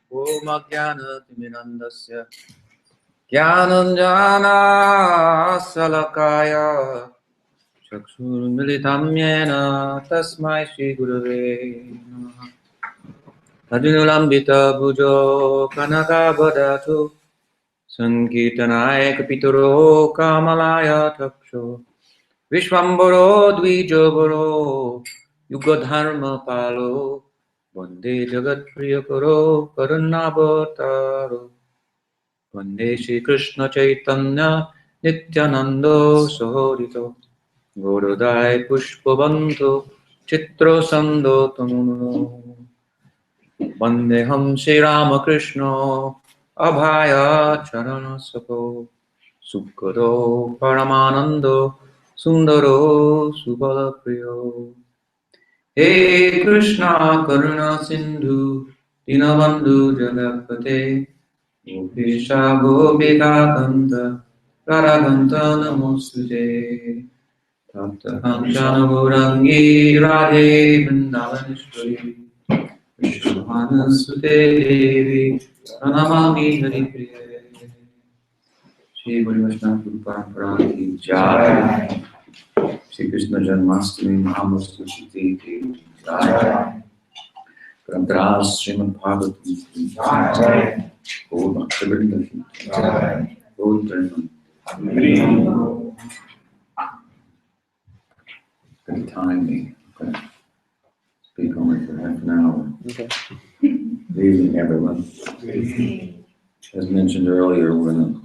Om Ajnana-timirandasya Jnananjana Salakaya Chakshurmilitam Yena Tasmai Shri Gurave Namaha Adinulambita Bhujo Kanaka Badatu Sankirtanaya Kapitaro Kamalaya Taksho Vishwambaro Dvijobaro Yugadharma Palo Vande Jagat Priyakaro Karunabhataro Vande Shri Krishna Chaitanya Nityanando Sahodito Gaurudai Pushpavanto Chitro Sando Tamuno Vandeham Shri Ramakrishna Abhaya Charana Sako Sukado Paramanando Sundaro Subala Priyo He Krishna Karuna Sindhu Dinabandhu Jagapate Yupesha Gopika Kanta Radhakanta Namostute Tapta Kamshana Gaurangi Radhe Vrindavaneshwari Vishwamana Sute Devi Pranamami Haripriye Shri Guru Vaishnava Guru Parampara Ki Jai Shri Krishna Janmastami Mahamotsava Shri Ki Jai Parampara Srimad Bhagavatam Ki Jai Gaur Bhakta-vrinda Ki Jai Gaur Premanand Good timing. Okay. half an hour. Okay. Good evening, everyone. As mentioned earlier, we're going to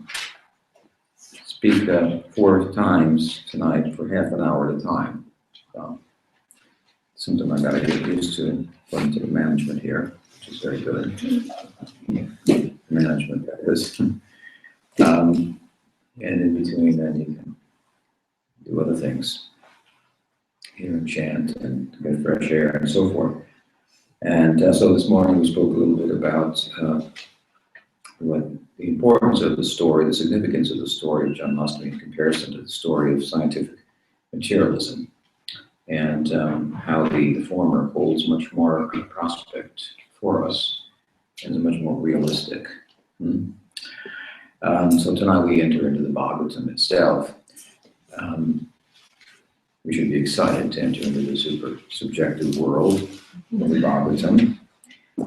speak 4 times tonight for half an hour at a time. Something I got to get used to according to the management here, which is very good. Management, that is. And in between, then you can do other things, hear and chant and get fresh air and so forth. And so this morning we spoke a little bit about what the importance of the story, the significance of the story of Janmastami in comparison to the story of scientific materialism, and how the former holds much more prospect for us and is much more realistic. So tonight we enter into the Bhagavatam itself. We should be excited to enter into the super subjective world of the Bhagavatam.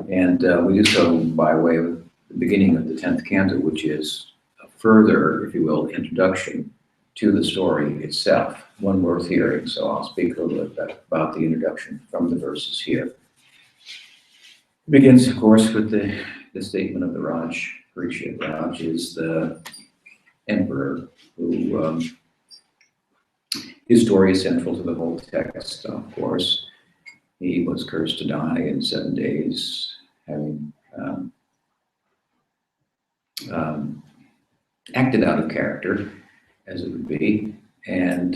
And we do so by way of the beginning of the 10th canto, which is a further, if you will, introduction to the story itself, one worth hearing. So I'll speak a little bit about the introduction from the verses here. It begins, of course, with the statement of the Raj. Parikshit. Raj is the emperor who, his story is central to the whole text, of course. He was cursed to die in 7 days, having acted out of character, as it would be, and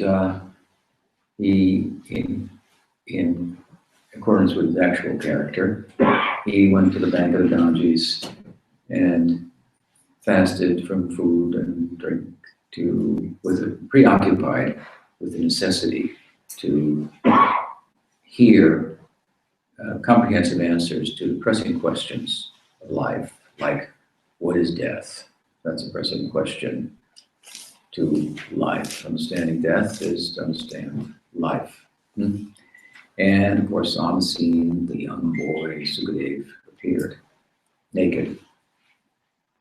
he, in accordance with his actual character, he went to the bank of the Ganges and fasted from food and drink was preoccupied with the necessity to hear comprehensive answers to the pressing questions of life, like what is death? That's a pressing question to life. Understanding death is to understand life. And of course, on the scene, the young boy Sukadev appeared, naked,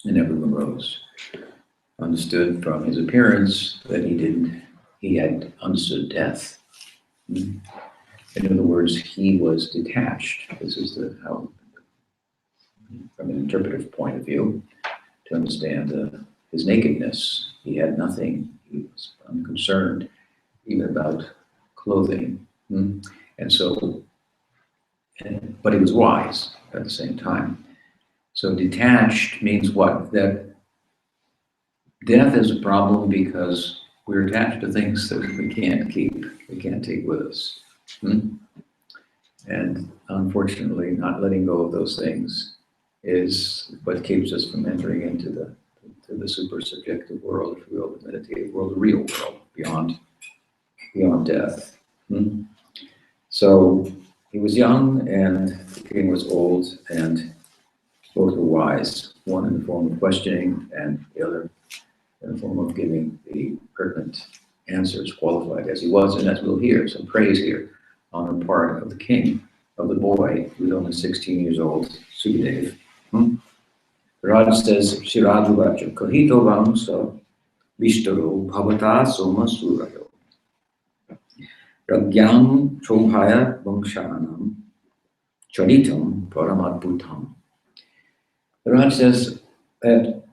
and everyone rose. Understood from his appearance that he had understood death. In other words, he was detached. This is how, from an interpretive point of view, to understand his nakedness. He had nothing. He was unconcerned even about clothing. And so, but he was wise at the same time. So detached means what? That death is a problem because we're attached to things that we can't keep, we can't take with us. And unfortunately, not letting go of those things is what keeps us from entering into the super subjective world, if you will, the meditative world, the real world, beyond death. So he was young and the king was old, and both were wise, one in the form of questioning and the other in the form of giving the pertinent answers, qualified as he was, and as we'll hear, some praise here on the part of the king, of the boy who was only 16 years old, Sukadev. Raj says, Shiradu Raja, Kahito Vamsa Vishtaro Bhavata Soma Surayo Ragyam Chobhaya Vangshanam Charitam Paramadbhutam. The Raj says that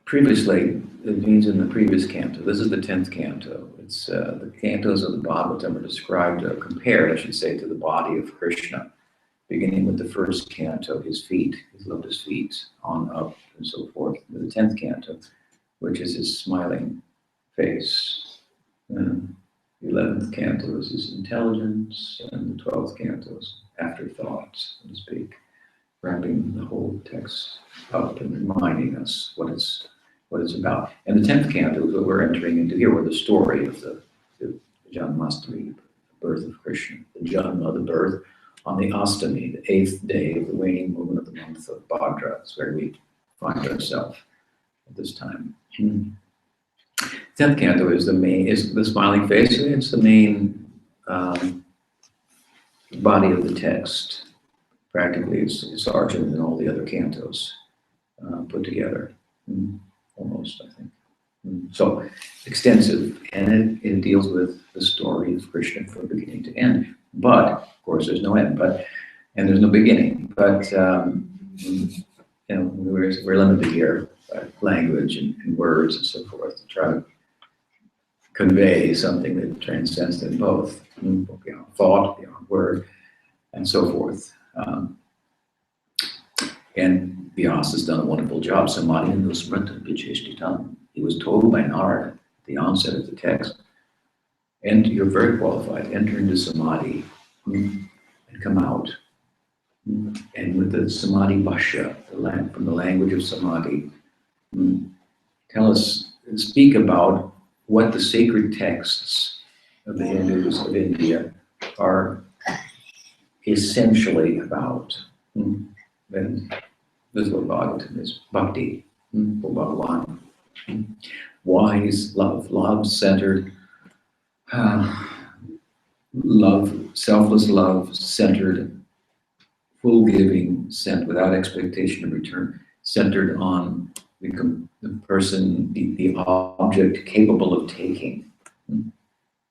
previously, it means in the previous canto, this is the 10th canto. It's the cantos of the Bhagavatam are described, compared, I should say, to the body of Krishna, beginning with the first canto, his feet, his lotus feet, on up and so forth, to the 10th canto, which is his smiling face. The 11th canto is his intelligence, and the 12th canto is afterthought, so to speak, wrapping the whole text up and reminding us what it's about. And the 10th canto is what we're entering into here, where the story of the Janmastami, the birth of Krishna, the Janma, the birth, on the Astami, the 8th day of the waning moon of the month of Bhadra. That's where we find ourselves at this time. 10th canto is the smiling face. It's the main body of the text. Practically, it's larger than all the other cantos put together. Almost, I think. So extensive, and it deals with the story of Krishna from beginning to end. But of course, there's no end. And there's no beginning. But we're limited here by language and words and so forth to try to convey something that transcends them both, beyond thought, beyond word, and so forth. And Vyasa has done a wonderful job. Samadhi and Smrita Vicheshtitam. He was told by Narada at the onset of the text, and you're very qualified, enter into Samadhi and come out. And with the Samadhi Bhashya, from the language of Samadhi, speak about what the sacred texts of the Hindus of India are essentially about. Then this is what Bhagavatam is, bhakti, for Bhagavan. Wise love, love-centered, love, selfless love, centered, full giving, sent without expectation of return, centered on the person, the object capable of taking,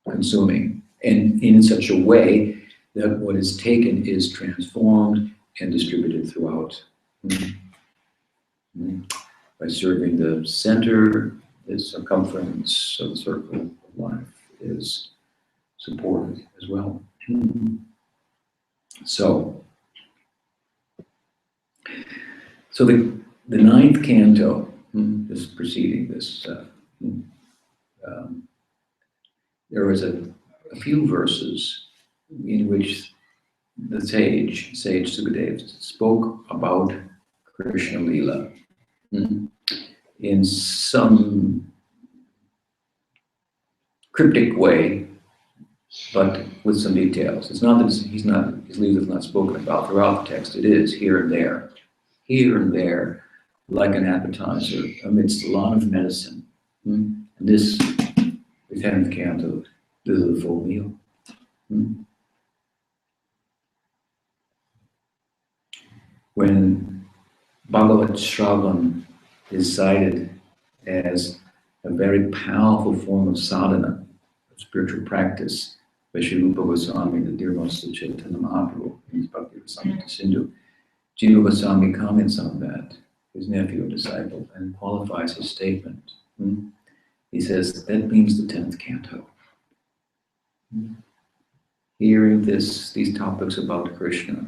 consuming, and in such a way that what is taken is transformed and distributed throughout. By serving the center, the circumference of the circle of life is supported as well. So the ninth canto, this preceding this, there was a few verses in which the sage Sukadeva, spoke about Krishna Lila in some cryptic way, but with some details. It's not that his Lila is not spoken about throughout the text. It is here and there, like an appetizer amidst a lot of medicine. And this, the 10th canto, this is a full meal. When Bhagavat Shravan is cited as a very powerful form of sadhana, of spiritual practice, by Sri Rupa Goswami, the dearest of Chaitanya Mahaprabhu, in his Bhakti-Rasamrita Sindhu, Jiva Goswami comments on that, his nephew and disciple, and qualifies his statement. He says, that means the 10th canto. Hearing these topics about Krishna,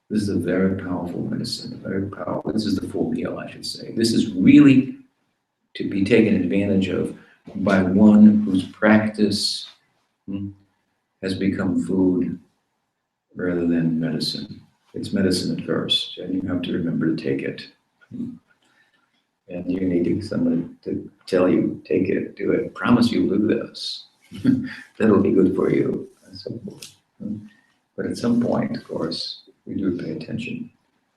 this is a very powerful medicine, this is the full meal, I should say. This is really to be taken advantage of by one whose practice has become food rather than medicine. It's medicine at first, and you have to remember to take it. And you need somebody to tell you, take it, do it, promise you'll do this. That'll be good for you, and so forth. But at some point, of course, we do pay attention,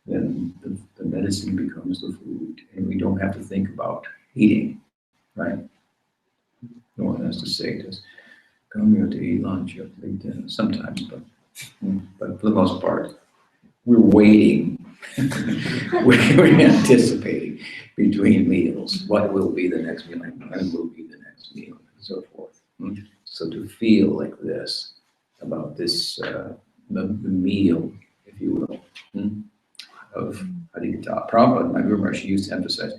then the medicine becomes the food, and we don't have to think about eating, right? No one has to say to us, come here to eat lunch, you have to eat dinner, sometimes, but for the most part, we're waiting, we're anticipating between meals, what will be the next meal, and when will be the next meal, and so forth. So to feel like this, about this, the meal, if you will, of Harikatha. Prabhupada, my Guru Maharaj, used to emphasize,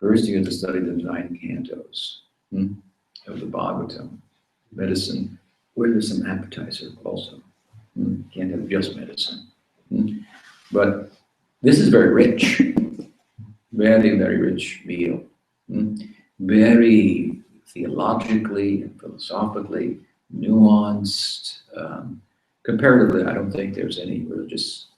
first you have to study the 9 cantos of the Bhagavatam. Medicine, where there's some appetizer also. Can't have just medicine. But this is very rich, very, very rich meal. Very theologically and philosophically nuanced. Comparatively, I don't think there's any religious,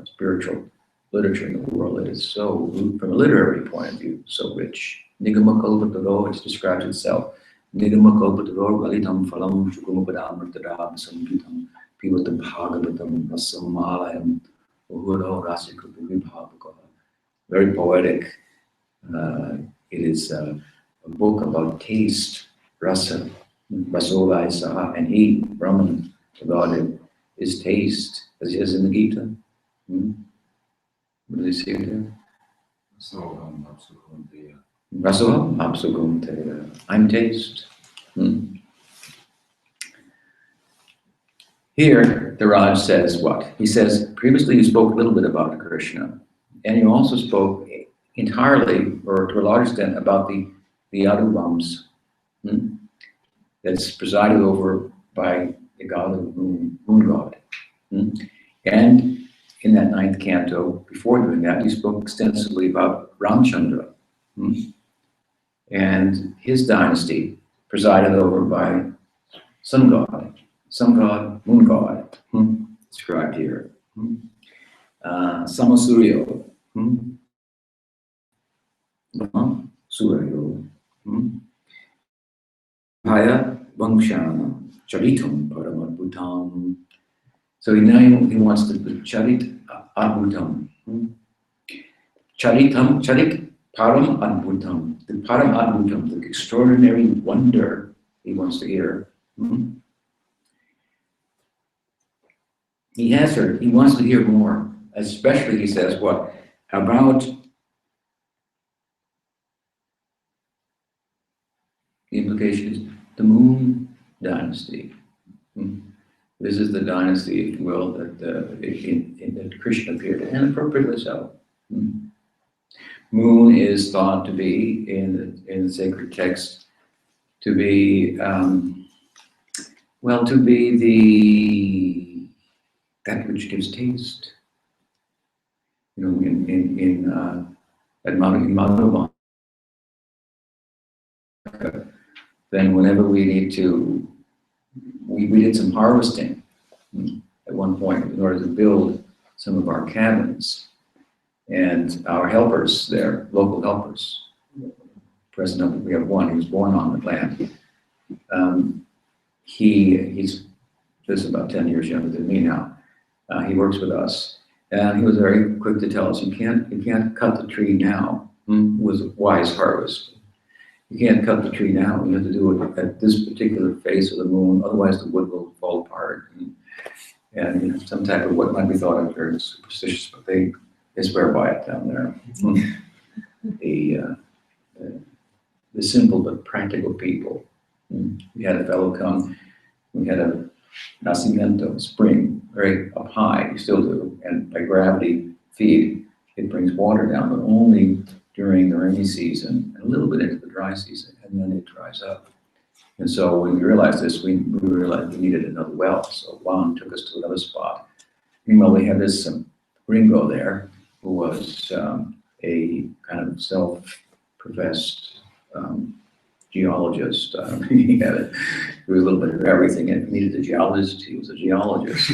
spiritual literature in the world that is so, from a literary point of view, so rich. Nigamakalpataro, it describes itself. Nigamakalpataro galitam phalam shukumapadamrtadam sampitam pivatam bhagavatam rasamalayam uhuro rasikupivibhavaka. Very poetic. It is a book about taste, rasa, rasovai saha, and he, Brahman, the Godhead, is taste, as he is in the Gita. What do they say there? So, Rasoham apsugum te. I'm taste. Here, the Raj says what? He says, previously you spoke a little bit about Krishna, and you also spoke entirely, or to a large extent, about the Aduvams, that's presided over by the god of the moon god. And in that 9th canto, before doing that, you spoke extensively about Ramchandra and his dynasty, presided over by sun god, moon god, described here. Samasuryo, Suryo, Haya Vangshana, Charitam Paramadbhutam. So now he wants to do Charit Adbhutam. Charit Param Adbhutam. The Param Adbhutam, the extraordinary wonder he wants to hear. He has heard, he wants to hear more. Especially, he says, what? About the implication is the moon dynasty. This is the dynasty, if you will, that Krishna appeared in, and appropriately so. Moon is thought to be, in the sacred text, to be, to be that which gives taste. You know, in Madhava, then whenever we need to, we did some harvesting at one point in order to build some of our cabins, and our helpers there, local helpers, present, we have one, he was born on the land. He's just about 10 years younger than me now. He works with us, and he was very quick to tell us, you can't cut the tree now. Was a wise harvest. You can't cut the tree now. You have to do it at this particular phase of the moon, otherwise the wood will fall apart. And you know, some type of what might be thought of very superstitious, but they swear by it down there. The simple but practical people. We had a fellow come. We had a nacimiento, spring, very up high. We still do, and by gravity feed, it brings water down, but only during the rainy season and a little bit into the dry season, and then it dries up. And so when we realized this, we realized we needed another well. So Juan took us to another spot. Meanwhile, we had this gringo there who was a kind of self-professed geologist. He was a little bit of everything. If he needed a geologist, he was a geologist.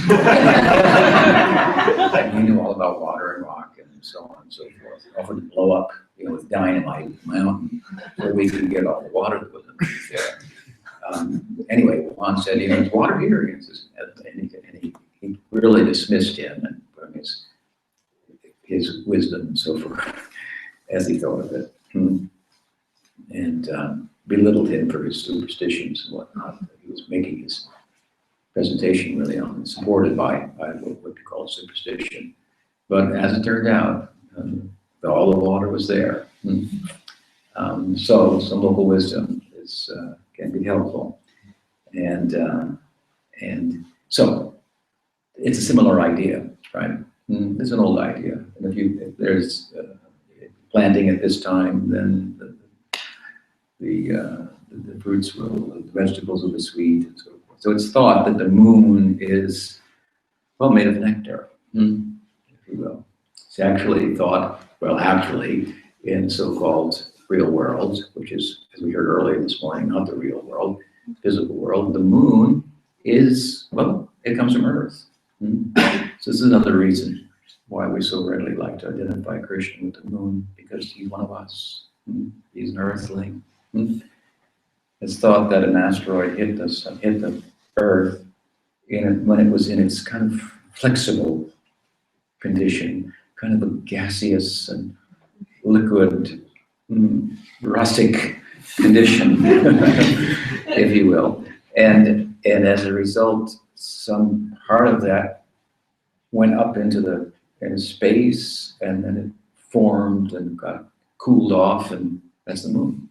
And he knew all about water and rock and so on and so forth. He offered to blow up, with dynamite a mountain so we could get all the water that was underneath there. Anyway, Juan said, there's water here. And he really dismissed him and from his wisdom and so forth as he thought of it. And belittled him for his superstitions and whatnot. He was making his presentation really on, supported by what we call superstition. But as it turned out, all the water was there. So some local wisdom can be helpful. And so it's a similar idea, right? It's an old idea. And if there's planting at this time, then the fruits the vegetables will be sweet and so forth. So it's thought that the moon is, made of nectar, if you will. It's actually thought, in so-called real world, which is, as we heard earlier this morning, not the real world, physical world, the moon is, it comes from Earth. So this is another reason why we so readily like to identify Krishna with the moon, because he's one of us. He's an earthling. It's thought that an asteroid hit the Earth when it was in its kind of flexible condition, kind of a gaseous and liquid, rustic condition, if you will. And as a result, some part of that went up into space, and then it formed and got cooled off, and That's the moon.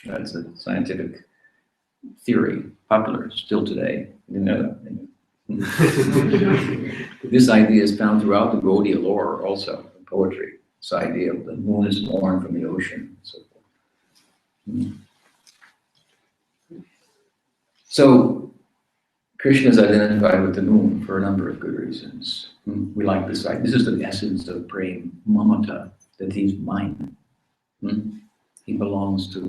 That's a scientific theory, popular still today. You know that. This idea is found throughout the Gaudiya lore, also in poetry. This idea of the moon is born from the ocean, and so forth. So Krishna is identified with the moon for a number of good reasons. We like this idea. This is the essence of prema, mamata, that he's mine. He belongs to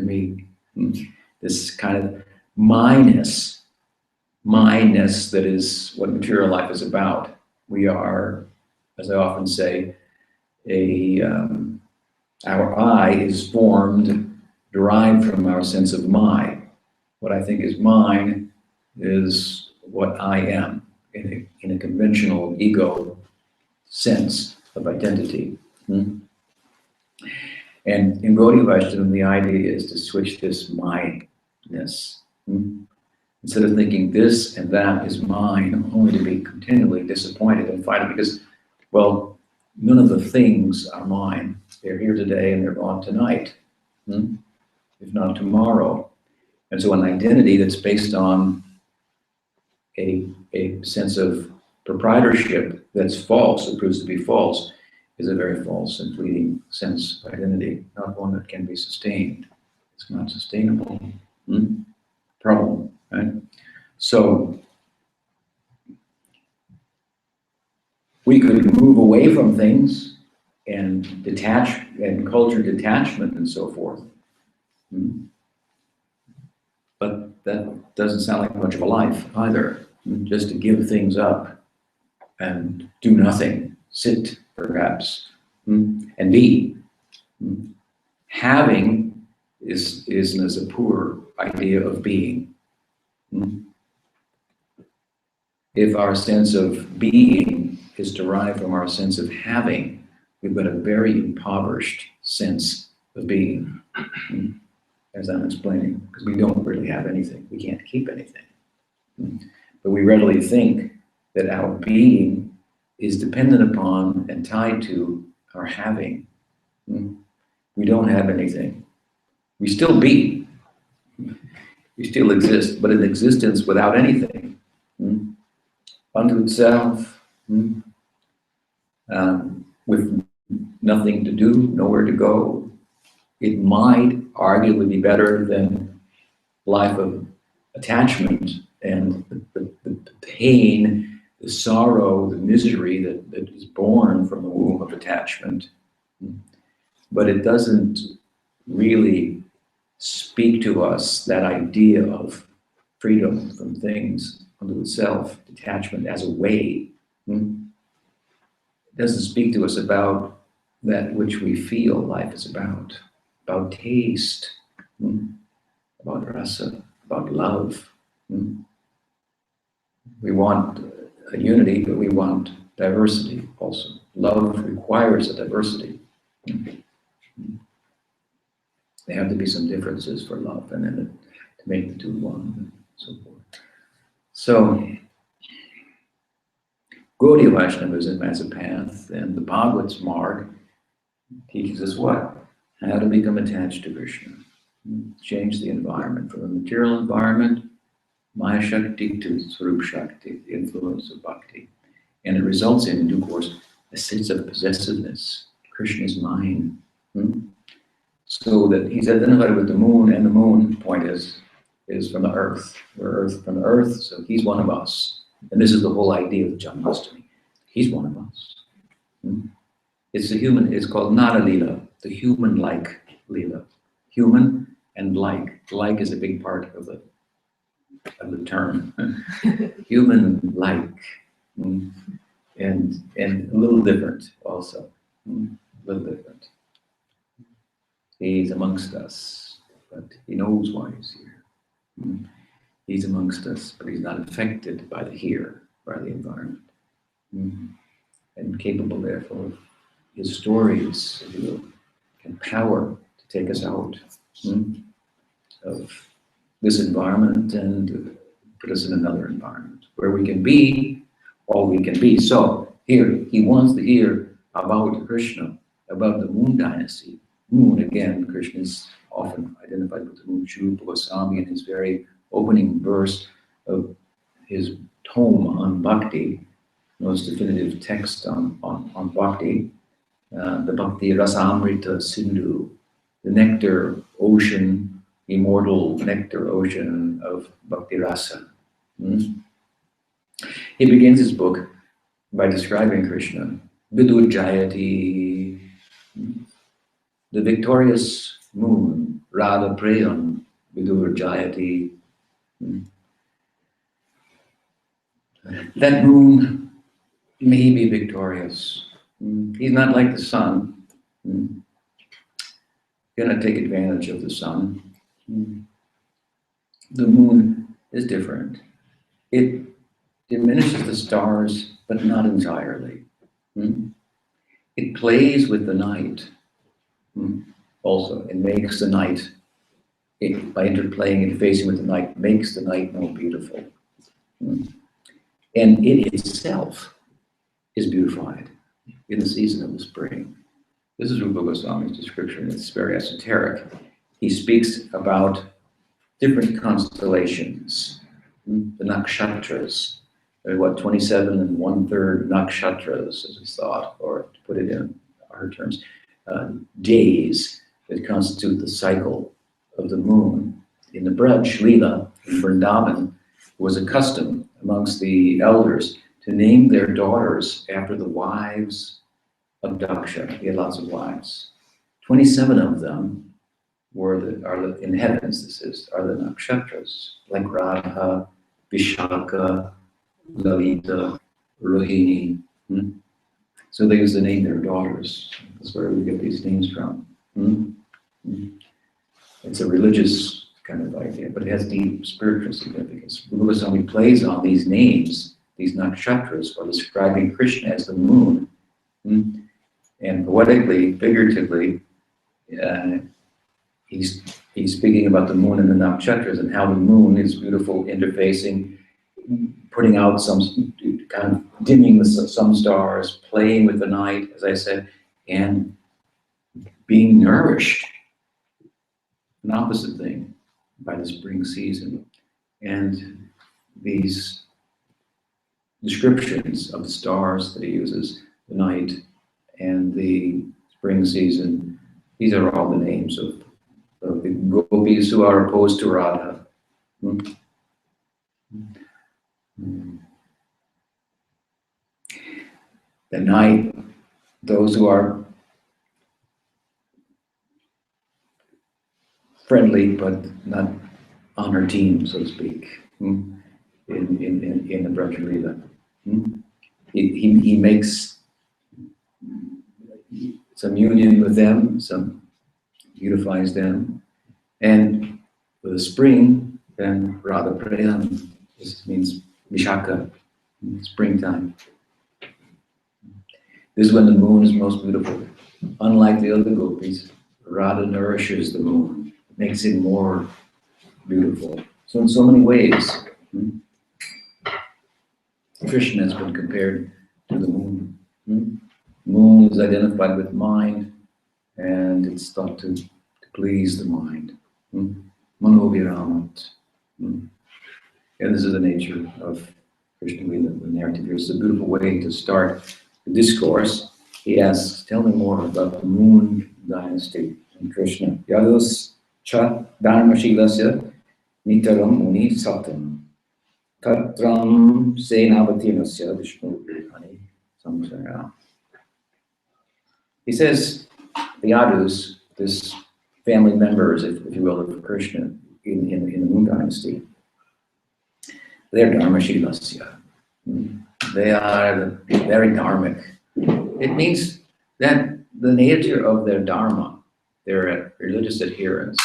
me. This kind of mineness that is what material life is about. We are, as I often say, our I is formed, derived from our sense of my. What I think is mine is what I am in a conventional ego sense of identity. And in Gaudiya Vaishnava, the idea is to switch this myness. Instead of thinking this and that is mine, only to be continually disappointed and fighting because, well, none of the things are mine. They're here today and they're gone tonight, if not tomorrow. And so an identity that's based on a sense of proprietorship that's false, that proves to be false, is a very false and fleeting sense of identity, not one that can be sustained. It's not sustainable. Problem, right? So we could move away from things and detach and culture detachment and so forth. But that doesn't sound like much of a life either. Just to give things up and do nothing, sit perhaps, and be. Having is a poor idea of being. If our sense of being is derived from our sense of having, we've got a very impoverished sense of being. As I'm explaining, because we don't really have anything. We can't keep anything. But we readily think that our being is dependent upon and tied to our having. We don't have anything. We still be. We still exist, but an existence without anything. Unto itself, with nothing to do, nowhere to go. It might arguably be better than life of attachment and the pain, the sorrow, the misery that is born from the womb of attachment. But it doesn't really speak to us that idea of freedom from things unto itself, detachment as a way. It doesn't speak to us about that which we feel life is about taste, about rasa, about love. We want a unity, but we want diversity also. Love requires a diversity. There have to be some differences for love, and then to make the two one, and so forth. So, Gaudiya Vaishnavism as a path, and the Bhagavata's mark teaches us what? How to become attached to Krishna. Change the environment from a material environment, Maya Shakti, to Swarup Shakti, the influence of bhakti. And it results in due course, a sense of possessiveness. Krishna is mine. So that he's identified with the moon, and the moon, point is from the earth. We're from the earth, so he's one of us. And this is the whole idea of Janmastami. He's one of us. It's the human, it's called Nara Lila, the human-like Lila. Human and like. Like is a big part of the term. Human-like. And a little different also. A little different. He's amongst us, but he knows why he's here. He's amongst us, but he's not affected by the here, by the environment. And capable, therefore, of his stories, if you will, and power to take us out of this environment and put us in another environment where we can be all we can be. So here, he wants to hear about Krishna. about the Moon dynasty. Moon, again, Krishna is often identified with the moon. Sri Goswami, in his very opening verse of his tome on bhakti, most definitive text on bhakti, the Bhakti Rasamrita Sindhu, the nectar ocean, immortal nectar ocean of Bhakti Rasa. He begins his book by describing Krishna, Vidur Jayati, the victorious moon, Radha Prayam, Vidur Jayati. That moon may be victorious. He's not like the sun. Cannot take advantage of the sun. The moon is different. It diminishes the stars, but not entirely. It plays with the night. Also, it makes the night, by interplaying and facing with the night, makes the night more beautiful. And it itself is beautified in the season of the spring. This is Rupa Goswami's description. It's very esoteric. He speaks about different constellations, the nakshatras. There are 27 and 1/3 nakshatras, as is thought, or to put it in our terms, days that constitute the cycle of the moon. In the Braj, Leela, in Vrindavan, was a custom amongst the elders to name their daughters after the wives of Daksha. He had lots of wives. 27 of them are in heavens, are the nakshatras, like Radha, Vishaka, Lalita, Rohini. So they used to name their daughters. That's where we get these names from. It's a religious kind of idea, but it has deep spiritual significance. Rupa Goswami plays on these names, these nakshatras, while describing Krishna as the moon. And poetically, figuratively, he's speaking about the moon and the nakshatras and how the moon is beautiful, interfacing, putting out some, kind of dimming some stars, playing with the night, as I said, and being nourished, an opposite thing, by the spring season. And these descriptions of the stars that he uses, the night and the spring season, these are all the names of the gopis who are opposed to Radha. The night, those who are friendly but not on her team, so to speak, in the Braj Leela. He makes some union with them, some beautifies them, and with the spring, then Radha Prayam, this means Vishaka, springtime. This is when the moon is most beautiful. Unlike the other gopis, Radha nourishes the moon, makes it more beautiful. So in so many ways, Krishna has been compared to the moon. Moon is identified with mind, and it's thought to please the mind. Manoviramat. And this is the nature of Krishna Leela, the narrative here. It's a beautiful way to start the discourse. He asks, tell me more about the moon dynasty and Krishna. Yadus cha dharmashilasya nitaram muni satam katram senavatinasya vishnu virhani samsara. He says, the Yadus, this family members, if you will, of Krishna in the moon dynasty, they're dharmashilasya. They are very dharmic. It means that the nature of their dharma, their religious adherence,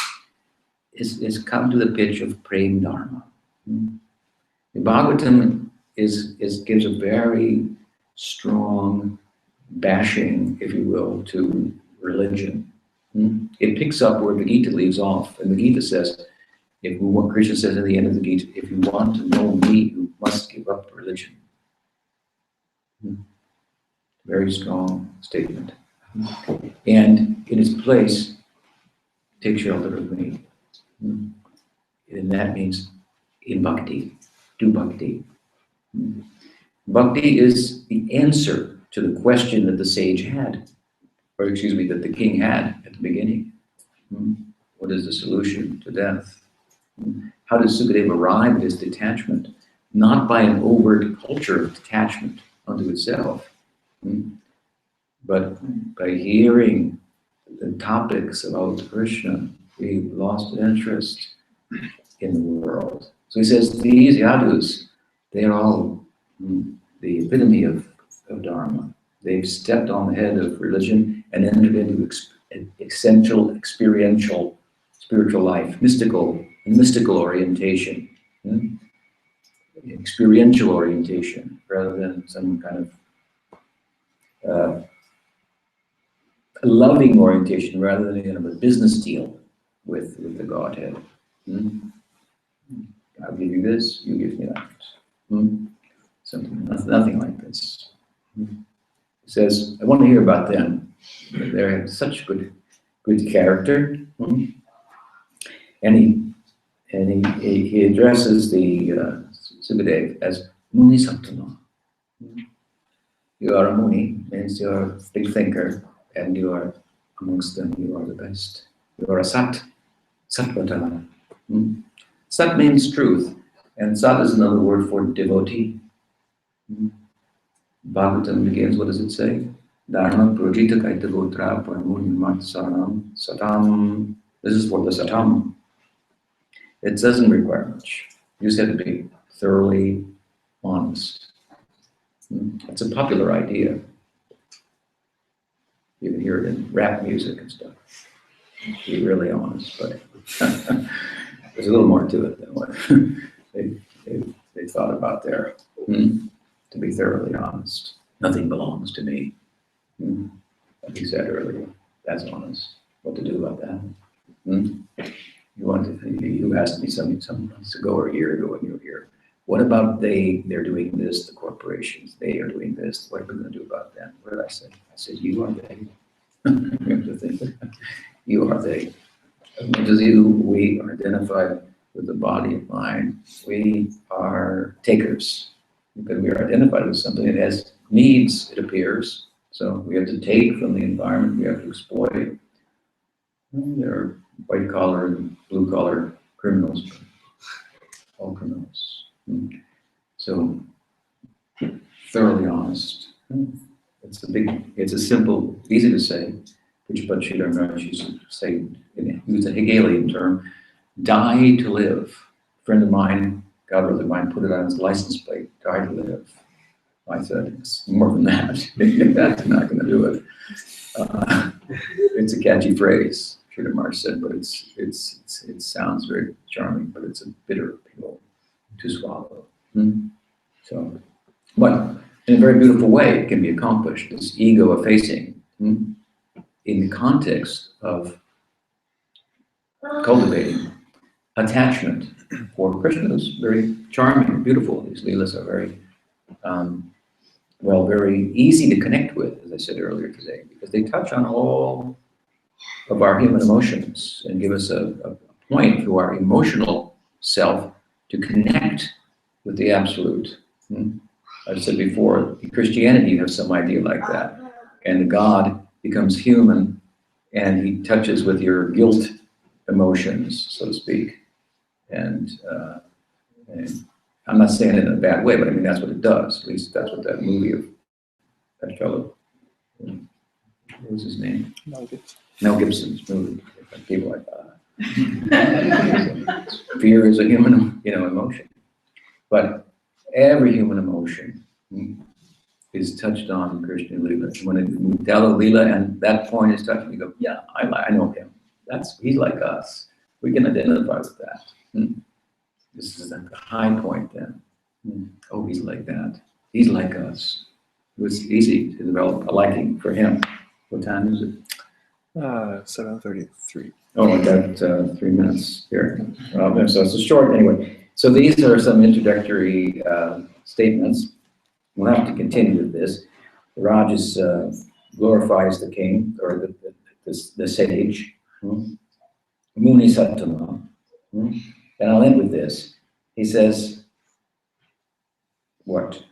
is come to the pitch of prem dharma. The Bhagavatam gives a very strong bashing, if you will, to religion. It picks up where the Gita leaves off, and the Gita says, Krishna says at the end of the Gita, if you want to know me, you must give up religion. Very strong statement. And in its place, take shelter of me. And that means in bhakti, do bhakti. Bhakti is the answer to the question that the sage had, or excuse me, that the king had at the beginning. What is the solution to death? How does Sukadeva arrive at his detachment? Not by an overt culture of detachment unto itself, but by hearing the topics about Krishna, he lost interest in the world. So he says these yadus, they're all the epitome of Dharma. They've stepped on the head of religion and entered into essential, experiential, spiritual life, mystical orientation, experiential orientation, rather than some kind of loving orientation, rather than kind of a business deal with the Godhead. I'll give you this, you give me that. Something, nothing like this. He says, I want to hear about them. They have such good character. And he addresses the Sukadeva as Muni Sattva. You are a Muni, means you're a big thinker, and you are amongst them, you are the best. You are a Sat, Sattvata. Sat means truth, and Sat is another word for devotee. Bhagavatam begins, what does it say? Dharma projita kaita gotra parmuni matsaram satam. This is for the satam. It doesn't require much. You just have to be thoroughly honest. It's a popular idea. You can hear it in rap music and stuff. Be really honest, but there's a little more to it than what they thought about there. To be thoroughly honest. Nothing belongs to me. Like you said earlier, that's honest. What to do about that? You asked me some months ago or a year ago when you were here, what about they're doing this, the corporations, they are doing this, what are we going to do about them? What did I say? I said, you are they. You have to think, you are they. As much as we are identified with the body and mind, we are takers. Because we are identified with something that has needs, it appears. So we have to take from the environment, we have to exploit. There are white collar and blue collar criminals, all criminals. So thoroughly honest. It's a simple, easy to say, which but Sridhar Maharaj used to say, use a Hegelian term, die to live. A friend of mine, God brother of mine, put it on his license plate, die to live. I said, it's more than that. That's not going to do it. It's a catchy phrase, Sridhar Maharaj said, but it sounds very charming, but it's a bitter pill to swallow. So, but in a very beautiful way, it can be accomplished. This ego effacing in the context of cultivating attachment for Krishna is very charming and beautiful. These leelas are very, very easy to connect with, as I said earlier today, because they touch on all of our human emotions and give us a point through our emotional self to connect with the absolute. I've said before, in Christianity, you have some idea like that. And God becomes human and he touches with your guilt emotions, so to speak. And I'm not saying it in a bad way, but I mean, that's what it does. At least that's what that movie of that fellow, what was his name? Mel Gibson's movie. People like that. Fear is a human, emotion. But every human emotion is touched on in Krishna Leela. When we tell a Leela and that point is touched, we go, yeah, I know him. He's like us. We can identify with that. This is at the high point then. Oh, he's like that. He's like us. It was easy to develop a liking for him. What time is it? 7:33. Oh, I got 3 minutes here. So it's a short anyway. So these are some introductory statements. We'll have to continue with this. Raj is glorifies the king or the sage, Muni Sattama. And I'll end with this. He says, what?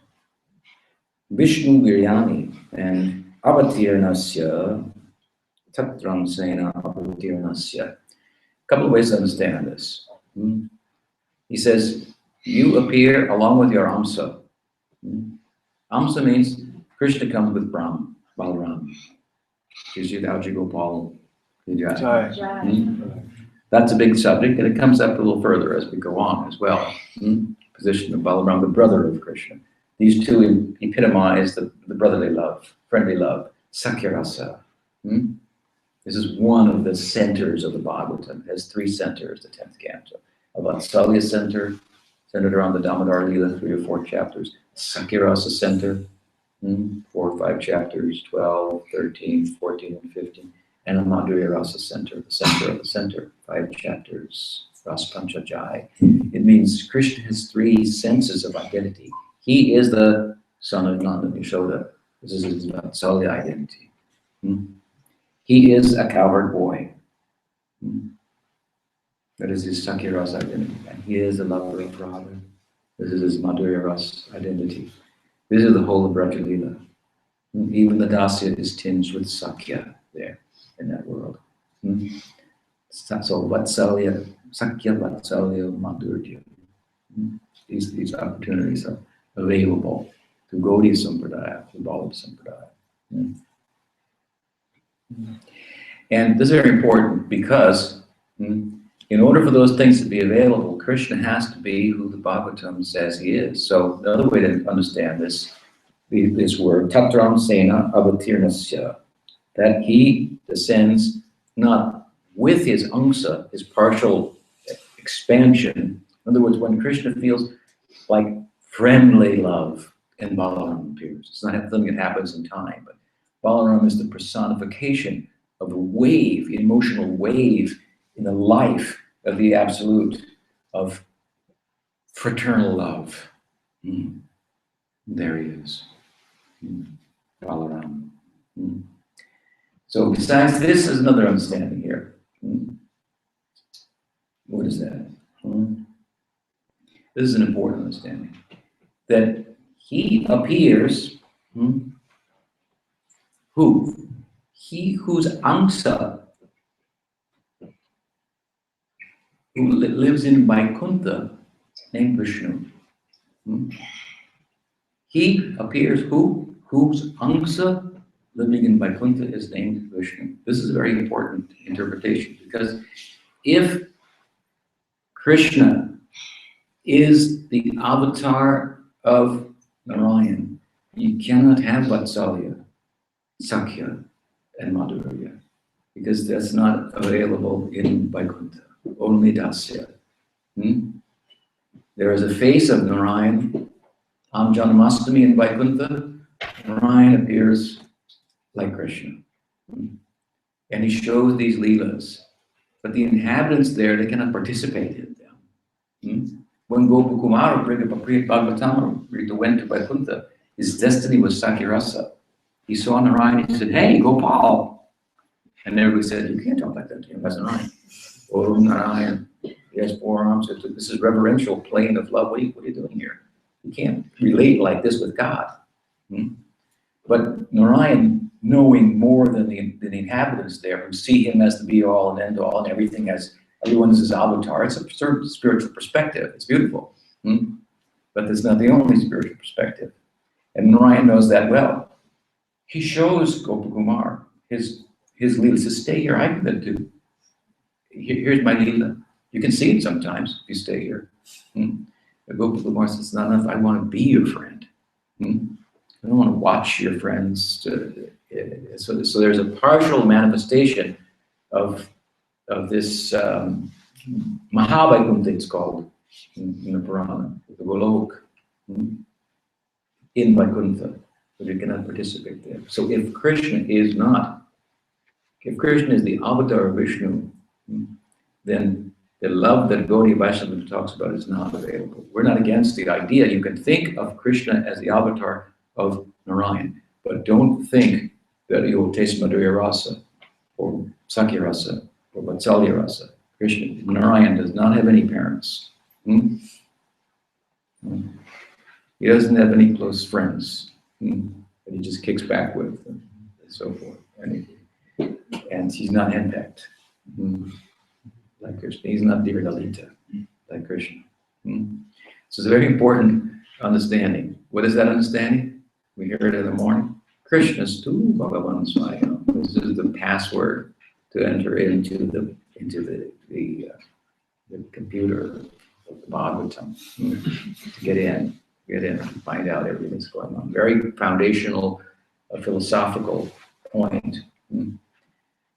Vishnu Viryani and Avatirnasya Tatram Sena Avatirnasya. A couple of ways to understand this. He says, you appear along with your Amsa. Amsa means Krishna comes with Balaram. Gopal. That's a big subject, and it comes up a little further as we go on as well. Position of Balaram, the brother of Krishna. These two epitomize the brotherly love, friendly love, Sakyarasa. This is one of the centers of the Bhagavatam. It has 3 centers, the 10th canto. A Vatsalya center, centered around the Damodar Leela, 3 or 4 chapters. Sakyarasa center, 4 or 5 chapters, 12, 13, 14, and 15. And a Madhurya Rasa center, the center of the center, 5 chapters, Rasa Panchajai. It means Krishna has 3 senses of identity. He is the son of Nanda and Yashoda. This is his Vatsalya identity. He is a cowherd boy. That is his Sakyarasa identity. And he is a lover of Radha. This is his Madhurya Rasa identity. This is the whole of Braja Leela. Even the Dasya is tinged with Sakya there in that world. So Vatsalya, Sakya, Vatsalya, Madhurya. These opportunities are available to Gaudiya Sampradaya, to Ballad Sampradaya. And this is very important because in order for those things to be available, Krishna has to be who the Bhagavatam says he is. So another way to understand this word, Tatram Sena Avatirnasya, that he descends not with his angsa, his partial expansion. In other words, when Krishna feels like friendly love, and Balaram appears. It's not something that happens in time, but Balaram is the personification of the wave, the emotional wave in the life of the absolute, of fraternal love. There he is, Balaram. So besides this is another understanding here. What is that? This is an important understanding. That he appears, who? He whose angsa, who lives in Vaikuntha, named Vishnu. He appears who? Whose angsa living in Vaikuntha is named Vishnu. This is a very important interpretation because if Krishna is the avatar of Narayan, you cannot have Vatsalya, Sakya, and Madhurya because that's not available in Vaikuntha, only Dasya. There is a face of Narayan on Janmastami in Vaikuntha. Narayan appears like Krishna. And he shows these leelas. But the inhabitants there, they cannot participate in them. When Gopakumara, Bhagavatam, went to Vaikuntha, his destiny was Sakyarasa. He saw Narayan, he said, "Hey, Gopal." And everybody said, "You can't talk like that to him, that's Narayan." Oh, Narayan, he has 4 arms. This is reverential plane of love. What are you doing here? You can't relate like this with God. But Narayan, knowing more than the inhabitants there, who see him as the be-all and end-all, and everything as everyone is his avatar, it's a certain spiritual perspective. It's beautiful. But that's not the only spiritual perspective. And Narayan knows that well. He shows Gopakumar his leela. He says, "Stay here, I can do. Here's my leela. You can see it sometimes if you stay here." But Gopakumar says, "It's not enough. I want to be your friend. I don't want to watch your friends." So there's a partial manifestation of this Mahavaikunta, it's called in the Purana, the Golok, in Vaikuntha, but you cannot participate there. So if Krishna is the avatar of Vishnu, then the love that Gaudiya Vaishnava talks about is not available. We're not against the idea. You can think of Krishna as the avatar of Narayan, but don't think that you will taste Madhurya Rasa, or Sakya Rasa, or Vatsalya Rasa. Krishna, Narayan does not have any parents. He doesn't have any close friends that he just kicks back with, and so forth. And he's not henpecked like Krishna. He's not Dear Lalita like Krishna. So it's a very important understanding. What is that understanding? We hear it in the morning. Krishna's tu Bhagavan Swayam. This is the password to enter into the computer of the Bhagavatam, to get in and find out everything that's going on. Very foundational, philosophical point.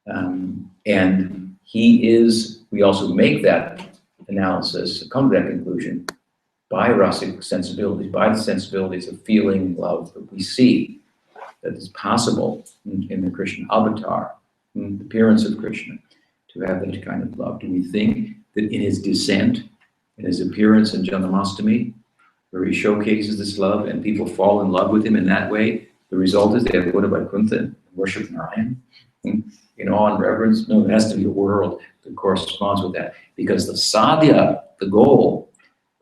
And we also make that analysis, come to that conclusion by rasic sensibilities, by the sensibilities of feeling love that we see that is possible in the Krishna avatar, the appearance of Krishna, to have that kind of love. Do we think that in his descent, in his appearance in Janmastami, where he showcases this love and people fall in love with him in that way, the result is they have to go to Vaikuntha and worship Narayan in awe and reverence? No, there has to be a world that corresponds with that, because the sadhya, the goal,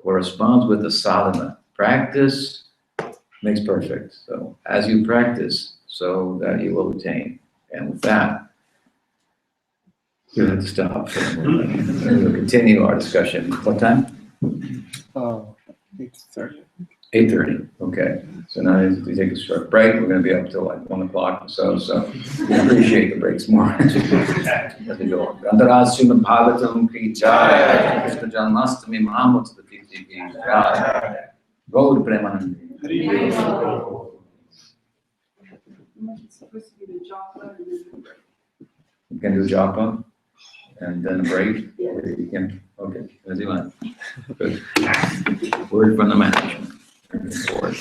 corresponds with the sadhana. Practice makes perfect. So as you practice, so that you will attain. And with that, you'll have to stop. We'll continue our discussion. What time? 8:30. 8:30. Okay. So now we take a short break. We're going to be up till like 1 o'clock or so. So we appreciate the breaks more. As we go. Gandharaj Srimad Bhagavatam Ki Jai. Krishna Janmastami Mahamotsav Ki Jai. Gaur Premanandi. You can do japa and then a break. Or you can, okay, as you want. Good. Word from the management. Forward.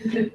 Yeah.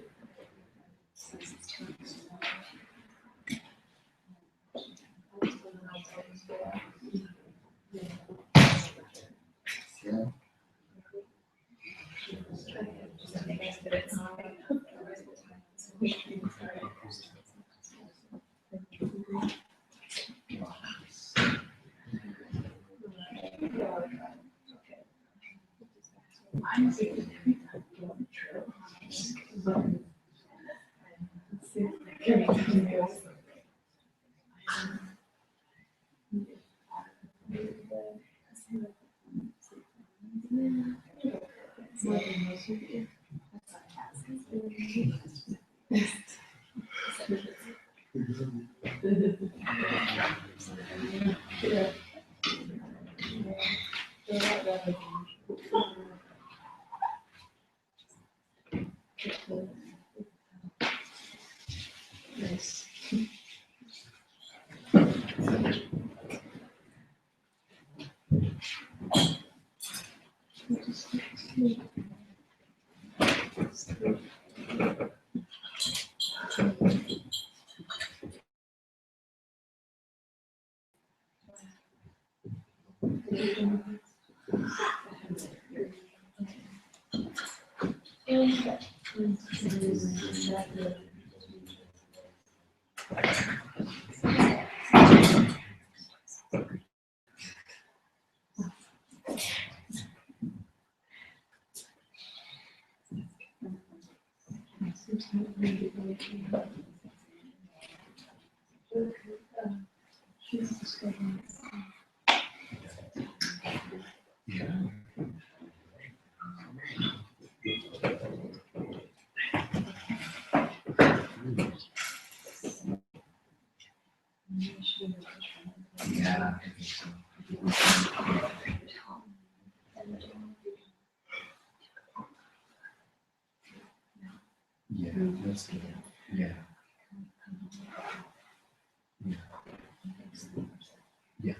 Yeah, that's good. Yeah. Yeah. Yeah.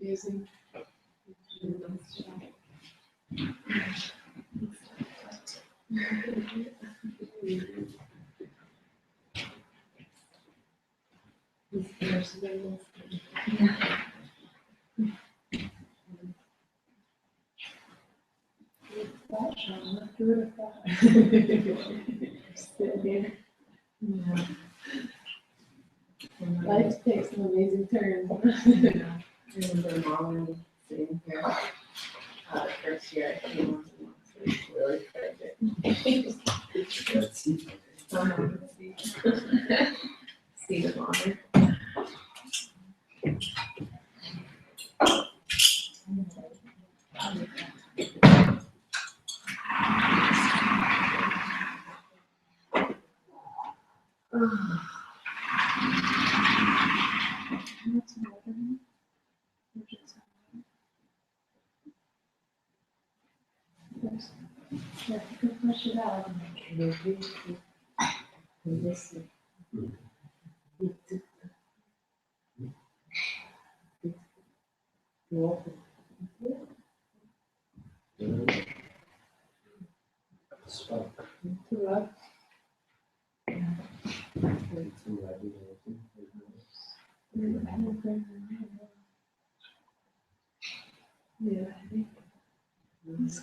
Using. Life takes an amazing turn. I remember mom sitting here, the first year I came on, it was really tragic. Seat of honor. Yeah, you can push it out. Too rough. Yeah, I think he's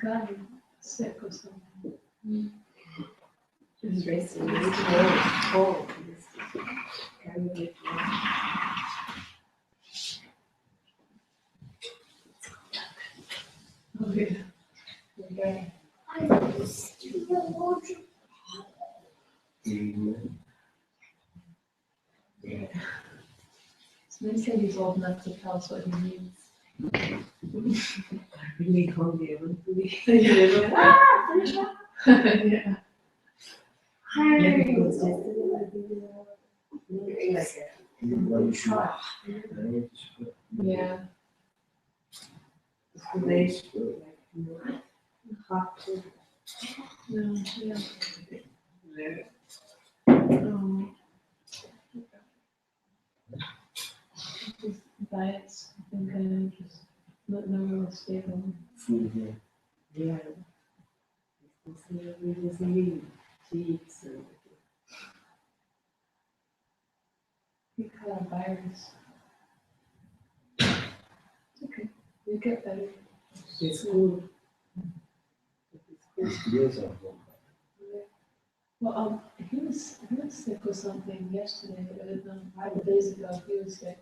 got him sick or something. Just racing, it's cold. Oh, yeah. Okay. So they say he's old enough to tell us what he needs. Really hungry, I want to be. Yeah. Maybe it was just Yeah. Yeah. Just diets, I think, just not really stable. Yeah. Really cheeks and. He caught a virus. It's okay. You get better. It's cool. Well, he was sick or something yesterday, or no, 5 days ago, he was sick.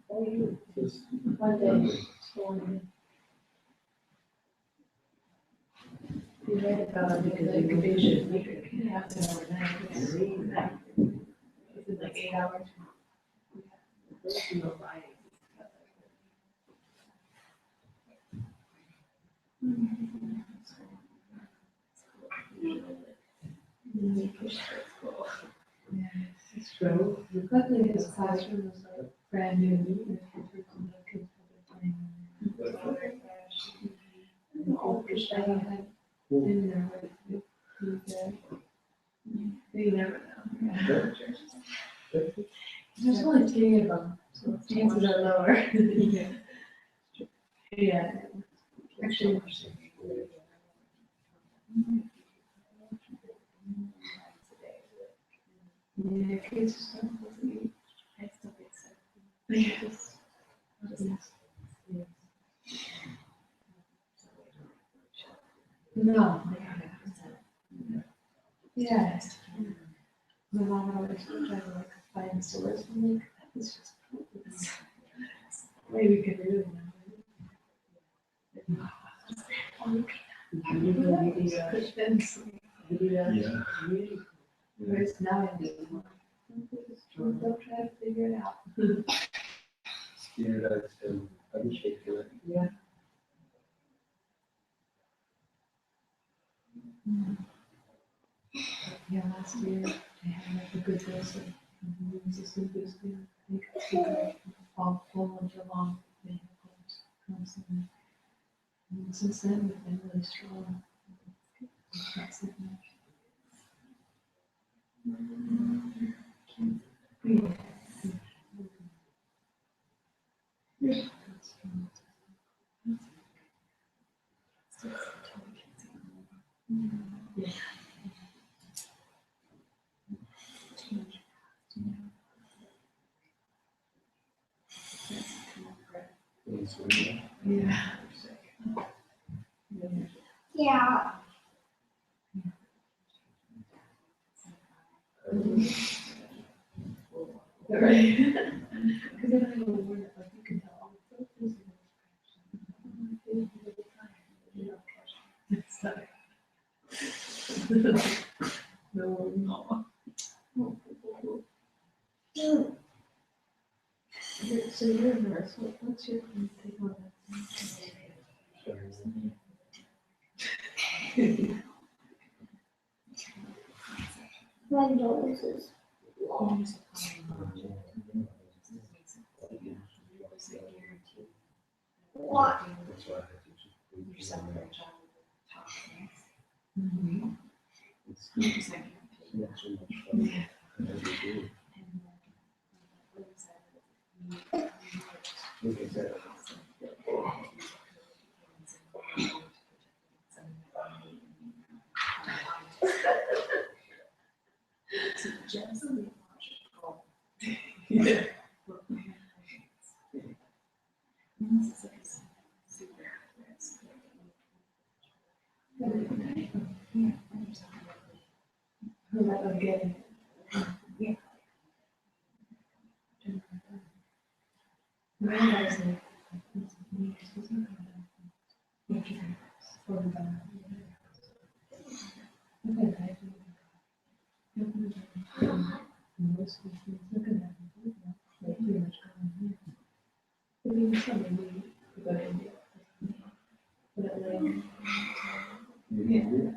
One day, swollen. You read about it, like they should make it happen overnight. It's like 8 hours. It's true. Luckily, his classroom was like brand new. I had been there with you never know. There's only 3 of them, so chances are lower. Yeah. Actually. Yeah, kids just don't believe. I still think so. No. Yeah. My mom would always try to like find stores and like, it's just, it's way we could really know. Good things. Whereas now I do. Don't try to figure it out. Yeah. Yeah, last year I had like a good dose of Resistant boosting, make it super all full of your long vehicles constantly. And since then, we've been really strong. That's it. Yeah. Yeah. Right. Because then I know the word, like you can tell all the filters it's like. No, no. So you're a nurse, what's your take on that? My nose is long. What? Mhm. Yeah. Again. Realizing. Yeah.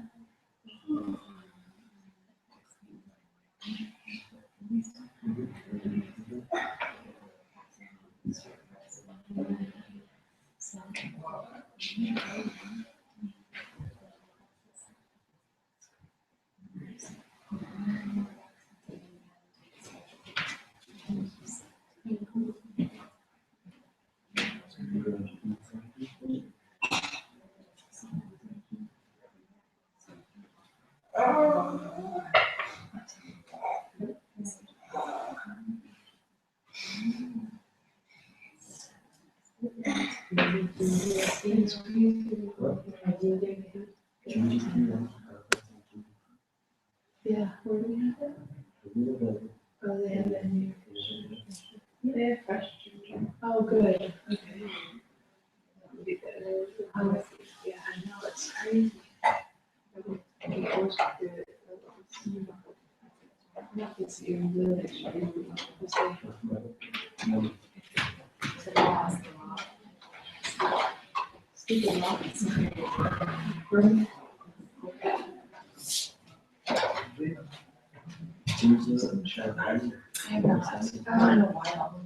Yeah, where do we have it? Oh, they have it in here. They have fresh ginger. Oh, good, okay. That would be good. Oh, yeah, I know, it's crazy. Not this year, the next year. It's a lot. Stupid lots. Right? I have not, in a while.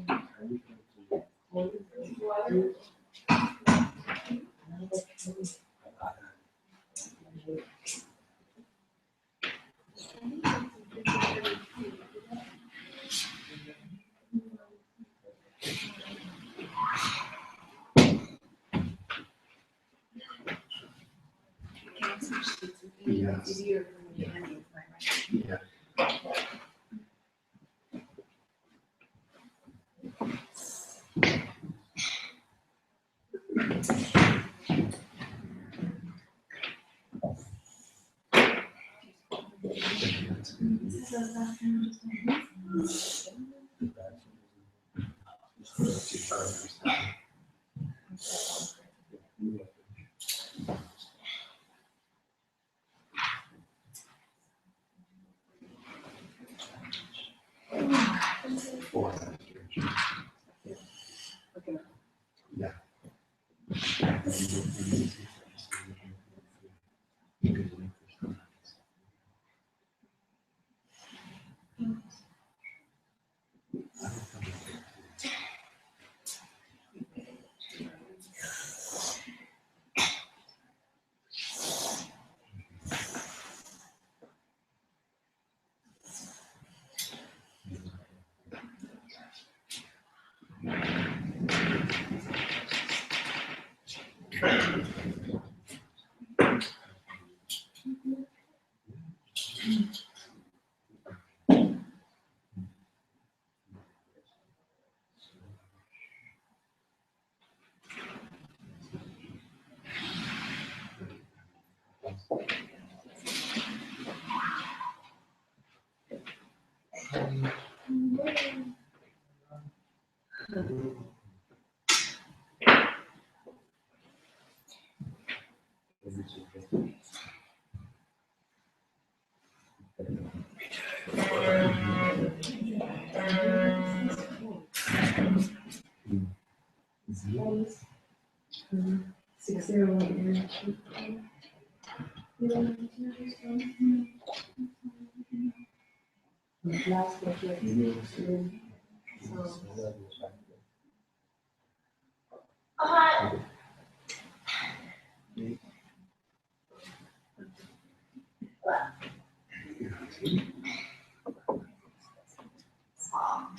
Yeah. It's easier for me to handle my Yeah.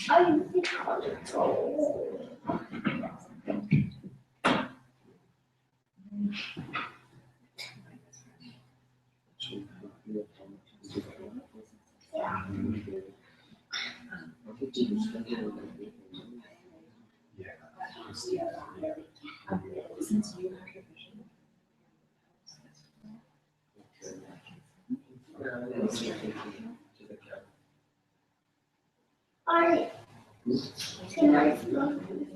I think I'll just go. I can I love you.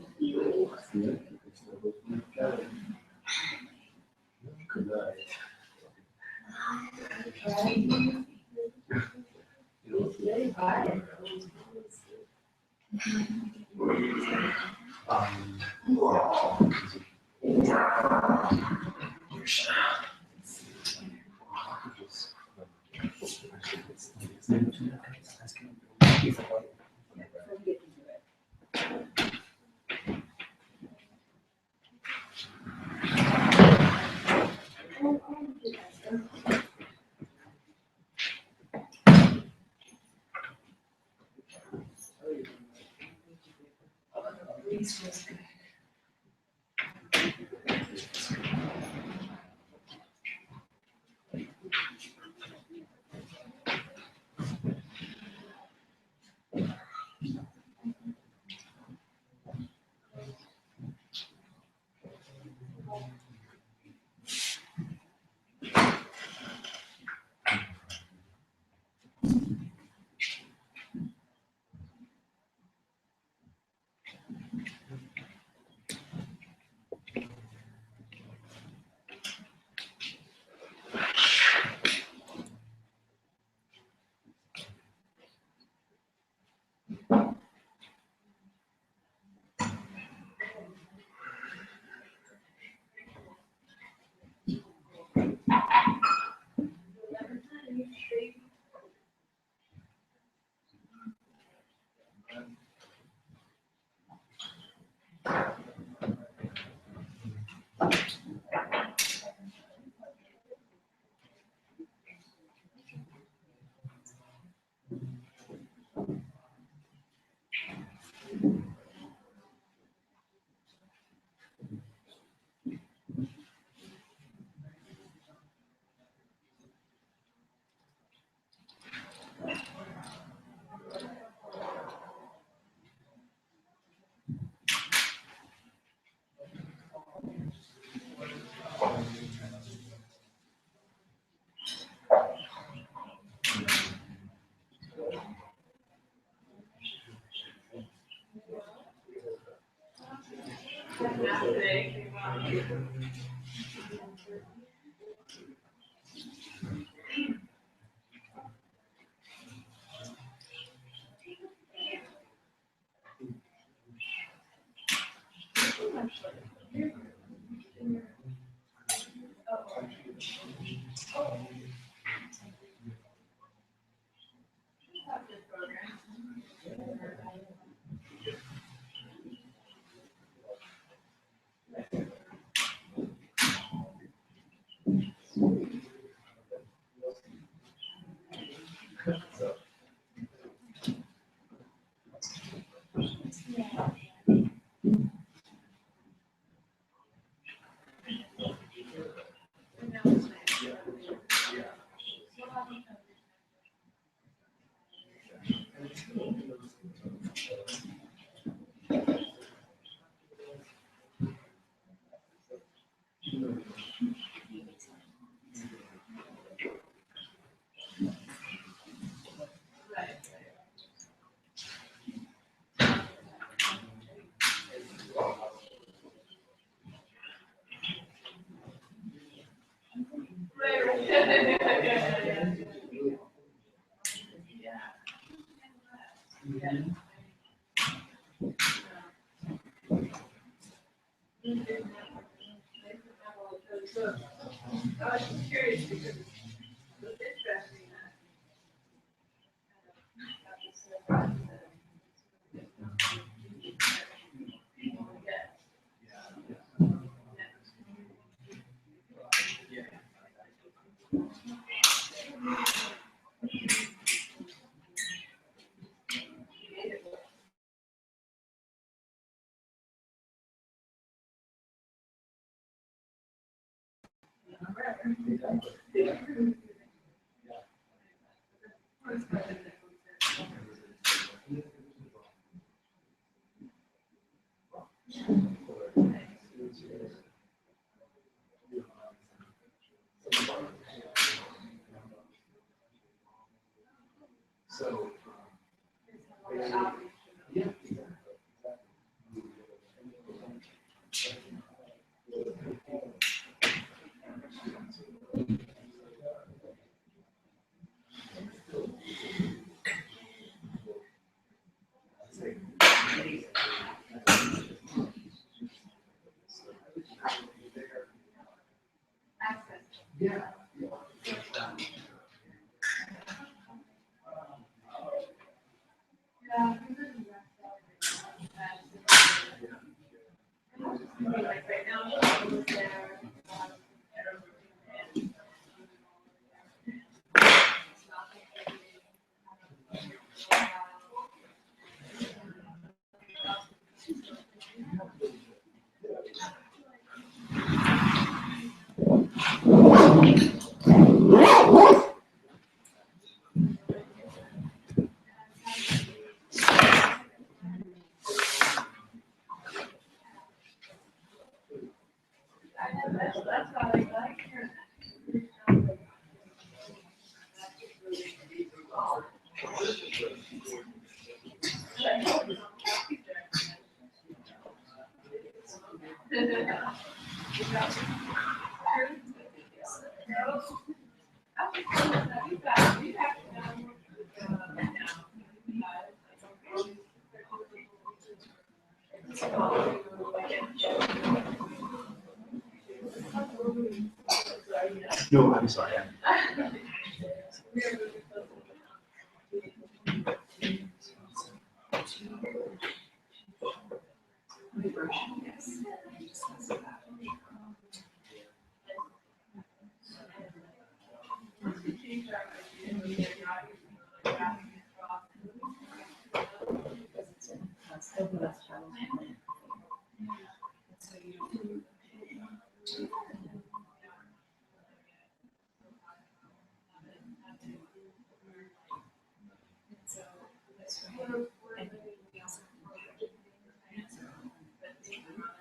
I was just curious because it was interesting that like right now, she was there. That's how I like her. No, I'm sorry.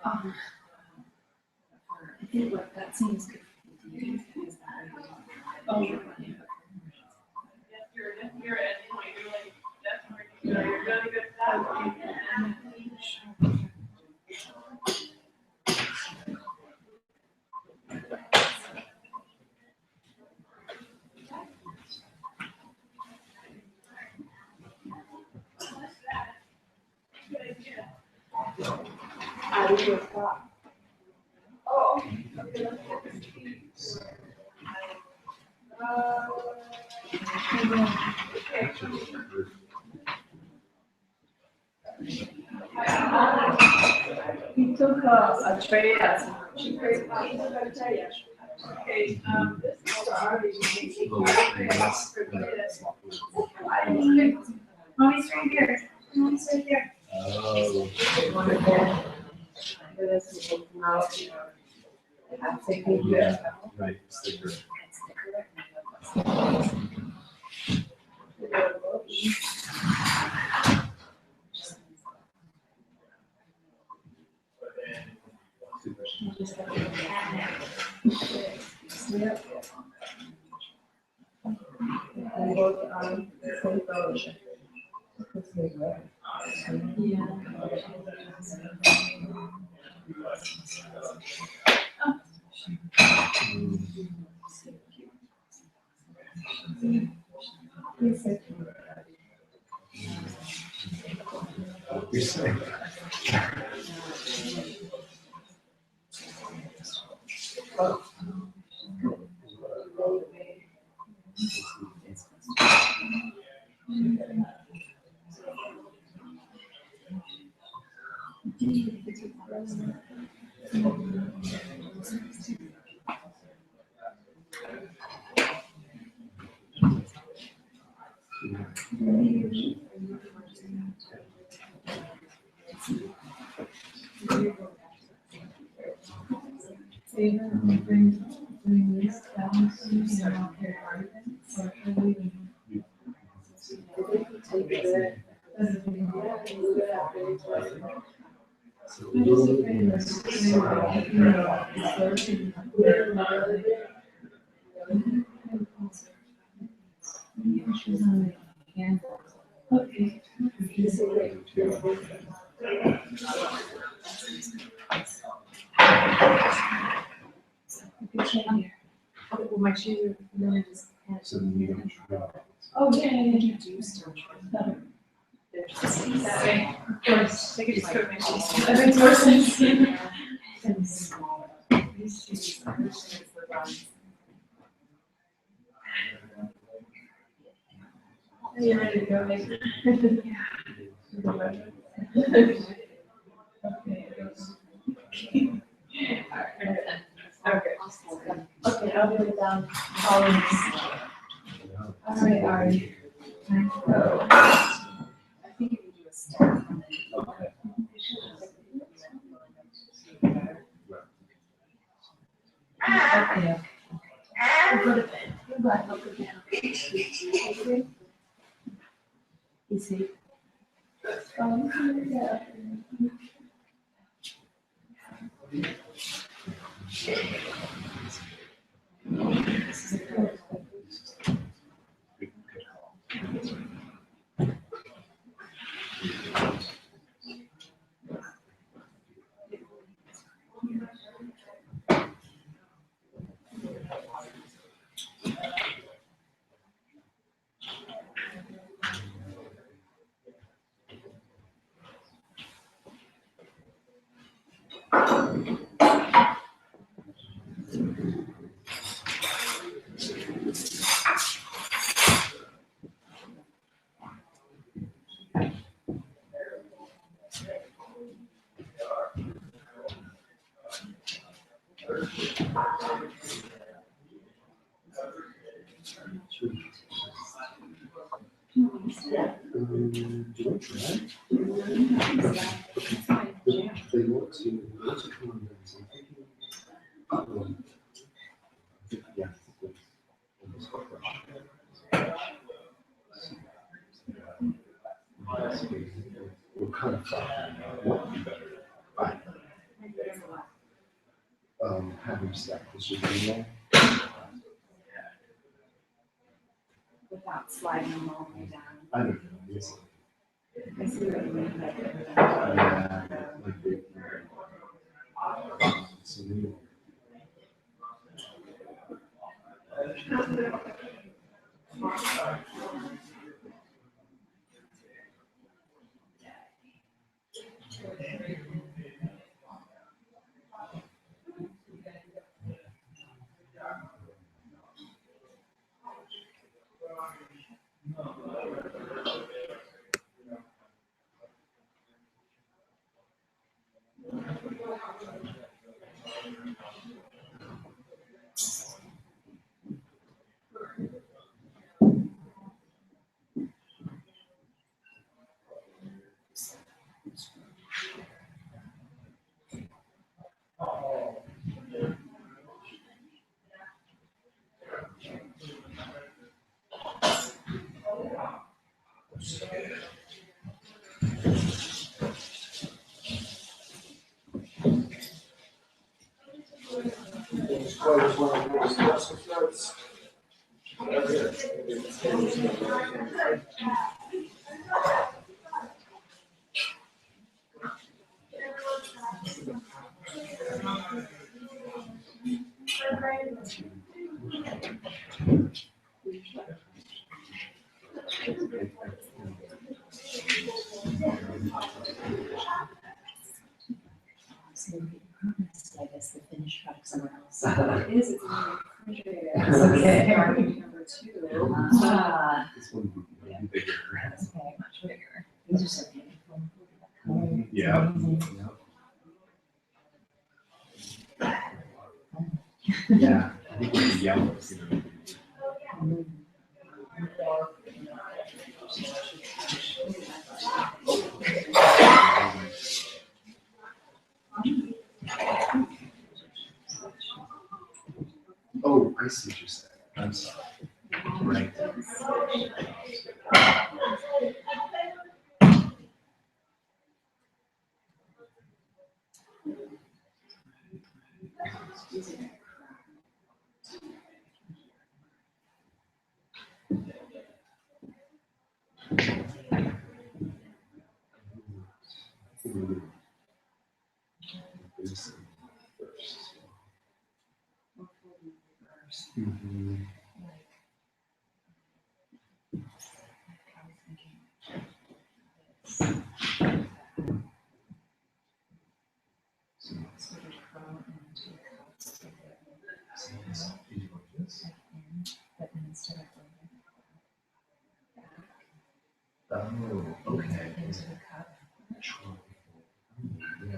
I think what that seems good to do is that. Oh, you're funny. You're at the point, you're like, that's where you're really good at that. I would have thought. Oh. He took a tray as a okay, this is already. Mommy's right here. Mommy's right here. Oh. I'm thinking, yeah. Right, sticker. Yep. And both on the same photo. You say. Well, my shoes are really just. So the meeting. Oh, yeah, yeah, yeah. Introduced them. Of course. They could just put my shoes. That makes more sense. And small. These shoes are the ones. Are you ready to go, Meg? Okay. Okay, I'll be down. All right, Ari. I think if you do a step. Okay. Okay. We'll go to bed. Goodbye, I'll go down. Easy. Yeah. What kind of thought would be better? Having sex is your email. Without sliding them all the way down. I don't know. It's, I see what you mean. yeah, like they. So they- So we promised, I guess, the finished product somewhere else. It is, it's in the refrigerator. Okay. Garbage number 2. This one would be bigger. Okay, much bigger. These are so beautiful. Yeah. Yeah, I think with the yellows, Oh, I see what you're saying. I'm sorry. Right. This first. Mhm. So this is what this. But then instead of Oh, okay. into the cup, Yeah. and then you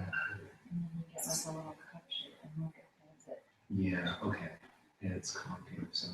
get like a little cup shape and look at it. Yeah, okay. And it's concave, so.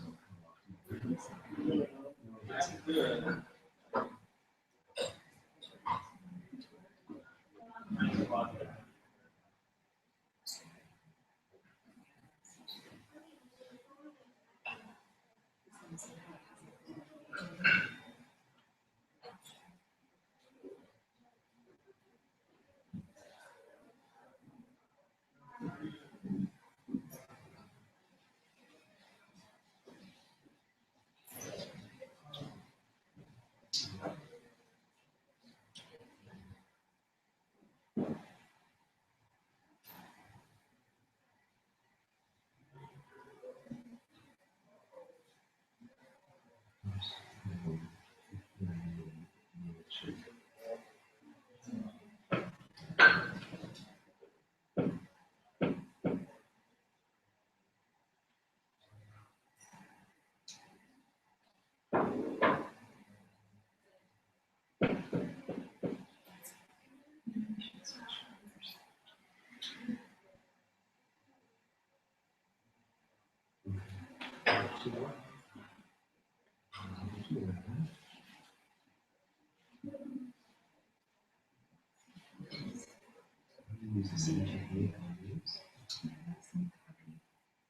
Use the same technique on these.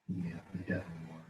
Yeah, I definitely want.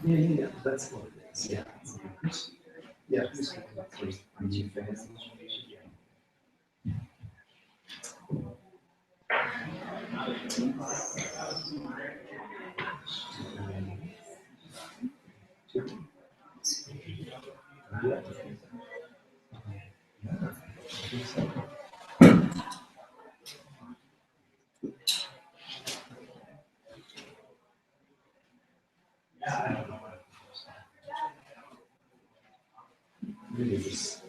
Yeah, that's what it is. Yeah. Yeah, please keep it first. When you finish. Really is.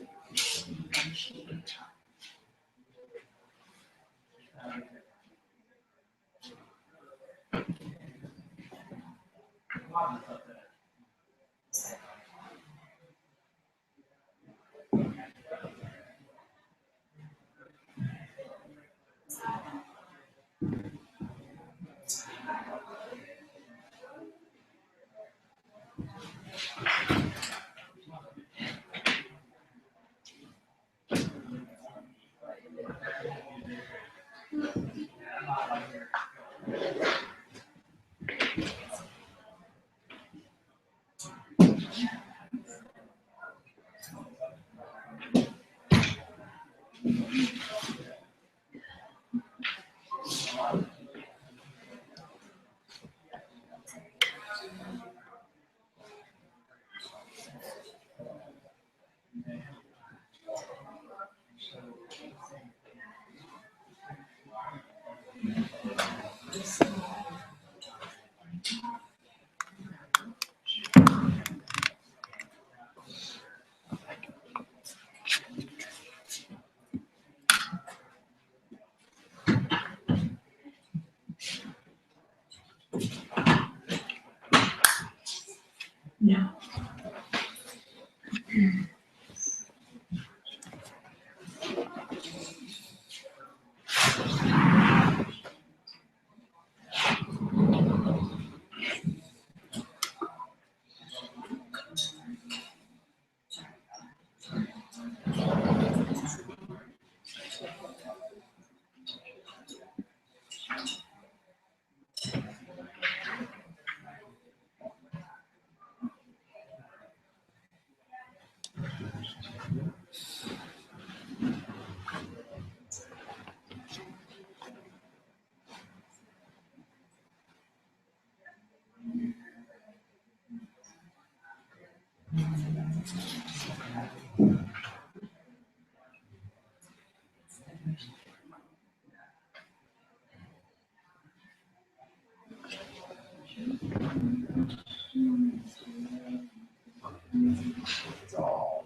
It's all.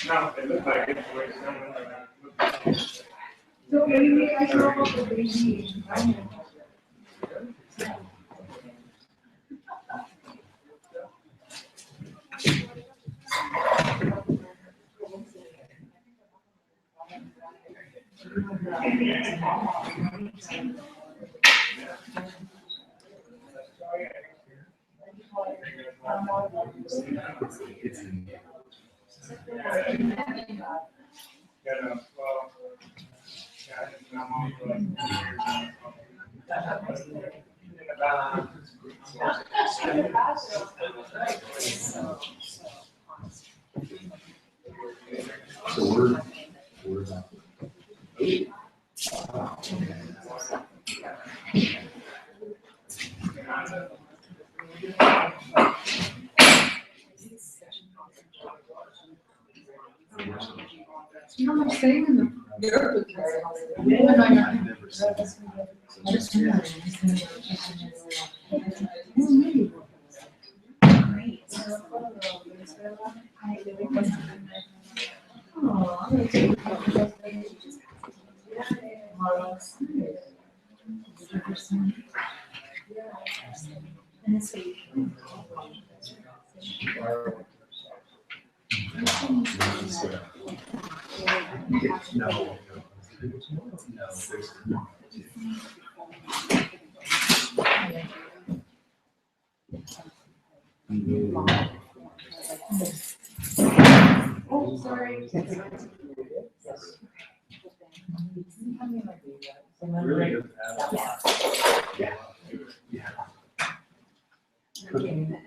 No, it looked like it. So maybe we guys know about the baby. So we're about. You know what I'm saying in the airport? No. Oh, sorry. Really good. Yeah. Yeah. Cooking.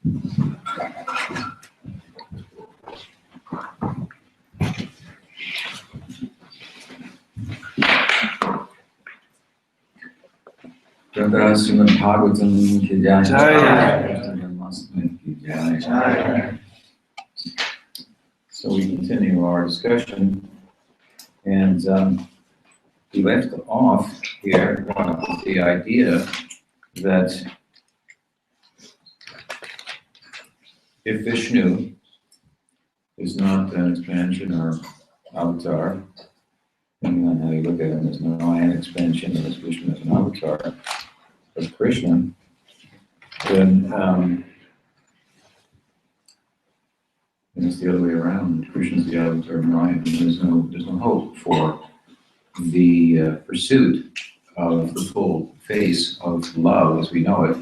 Srimad Bhagavatam ki jai. Jai. Janmastami ki jai. So we continue our discussion, and we left off here with the idea that if Vishnu is not an expansion or avatar, depending on how you look at him, there's no an expansion of Vishnu as an avatar of Krishna, then and it's the other way around. Krishna's the avatar of Narayan, and there's no hope for the pursuit of the full face of love as we know it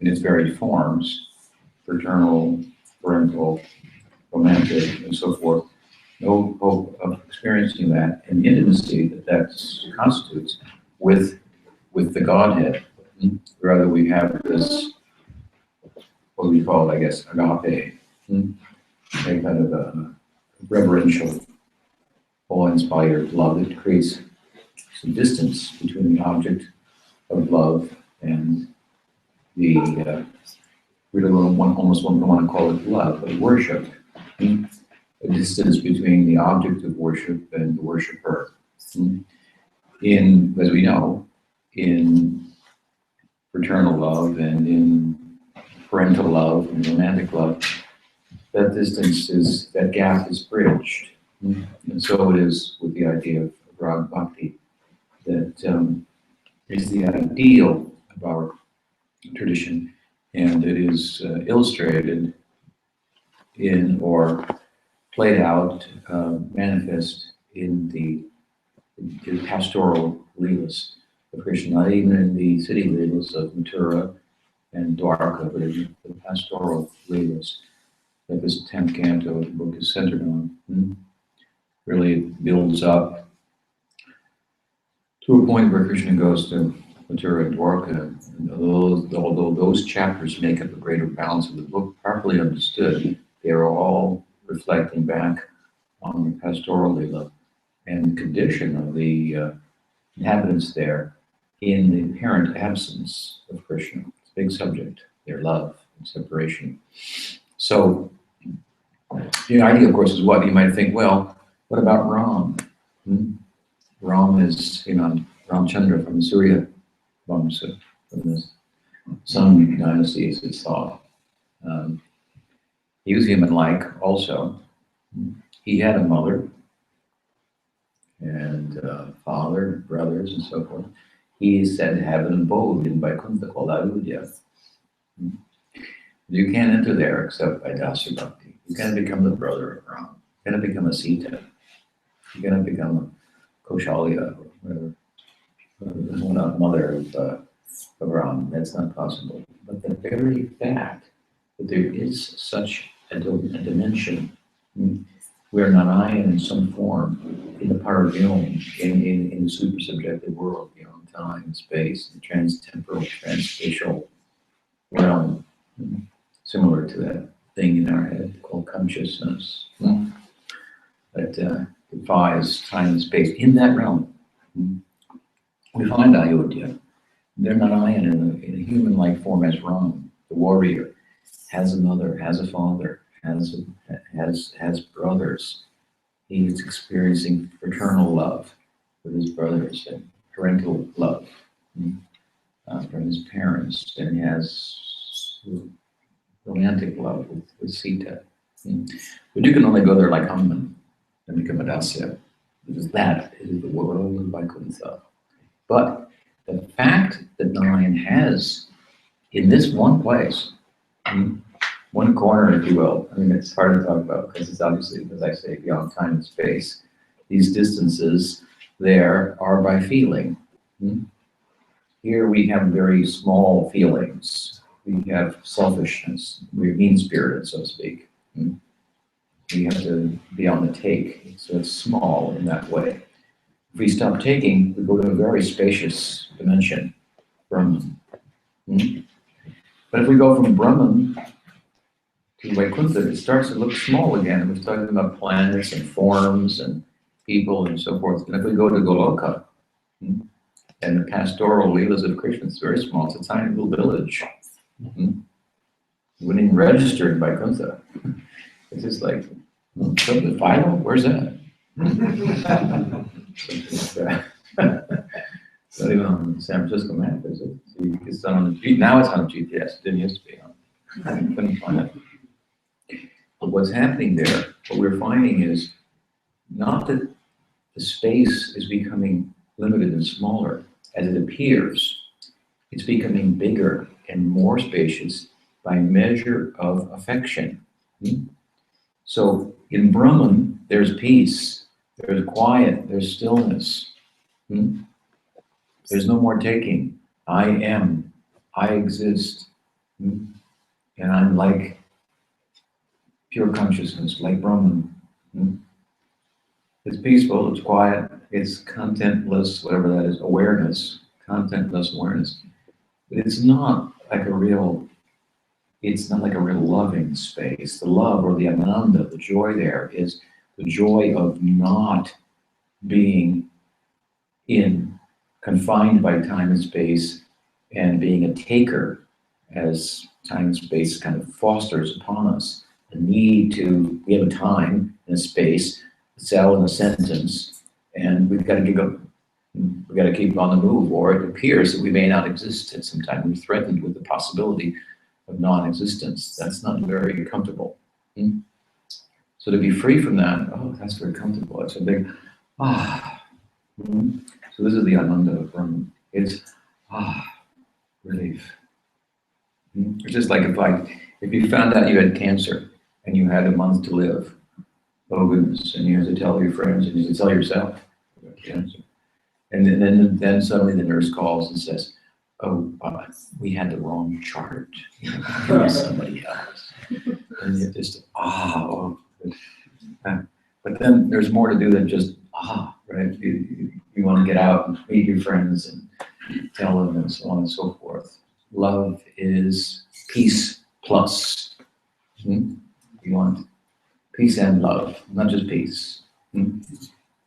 in its varied forms, fraternal, parental, romantic, and so forth. No hope of experiencing that in intimacy that constitutes with the Godhead. Rather, we have this, what we call, I guess, agape, a kind of a reverential, awe-inspired love that creates some distance between the object of love and the, we don't almost want to call it love, but worship. A distance between the object of worship and the worshiper. In, as we know, in fraternal love and in parental love and romantic love, that distance is, that gap is bridged. And so it is with the idea of rag bhakti, that is the ideal of our tradition, and it is illustrated in or played out, manifest in the pastoral leelas of Krishna, not even in the city leelas of Mathura and Dwarka, but in the pastoral leelas that this 10th canto of the book is centered on. Really builds up to a point where Krishna goes to Mathura and Dwarka, and although those chapters make up a greater balance of the book, properly understood, they are all reflecting back on the pastoral leela and the condition of the inhabitants there in the apparent absence of Krishna. It's a big subject, their love and separation. So the idea, of course, is what you might think, well, what about Ram? Ram is, Ramchandra from the Surya Vamsa, from the Sun dynasty, as it's thought. He was human-like also. He had a mother and father, brothers, and so forth. He is said to have an abode in Vaikuntha called Audarya. You can't enter there except by Dasya Bhakti. You can't become the brother of Ram. You can't become a Sita. You can't become a Kaushalya or whatever, mother of Ram. That's not possible. But the very fact that there is such a dimension where Narayan in some form, in the Paravyom, in the super subjective world, beyond time, space, the trans-temporal, trans-spatial realm, similar to that thing in our head called consciousness, that defies time and space. In that realm, we find Ayodhya. They're Narayan in a human-like form as Ram, the warrior, has a mother, has a father, has brothers. He's experiencing fraternal love with his brothers and parental love from his parents, and he has romantic love with Sita. But you can only go there like Hanuman and become a Dasya, because that is the world of Vaikuntha. But the fact that Narayan has, in this one place, one corner, if you will, I mean, it's hard to talk about because it's obviously, as I say, beyond time and space. These distances there are by feeling. Here we have very small feelings. We have selfishness. We're mean-spirited, so to speak. We have to be on the take, so it's small in that way. If we stop taking, we go to a very spacious dimension, Brahman. But if we go from Brahman to Vaikuntha, it starts to look small again. It was talking about planets and forms and people and so forth. And if we go to Goloka, and the pastoral leelas of Krishna, it's very small. It's a tiny little village. You wouldn't even register in Vaikuntha. It's just like, something final? Where's that? It's not even on the San Francisco map, is it? It's on the now it's on GPS. It didn't used to be on. I couldn't find it. But what's happening there, what we're finding is not that the space is becoming limited and smaller as it appears. It's becoming bigger and more spacious by measure of affection. So in Brahman, there's peace, there's quiet, there's stillness. There's no more taking. I am, I exist, and I'm like pure consciousness, like Brahman. It's peaceful, it's quiet, it's contentless, whatever that is, awareness, contentless awareness. But it's not like a real loving space. The love or the ananda, the joy there is the joy of not being confined by time and space and being a taker as time and space kind of fosters upon us the need to, we have a time and a space, a cell and a sentence, and we've got to give up. We've got to keep on the move, or it appears that we may not exist at some time. We're threatened with the possibility of non-existence. That's not very comfortable. So to be free from that, oh, that's very comfortable. It's a big, So this is the ananda of Brahman. It's, relief. It's just like if you found out you had cancer and you had a month to live, oh goodness, and you have to tell your friends and you have to tell yourself you have cancer. And then suddenly the nurse calls and says, oh, we had the wrong chart. It was somebody else. And you just, but then there's more to do than just, right? You want to get out and meet your friends and tell them and so on and so forth. Love is peace plus. You want peace and love, not just peace.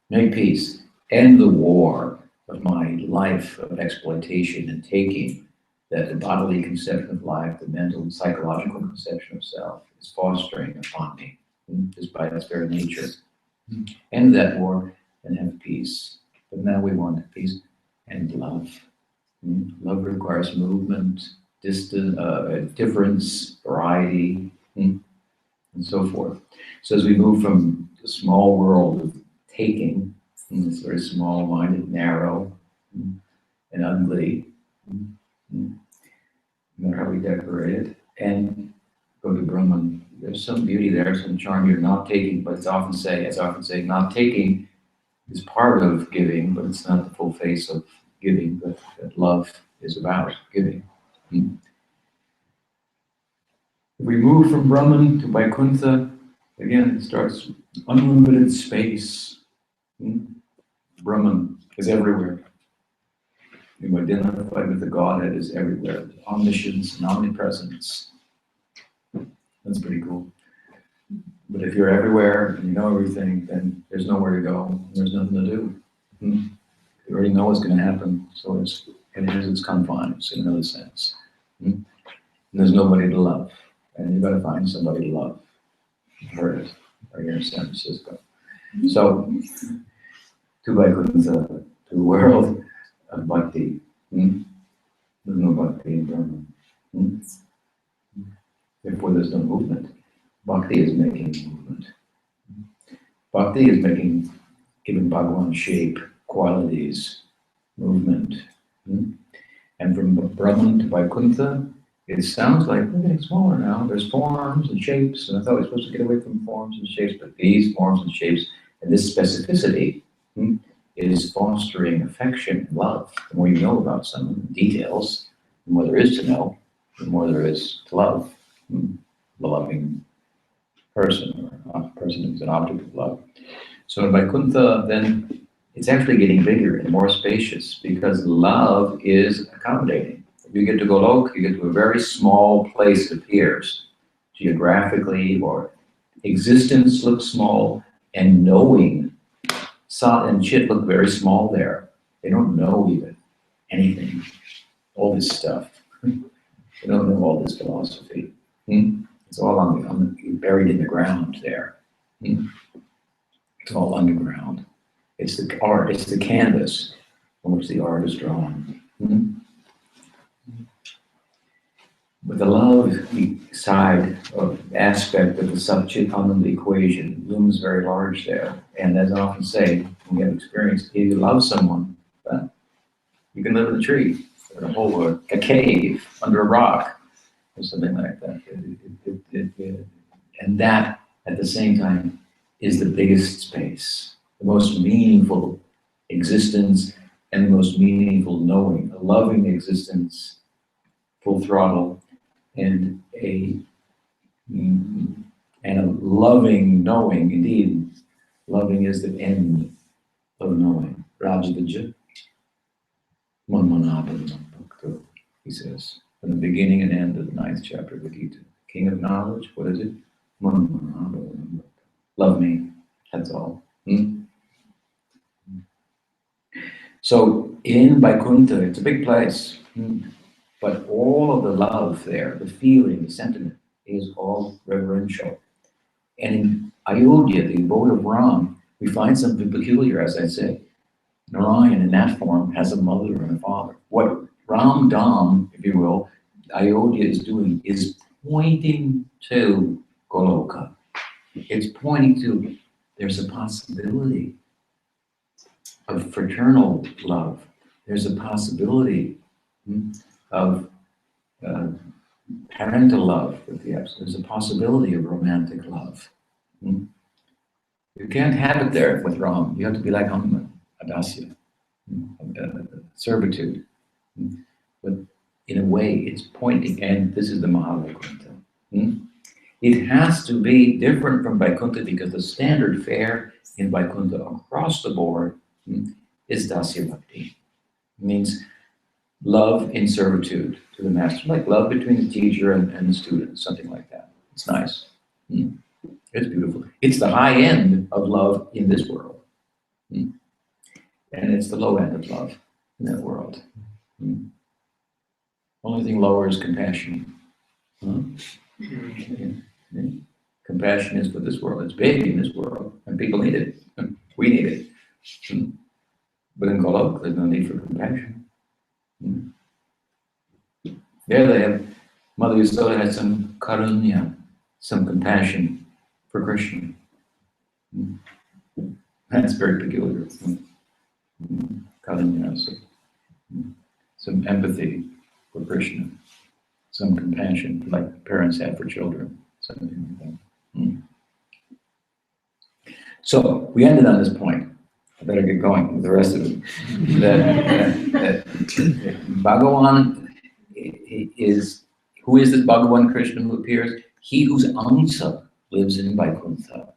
Make peace. End the war of my life of exploitation and taking that the bodily conception of life, the mental and psychological conception of self is fostering upon me, just by its very nature. End that war and have peace. But now we want peace and love. Love requires movement, distance, difference, variety, and so forth. So as we move from the small world of taking, it's very small-minded, narrow, and ugly, no matter how we decorate it, and go to Brahman. There's some beauty there, some charm. You're not taking, but it's often say, not taking is part of giving, but it's not the full face of giving, but that love is about giving. If we move from Brahman to Vaikuntha, again, it starts unlimited space. Brahman is everywhere. You identify with the Godhead is everywhere. Omniscience and omnipresence. That's pretty cool. But if you're everywhere and you know everything, then there's nowhere to go. And there's nothing to do. You already know what's going to happen, so it has its confines in another sense. And there's nobody to love, and you've got to find somebody to love. You've heard it right here in San Francisco. So, to Vaikuntha, to the world of bhakti. There's no bhakti in Brahman. Therefore, there's no movement. Bhakti is making movement. Bhakti is giving Bhagavan shape, qualities, movement. And from Brahman to Vaikuntha, it sounds like we're getting smaller now. There's forms and shapes, and I thought we were supposed to get away from forms and shapes, but these forms and shapes and this specificity is fostering affection and love. The more you know about some details, the more there is to know, the more there is to love. The loving person, or a person who's an object of love. So in Vaikuntha, then it's actually getting bigger and more spacious because love is accommodating. If you get to Golok, you get to a very small place, it appears. geographically, or existence looks small, and knowing, Sat and Chit look very small there. They don't know even anything, all this stuff. They don't know all this philosophy. It's all buried in the ground there. It's all underground. It's the art, it's the canvas on which the art is drawn. But the love side of aspect of the Sat-Chit Ananda equation looms very large there. And as I often say, when you have experience, if you love someone, you can live in a tree, or a hole, or a cave, under a rock, or something like that. And that, at the same time, is the biggest space, the most meaningful existence, and the most meaningful knowing, a loving existence, full throttle, and a loving knowing. Indeed, loving is the end of knowing. Rajagaja, Manmanabha, he says, from the beginning and end of the 9th chapter of the Gita. King of knowledge, what is it? Manmanabha. Love me, that's all. So in Vaikuntha, it's a big place. But all of the love there, the feeling, the sentiment, is all reverential. And in Ayodhya, the abode of Ram, we find something peculiar, as I said. Narayan, in that form, has a mother and a father. What Ram Dham, if you will, Ayodhya is doing, is pointing to Goloka. It's pointing to, there's a possibility of fraternal love. There's a possibility of parental love with the absolute. There's a possibility of romantic love. You can't have it there with Ram. You have to be like Hanuman, Adasya, servitude. But in a way, it's pointing, and this is the Mahavaikuntha. It has to be different from Vaikuntha because the standard fare in Vaikuntha across the board is Dasya Bhakti. It means love in servitude to the master, like love between the teacher and the student, something like that. It's nice. It's beautiful. It's the high end of love in this world. And it's the low end of love in that world. Only thing lower is compassion. Compassion is for this world. It's big in this world, and people need it. We need it. But in Golok, there's no need for compassion. There they have, Mother Yasoda had some karunya, some compassion for Krishna. That's very peculiar. Karunya, so, some empathy for Krishna, some compassion, like parents have for children, something like that. So we ended on this point. I better get going with the rest of it. That Bhagavan is, who is this Bhagavan Krishna who appears? He whose Amsa lives in Vaikuntha.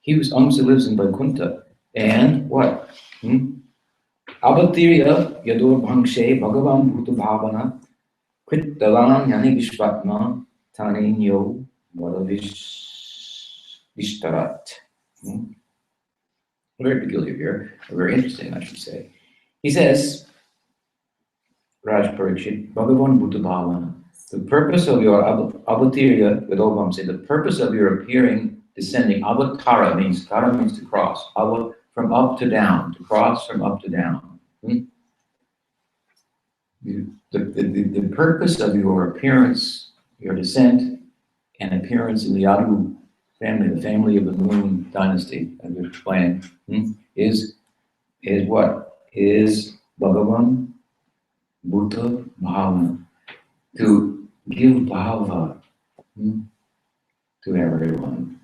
He whose Amsa lives in Vaikuntha. And what? Avatirya yador bhangshe Bhagavan bhuta bhavana krittavan yani vishvatma taninyo vishtarat. Very peculiar here, or very interesting, I should say. He says, Raj Parikshit, Bhagavan Bhuta Bhavana, the purpose of your avatirya, with Obam, the purpose of your appearing, descending, avatara means, kara means to cross, from up to down, to cross from up to down. The purpose of your appearance, your descent, and appearance in the Yadu family, the family of the Moon dynasty, as we explained, is what? Is Bhagavan Bhuta Bhavana, to give bhava to everyone.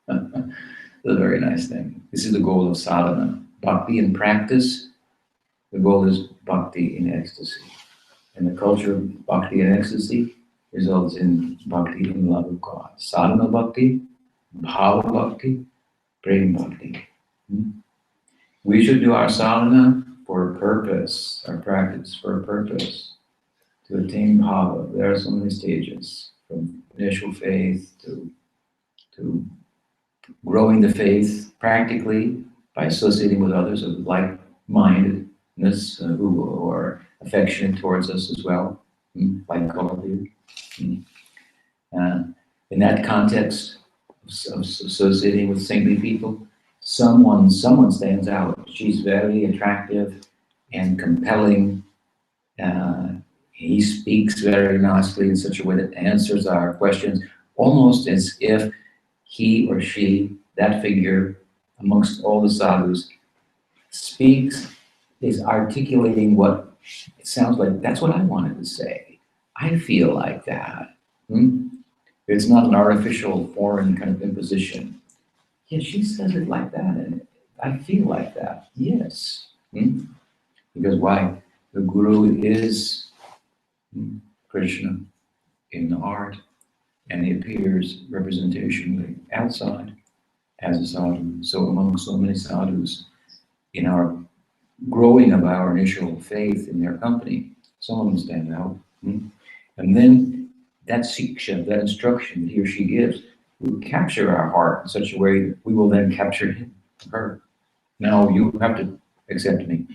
It's a very nice thing. This is the goal of sadhana. Bhakti in practice, the goal is bhakti in ecstasy. And the culture of bhakti in ecstasy results in bhakti in love of God. Sadhana bhakti, bhava bhakti, prema bhakti. We should do our sadhana for a purpose, our practice for a purpose, to attain bhava. There are so many stages. from initial faith to growing the faith practically by associating with others of like-mindedness who are affectionate towards us as well, like all of you. In that context of associating with saintly people, someone stands out. She's very attractive and compelling. He speaks very nicely in such a way that answers our questions, almost as if he or she, that figure amongst all the sadhus, speaks, is articulating what it sounds like. That's what I wanted to say. I feel like that. It's not an artificial foreign kind of imposition. Yeah, she says it like that, and I feel like that. Yes. Because why? The Guru is Krishna in the heart, and he appears representationally outside as a sadhu. So among so many sadhus, in our growing of our initial faith in their company, some of them stand out. And then that siksha, that instruction he or she gives, will capture our heart in such a way that we will then capture him, her. Now you have to accept me.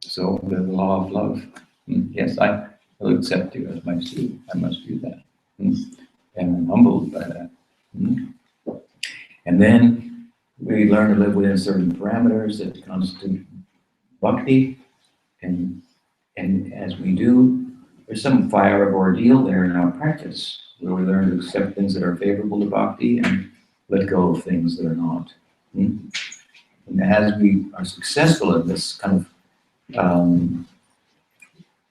So the law of love. Yes, I will accept you as my student. I must do that. And I'm humbled by that. And then we learn to live within certain parameters that constitute bhakti. And as we do, there's some fire of ordeal there in our practice, where we learn to accept things that are favorable to bhakti and let go of things that are not. And as we are successful in this kind of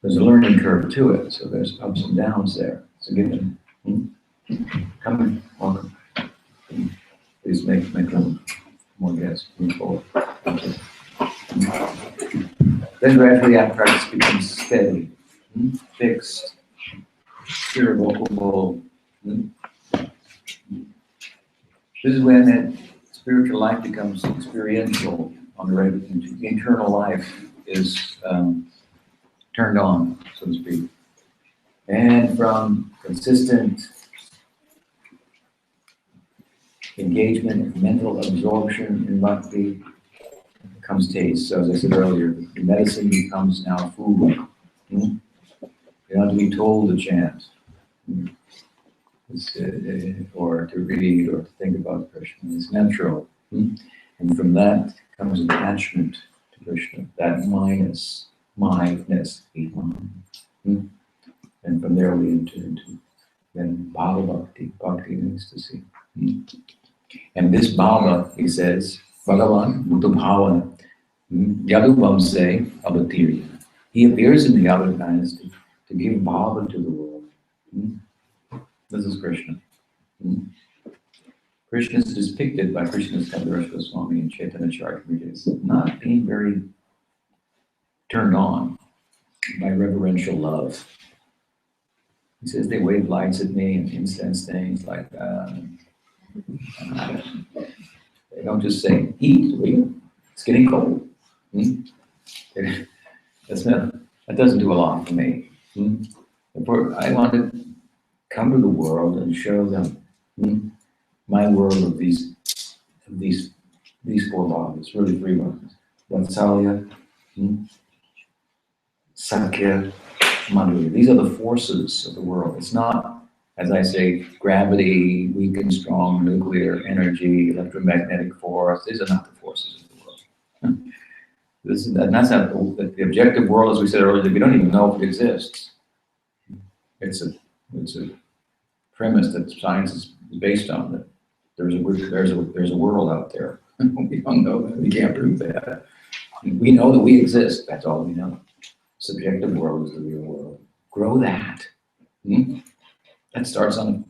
there's a learning curve to it, so there's ups and downs there. It's a given. Come in, welcome. Please make room. More guests, move forward. Then gradually our practice becomes steady, fixed, irrevocable. This is when that spiritual life becomes experiential on the right. Internal life is turned on, so to speak. And from consistent engagement, mental absorption in bhakti comes taste. So as I said earlier, the medicine becomes now food. You don't have to be told to chant, or to read, or to think about Krishna. It's natural. And from that comes attachment to Krishna, that myness, and from there we enter into then bhava bhakti, bhakti in ecstasy. And this bhava, he says, Bhagavan Bhuta Bhavana, Yadu Vamse Avatirya. He appears in the Yadu dynasty to give bhava to the world. This is Krishna. Krishna is depicted by Krishna's Kaviraj Goswami and Chaitanya Charitamrita as not being very turned on by reverential love. He says they wave lights at me and incense things like that. They don't just say, eat, will you? It's getting cold. That doesn't do a lot for me. I want to come to the world and show them my world of these four bodies, really three bodies. Vatsalya, Sakya, Madhurya. These are the forces of the world. It's not, as I say, gravity, weak and strong, nuclear energy, electromagnetic force. These are not the forces of the world. That's not the objective world, as we said earlier. We don't even know if it exists. It's a premise that science is based on, that there's a world out there. We don't know that. We can't prove that. We know that we exist. That's all we know. Subjective world is the real world. Grow that. That starts on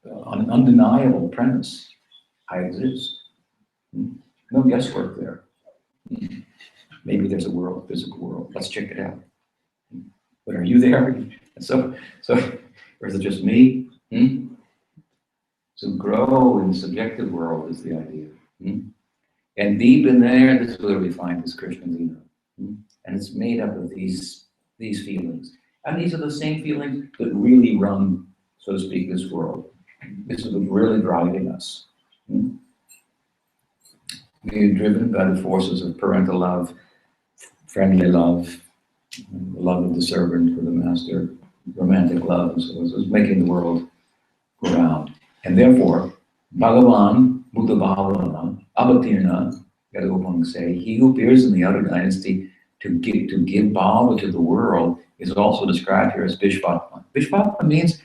an undeniable premise. I exist. No guesswork there. Maybe there's a world, physical world. Let's check it out. But are you there? So, or is it just me? So grow in the subjective world is the idea. And deep in there, this is where we find this Krishna Lila. And it's made up of these feelings. And these are the same feelings that really run, so to speak, this world. This is what's really driving us. We're driven by the forces of parental love, friendly love, the love of the servant for the master, romantic love, and so on. So it's making the world go round. And therefore, Bhagavan, Buddha Bhavana, Abhatirna, Yadagopang say, he who appears in the outer dynasty to give bhava to the world is also described here as Vishvatma. Vishvatma means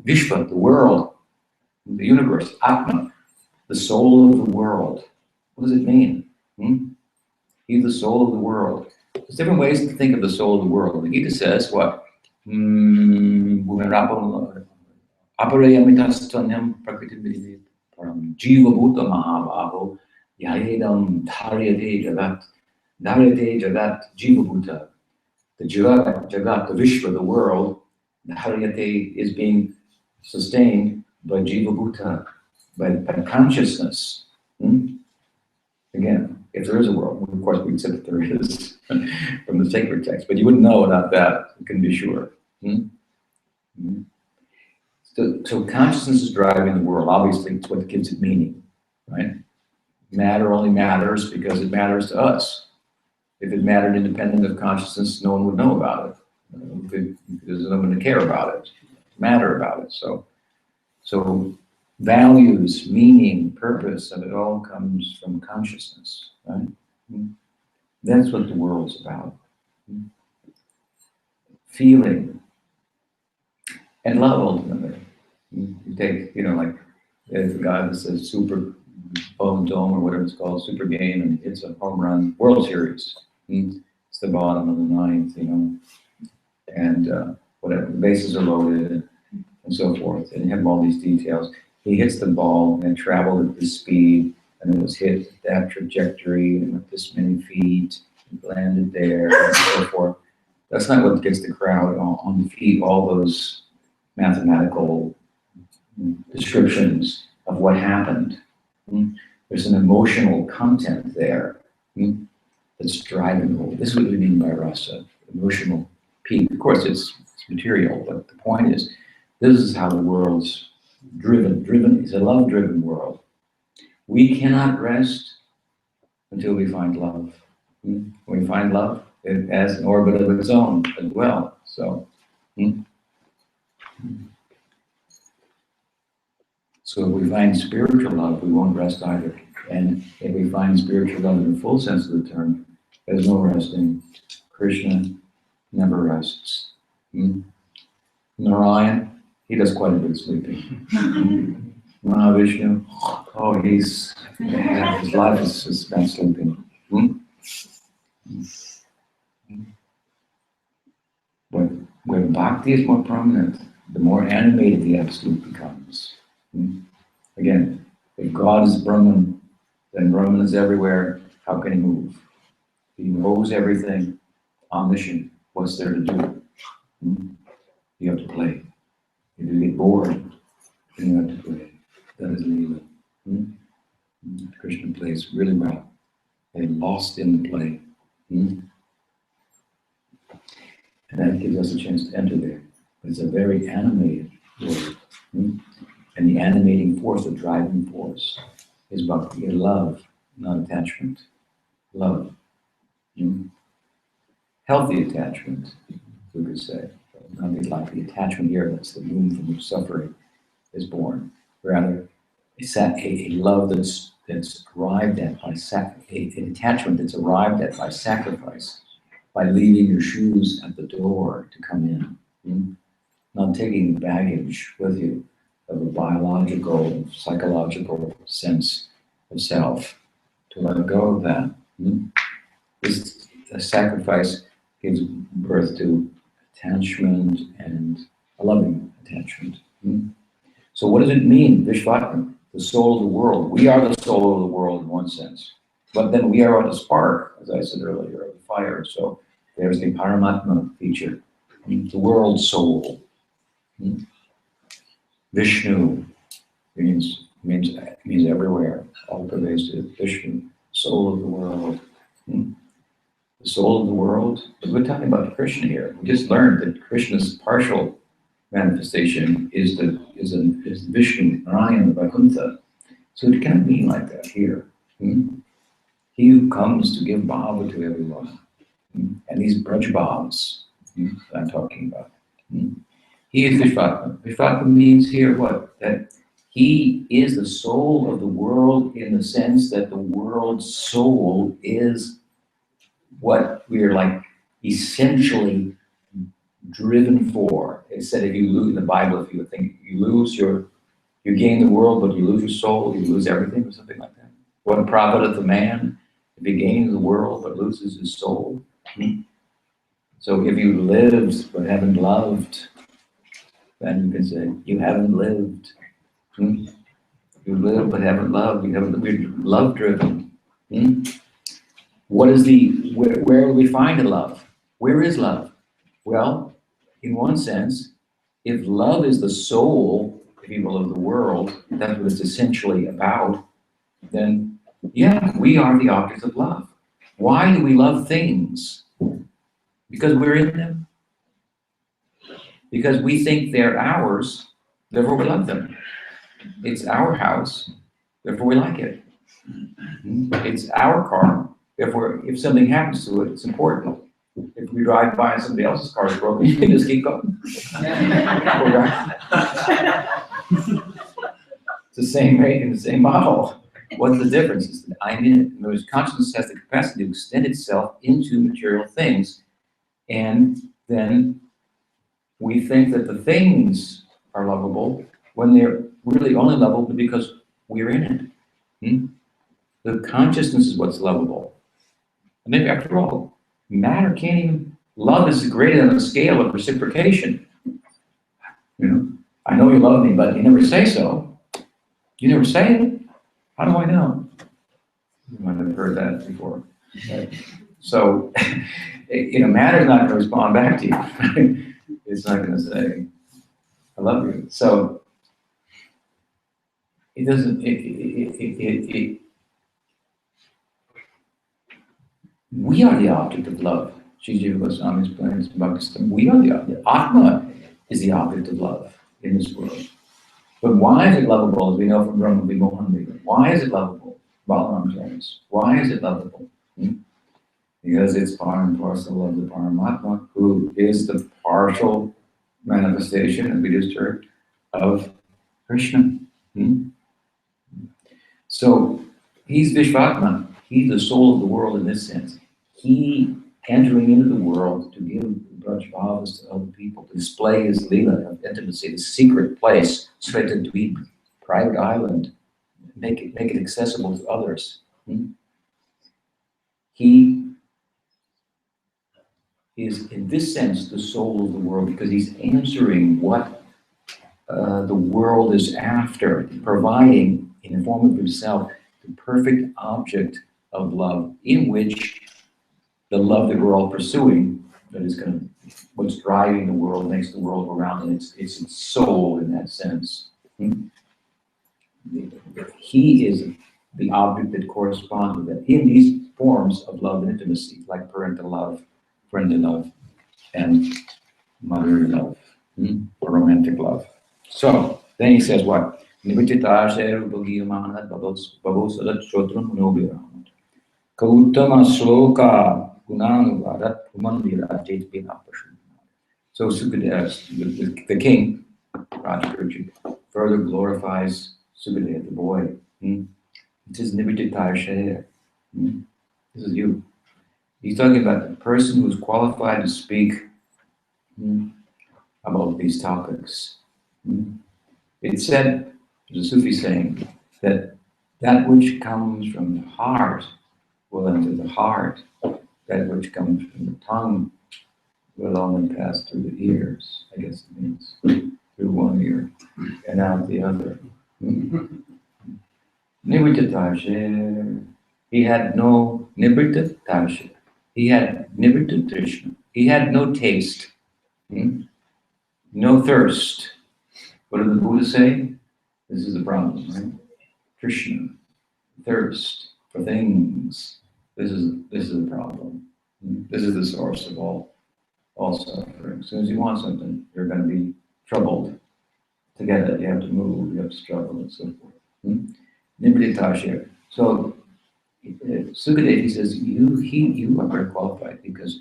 Vishva, the world, the universe, Atma, the soul of the world. What does it mean? He's the soul of the world. There's different ways to think of the soul of the world. The Gita says what? Aparayamitasthanyam prakriti jiva bhuta mahabhaho yayedam dharyate jagat. Dharyate jagat jiva bhuta. The jagat, the Vishwa, the world, the Haryate is being sustained by jiva bhuta, by consciousness. Again, if there is a world, of course we accept that there is from the sacred text, but you wouldn't know about that, you can be sure. So consciousness is driving the world. Obviously, it's what gives it meaning, right? Matter only matters because it matters to us. If it mattered independent of consciousness, no one would know about it. There's no one to care about it, matter about it. So values, meaning, purpose of it all comes from consciousness, right? That's what the world's about. Feeling and love, ultimately. You take, like, there's a guy that says super dome or whatever it's called, super game, and it's a home run World Series. It's the bottom of the ninth, and whatever, the bases are loaded and so forth, and you have all these details. He hits the ball and it traveled at this speed, and it was hit at that trajectory and with this many feet, and landed there, and so forth. That's not what gets the crowd on the feet, all those mathematical descriptions of what happened. There's an emotional content there that's driving the whole. This is what we mean by rasa, emotional peak. Of course, it's material, but the point is, this is how the world's driven. It's a love-driven world. We cannot rest until we find love. When we find love, it has an orbit of its own as well. So if we find spiritual love, we won't rest either. And if we find spiritual love in the full sense of the term, there's no resting. Krishna never rests. Narayan, he does quite a bit of sleeping. Mahavishnu, his life is spent sleeping. But where bhakti is more prominent, the more animated the absolute becomes. Again, if God is Brahman, then Brahman is everywhere. How can he move? He knows everything, omniscient. What's there to do? You have to play. If you get bored, then you have to play. That is Leela. Krishna plays really well. They're lost in the play. And that gives us a chance to enter there. It's a very animated world. And the animating force, the driving force, is bhakti, love, not attachment. Love. Healthy attachment, we could say. Not like the attachment here, that's the womb from which suffering is born. Rather, a love that's arrived at by an attachment that's arrived at by sacrifice, by leaving your shoes at the door to come in, not taking the baggage with you of a biological, psychological sense of self, to let go of that. This sacrifice gives birth to attachment and a loving attachment. So what does it mean, Vishvatma, the soul of the world? We are the soul of the world in one sense, but then we are the spark, as I said earlier, of the fire. So there's the Paramatma feature, the world soul. Vishnu means everywhere, all pervasive. Vishnu, soul of the world. the soul of the world. But we're talking about Krishna here. We just learned that Krishna's partial manifestation is Vishnu, Narayan, the Vaikuntha. So it can't mean like that here. He who comes to give bhava to everyone. And these Braj bhavas that I'm talking about. He is Vishvatma. Vishvatma means here what? That he is the soul of the world in the sense that the world's soul is what we are like essentially driven for. It said if you lose in the Bible, if you would think you gain the world, but you lose your soul, you lose everything, or something like that. What profiteth the man if he gains the world but loses his soul? So if you lived but haven't loved, then you can say you haven't lived. You live but haven't loved. We're love driven. What is where do we find the love? Where is love? Well, in one sense, if love is the soul, if you will, of the world, that's what it's essentially about, then yeah, we are the objects of love. Why do we love things? Because we're in them. Because we think they're ours, therefore we love them. It's our house, therefore we like it. It's our car, therefore if something happens to it, it's important. If we drive by and somebody else's car is broken, you can just keep going. It's the same rate and the same model. What's the difference? Is that I'm in it. In other words, consciousness has the capacity to extend itself into material things, and then we think that the things are lovable when they're really only lovable because we're in it. The consciousness is what's lovable. And maybe after all, matter can't even, love is greater than a scale of reciprocation. I know you love me, but you never say so. You never say it. How do I know? You might have heard that before. Right? So, matter's not going to respond back to you. It's not going to say, I love you. So, it doesn't, we are the object of love. Jiva Goswami explains Bhakti-yoga. We are the object. Atma is the object of love in this world. But why is it lovable, as we know from Brahma Vimohan? Why is it lovable? Balaram tells. Why is it lovable? Because it's part and parcel of the Paramatma, who is the partial manifestation, as we just heard, of Krishna. So he's Vishvatma. He's the soul of the world in this sense. He entering into the world to give Braj bhavas to other people, to display his lila of intimacy, the secret place, straight to be private island, make it accessible to others. He is, in this sense, the soul of the world because he's answering what the world is after, providing, in the form of himself, the perfect object of love, in which the love that we're all pursuing, that is what's driving the world, makes the world go around, and it's its soul in that sense. He is the object that corresponds with it in these forms of love and intimacy, like parental love, friendly love, and motherly love, or romantic love. So then he says what? Kautama sloka gunanuvadat pumandirat pinapashu. So Sukadeva, the king, Rajaguru, further glorifies Sukadeva, the boy. It says Nivititar. This is you. He's talking about the person who's qualified to speak about these topics. It's said, there's a Sufi saying, that which comes from the heart will enter the heart. That which comes from the tongue will only pass through the ears. I guess it means through one ear and out the other. Nivritatarshe. He had no Nivritatarshe. He had Nivritat Trishna. He had no taste, no thirst. What did the Buddha say? This is the problem, right? Krishna, thirst for things. This is the problem. This is the source of all suffering. As soon as you want something, you're going to be troubled. To get it, you have to move, you have to struggle, and so forth. Nibhritasya. So, Sukadev, he says, you are very qualified because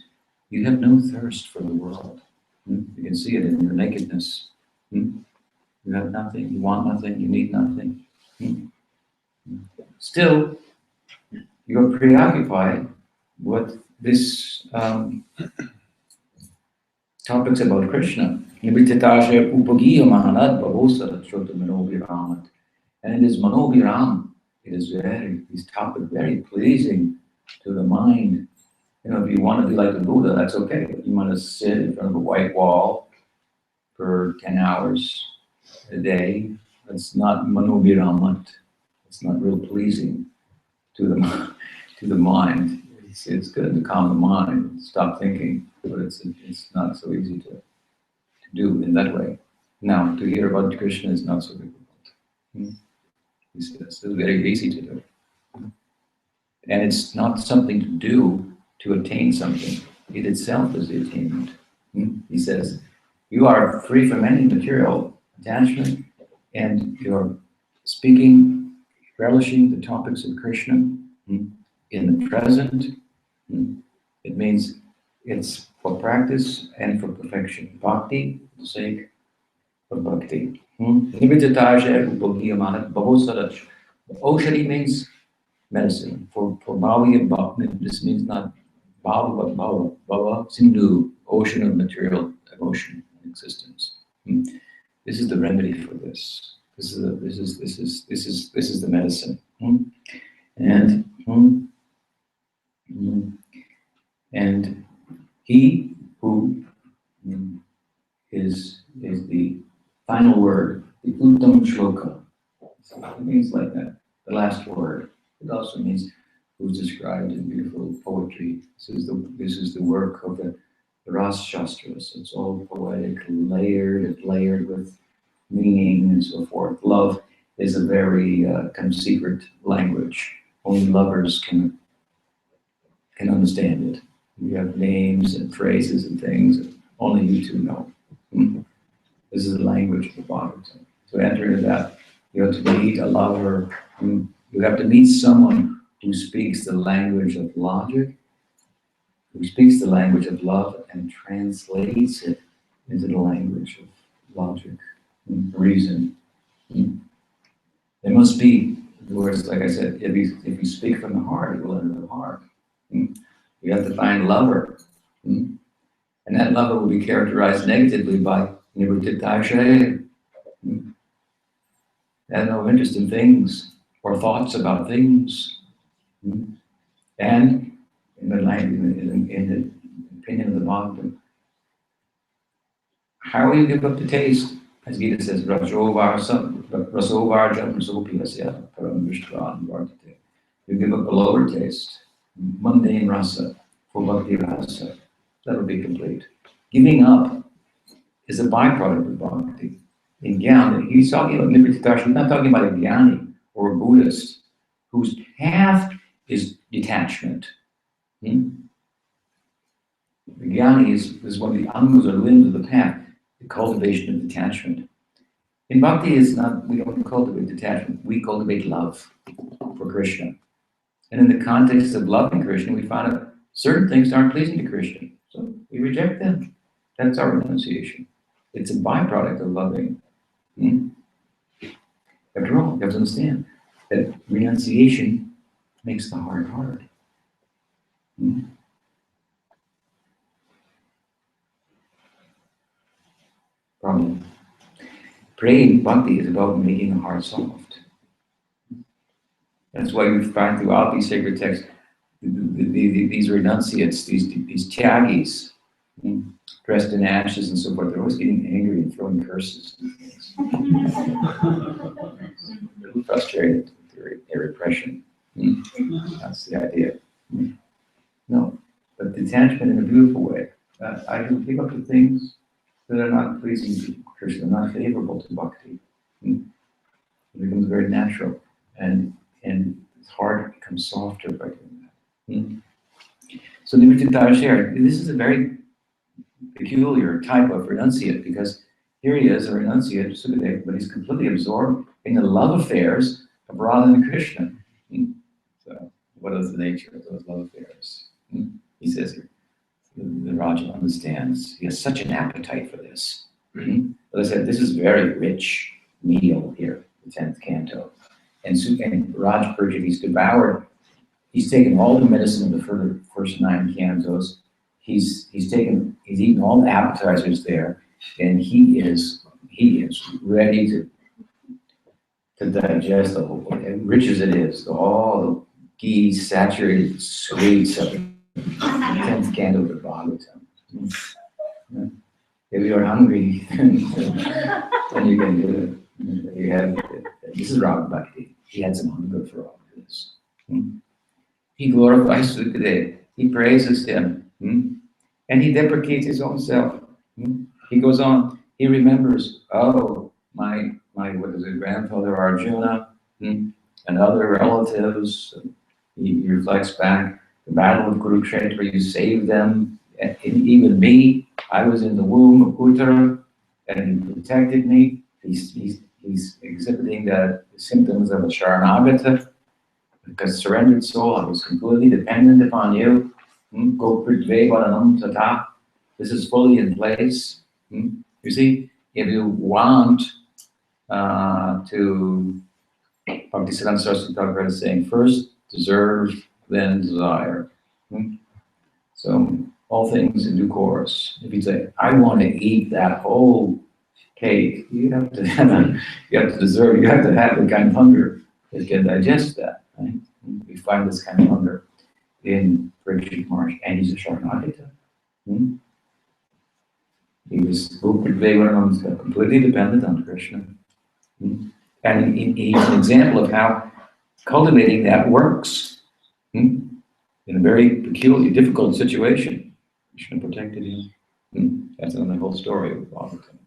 you have no thirst for the world. You can see it in your nakedness. You have nothing, you want nothing, you need nothing. Still, you're preoccupied with this topics about Krishna. And it is Manoviram. It is these topics very pleasing to the mind. You know, if you want to be like the Buddha, that's okay. If you want to sit in front of a white wall for 10 hours a day, that's not Manoviramat. It's not real pleasing to the mind. It's good to calm the mind, stop thinking, but it's not so easy to do in that way. Now, to hear about Krishna is not so difficult. It's very easy to do. And it's not something to do to attain something. It itself is the attainment. He says, you are free from any material attachment and you're speaking, relishing the topics of Krishna in the present. It means it's for practice and for perfection. Bhakti, for the sake of bhakti. Oshadi means medicine. For bhava and bhakti, this means not bhava but bhava. Bhava, Sindhu, ocean of material emotion and existence. This is the remedy for this. This is the medicine. And he who is the final word, the Uttam Shloka. It means like that, the last word. It also means who's described in beautiful poetry. This is the work of the Ras Shastras. It's all poetic, layered with meaning and so forth. Love is a very kind of secret language. Only lovers can understand it. We have names and phrases and things that only you two know. This is the language of the Bhagavatam. To enter into that, you have to meet a lover. You have to meet someone who speaks the language of logic, who speaks the language of love and translates it into the language of logic, reason. There must be words, like I said, if you speak from the heart, it will enter the heart. You have to find a lover. And that lover will be characterized negatively by nivrittitashaya. Has no interest in things or thoughts about things. And in the opinion of the Bhagavatam, how will you give up the taste? As Gita says, you give up a lower taste, mundane rasa, for bhakti rasa. That will be complete. Giving up is a byproduct of bhakti. In Jnana, he's talking about nibhrittitashya, he's not talking about a jnani or a Buddhist whose path is detachment. The jnani is one of the angas or limbs of the path, the cultivation of detachment. In bhakti, it's not, we don't cultivate detachment, we cultivate love for Krishna. And in the context of loving Krishna, we find out certain things aren't pleasing to Krishna, so we reject them. That's our renunciation. It's a byproduct of loving. After all, you have to understand that renunciation makes the heart hard. Problem. Praying bhakti is about making the heart soft. That's why we find throughout these sacred texts, these renunciates, these tyagis, dressed in ashes and so forth, they're always getting angry and throwing curses and things. They're frustrated with their repression. That's the idea. No, but detachment in a beautiful way. I can give up the things that are not pleasing to Krishna, not favorable to bhakti. It becomes very natural, and his heart becomes softer by doing that. So Nimittitara shared, this is a very peculiar type of renunciate, because here he is, a renunciate, Sukadeva, but he's completely absorbed in the love affairs of Radha and Krishna. So, what is the nature of those love affairs? He says here, the Raja understands. He has such an appetite for this. But I said, this is very rich meal here, the 10th canto. And Raj Purja, he's devoured. He's taken all the medicine of the first 9 cantos. He's eaten all the appetizers there, and he is ready to digest the whole, as rich as it is, all the ghee saturated sweets of the 10th canto of the Bhagavatam. If you're hungry, then you can do it. You have, this is Raga Bhakti. He had some hunger for all of this. He glorifies Sukadeva. He praises him. And he deprecates his own self. He goes on, he remembers, oh, my what is it, grandfather Arjuna, and other relatives. He reflects back, the battle of Kurukshetra, you saved them, and even me, I was in the womb of Uttara, and he protected me. He's exhibiting the symptoms of a Sharanagata, because surrendered soul, I was completely dependent upon you. Go pritve varanam tata. This is fully in place. You see, if you want to, Bhaktisiddhanta Saraswati Thakur is saying, first deserve, then desire. So all things in due course. If you say, I want to eat that whole cake, you have to deserve, you have to have the kind of hunger that can digest that. Right? We find this kind of hunger in Parikshit Maharaj, and he's a Sharanagata. He was completely dependent on Krishna. And he's an example of how cultivating that works in a very peculiar, difficult situation. Krishna protected him. That's the whole story of Bhagavatam.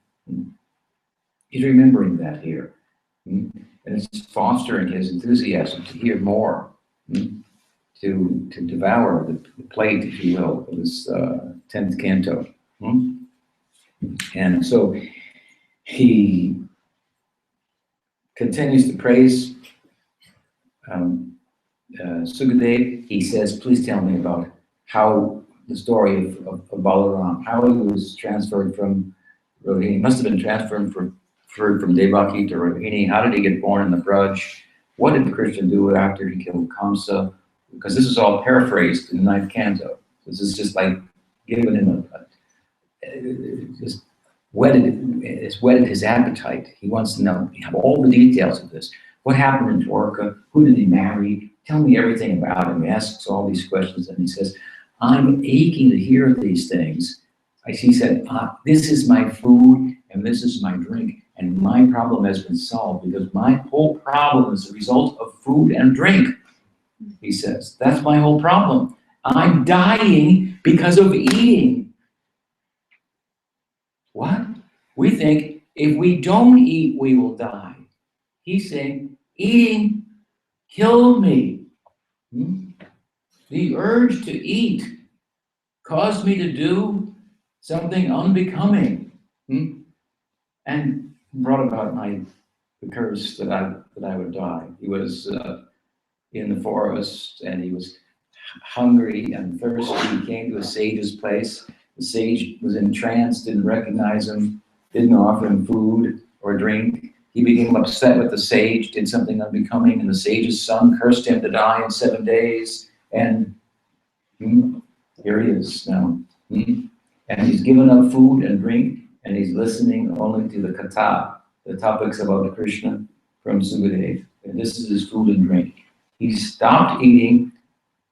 He's remembering that here. And it's fostering his enthusiasm to hear more, to devour the plate, if you will, of this 10th canto. And so he continues to praise Sukadeva. He says, please tell me about how the story of Balaram, how he was transferred from Rohini. He must have been transferred from Devaki to Rohini. How did he get born in the Braj? What did Krishna do after he killed Kamsa? Because this is all paraphrased in the 9th canto. This is just like giving him it's whetted his appetite. He wants to know, have all the details of this. What happened in Dwarka? Who did he marry? Tell me everything about him. He asks all these questions, and he says, I'm aching to hear these things. He said, this is my food, and this is my drink, and my problem has been solved, because my whole problem is the result of food and drink, he says. That's my whole problem. I'm dying because of eating. What? We think if we don't eat, we will die. He's saying, eating killed me. The urge to eat caused me to do something unbecoming, and brought about the curse that I would die. He was in the forest, and he was hungry and thirsty. He came to a sage's place. The sage was in trance, didn't recognize him, didn't offer him food or drink. He became upset with the sage, did something unbecoming, and the sage's son cursed him to die in 7 days. And here he is now. And he's given up food and drink, and he's listening only to the katha, the topics about Krishna from Sukadeva. And this is his food and drink. He's stopped eating.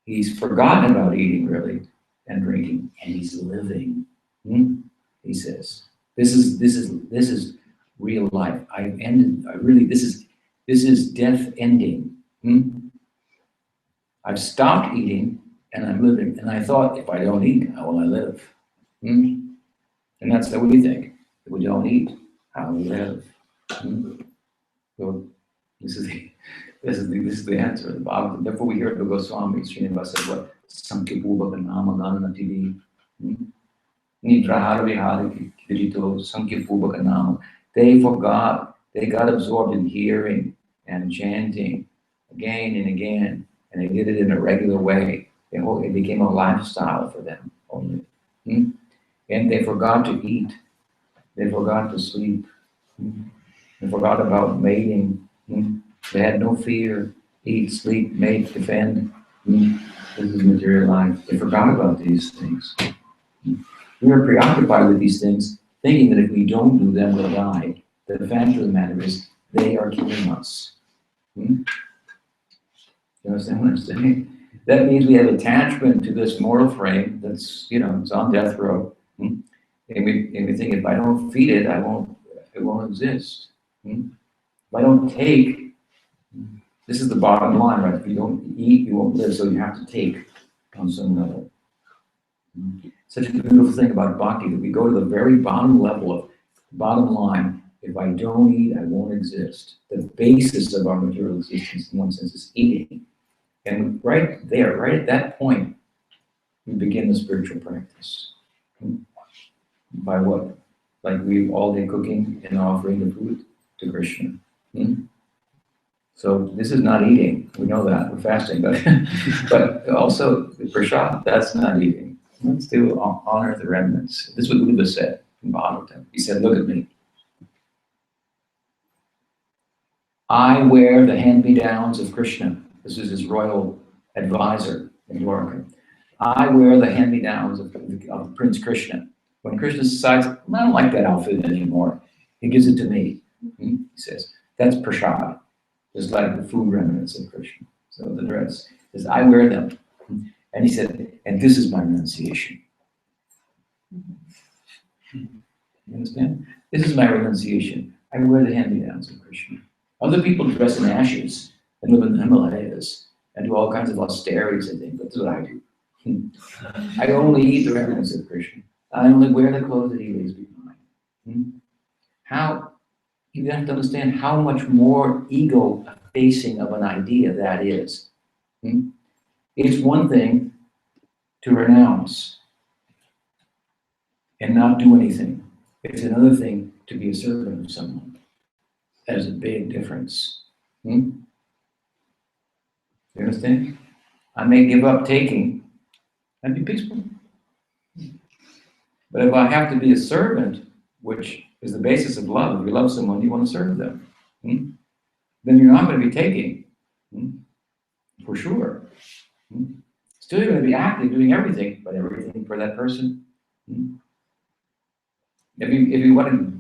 He's forgotten about eating, really, and drinking, and he's living. He says, "This is real life. This is death ending. I've stopped eating, and I'm living. And I thought, if I don't eat, how will I live? And that's how we think. If we don't eat, how will we live? So this is the answer of the Bhagavatam. Therefore, we hear the Goswami, Srinivasa says, what? Sankhya-pubhaka nama gananativi. Nidrahara vihara kirito Sankhya-pubhaka nama. They forgot, they got absorbed in hearing and chanting again and again, and they did it in a regular way. It became a lifestyle for them only. And they forgot to eat. They forgot to sleep. They forgot about mating. They had no fear. Eat, sleep, mate, defend. This is material life. They forgot about these things. We are preoccupied with these things, thinking that if we don't do them, we'll die. The fact of the matter is, they are killing us. You understand what I'm saying? That means we have attachment to this mortal frame that's, it's on death row. And we think, if I don't feed it, it won't exist. If I don't take, this is the bottom line, right? If you don't eat, you won't live, so you have to take on some level. Such a beautiful thing about bhakti, that we go to the very bottom level of bottom line. If I don't eat, I won't exist. The basis of our material existence, in one sense, is eating. And right there, right at that point, we begin the spiritual practice. By what? Like we all day cooking and offering the food to Krishna. So this is not eating. We know that. We're fasting, but also the prasad, that's not eating. Let's do honor the remnants. This is what Buddha said in Bhagavatam. He said, look at me. I wear the hand-me-downs of Krishna. This is his royal advisor in Dwarka. I wear the hand-me-downs of Prince Krishna. When Krishna decides, I don't like that outfit anymore, he gives it to me. He says, that's prasad. Just like the food remnants of Krishna. So the rest says, I wear them. And he said, and this is my renunciation. You understand? This is my renunciation. I wear the hand-me-downs of Krishna. Other people dress in ashes and live in the Himalayas and do all kinds of austerities and things. That's what I do. I only eat the remnants of Krishna. I only wear the clothes that he leaves behind. How, you have to understand how much more ego-facing of an idea that is. It's one thing to renounce and not do anything. It's another thing to be a servant of someone. That is a big difference. You understand? I may give up taking and be peaceful. But if I have to be a servant, which is the basis of love, if you love someone, you want to serve them, then you're not going to be taking, for sure. Still, you're going to be active, doing everything, but everything for that person. If you want to,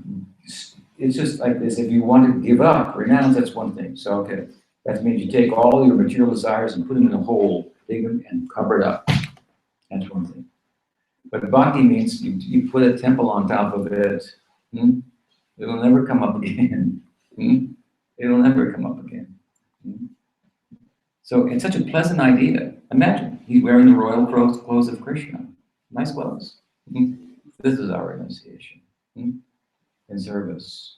it's just like this, if you want to give up, renounce, that's one thing. So, okay, that means you take all your material desires and put them in a hole, dig them and cover it up. That's one thing. But bhakti means you put a temple on top of it. It'll never come up again. It'll never come up again. So it's such a pleasant idea. Imagine, he's wearing the royal clothes of Krishna. Nice clothes. This is our renunciation in service.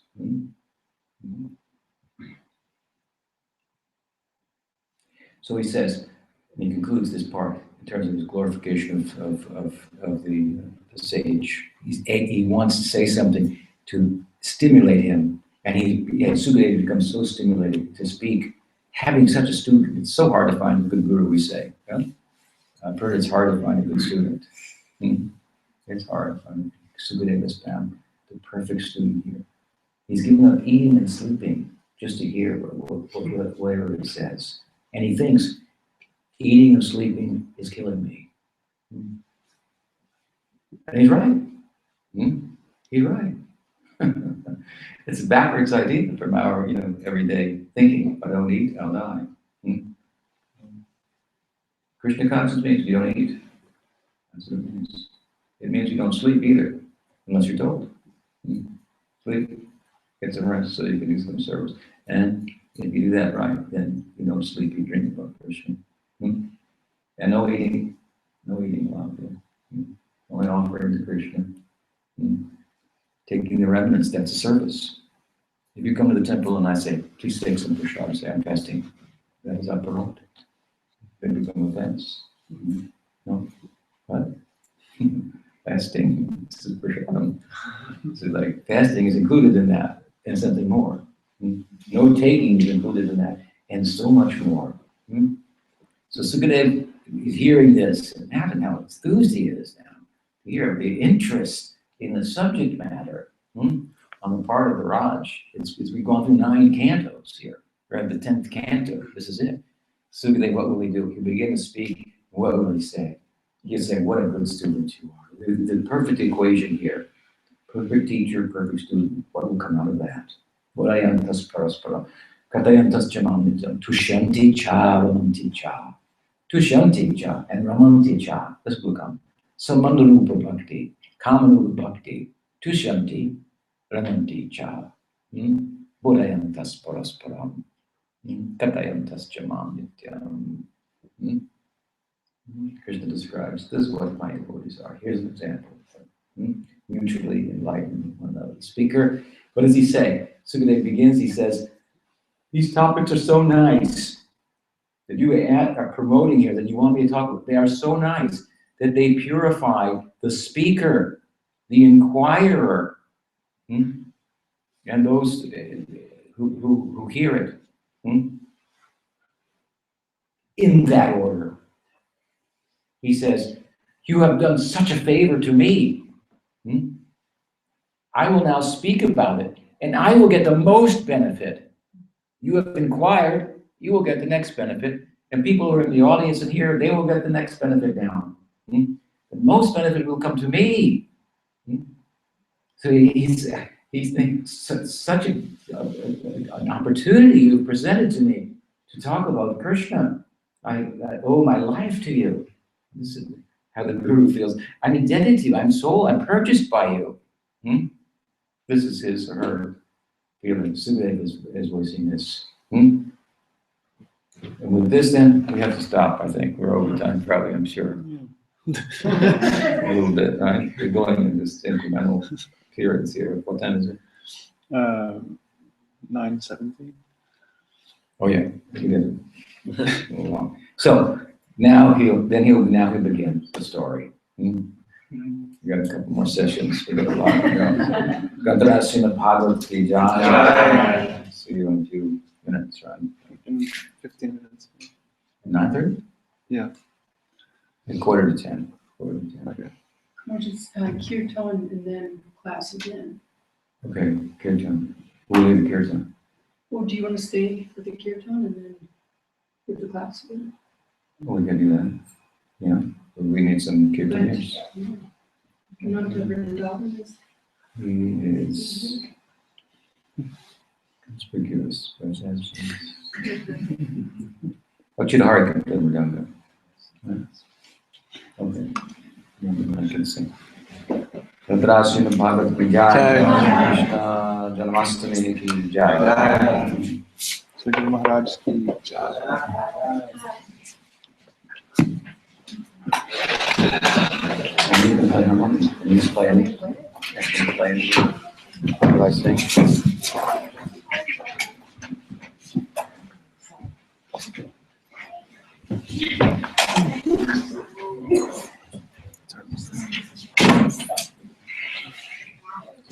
So he says, and he concludes this part in terms of his glorification of the sage. He wants to say something to stimulate him, and Sukadeva becomes so stimulated to speak. Having such a student, it's so hard to find a good guru, we say. Yeah? I've heard it's hard to find a good student. It's hard to find. Sukadeva has found the perfect student here. He's given up eating and sleeping just to hear whatever it says. And he thinks, eating and sleeping is killing me. And he's right. He's right. It's a backwards idea from our, everyday thinking. If I don't eat, I'll die. Krishna consciousness means you don't eat. That's what it means. It means you don't sleep either, unless you're told. Sleep, get some rest so you can do some service. And if you do that right, then you don't sleep, you drink about Krishna. And no eating allowed there. Only offering to Krishna. Taking the remnants, that's a service. If you come to the temple and I say, please take some prasad, say I'm fasting, that is aparot. Then become offense. No, what? Fasting. This is like fasting is included in that, and something more. No taking is included in that, and so much more. So Sukadev is hearing this, and imagine how enthused he is now. Here, the interest in the subject matter on the part of the Raj. We've gone through 9 cantos here. We're at the 10th canto. This is it. Sukadev, what will he do? He'll begin to speak. What will he say? He'll say, what a good student you are. The perfect equation here. Perfect teacher, perfect student. What will come out of that? Vadayantas paraspara. Katayantas jamamitam. Tushanti cha ramanti cha. Tushanti cha and ramanti cha. This will come. Samandarupa bhakti. Kamanupa bhakti. Tushanti ramanti cha. Vadayantas parasparam. Katayantas jamamitam. Krishna describes, this is what my devotees are. Here's an example. Mutually enlightened one another. The speaker, what does he say? Sukadev begins, he says, these topics are so nice that you are promoting here, that you want me to talk about. They are so nice that they purify the speaker, the inquirer, and those who hear it. In that order. He says, you have done such a favor to me. I will now speak about it, and I will get the most benefit. You have inquired, you will get the next benefit, and people who are in the audience and here, they will get the next benefit down. The most benefit will come to me. So he's such an opportunity you've presented to me to talk about Krishna. I owe my life to you. This is how the Guru feels. I'm indebted to you. I'm purchased by you. This is his or her feeling. Sukadev is voicing this. And with this, then, we have to stop, I think. We're over time, probably, I'm sure. A little bit, right? We're going in this incremental periods here. What time is it? 9:17. Oh, yeah. He did it. A little long. So, now he'll begin the story. We got a couple more sessions. We got a lot to go. Audarya Srimad Bhagavad Gita. See you in a few minutes, right? In 15 minutes. 9:30? Yeah. And 9:45. 9:45. Okay. Or just kirtan and then class again. Okay, kirtan. We'll leave the kirtan. Or do you want to stay for the kirtan and then with the class again? Well, we can do that. Yeah. But we need some kirtaniers. Not to Vrindavan is. He is conspicuous. Chidahari Kirtan Mridanga. Okay. I can sing. Audarya Srimad Bhagavad Gita. Krishna Janmastami ki jai. So Guru Maharaj ki jai. Can you play any? Can you play any? What do I sing?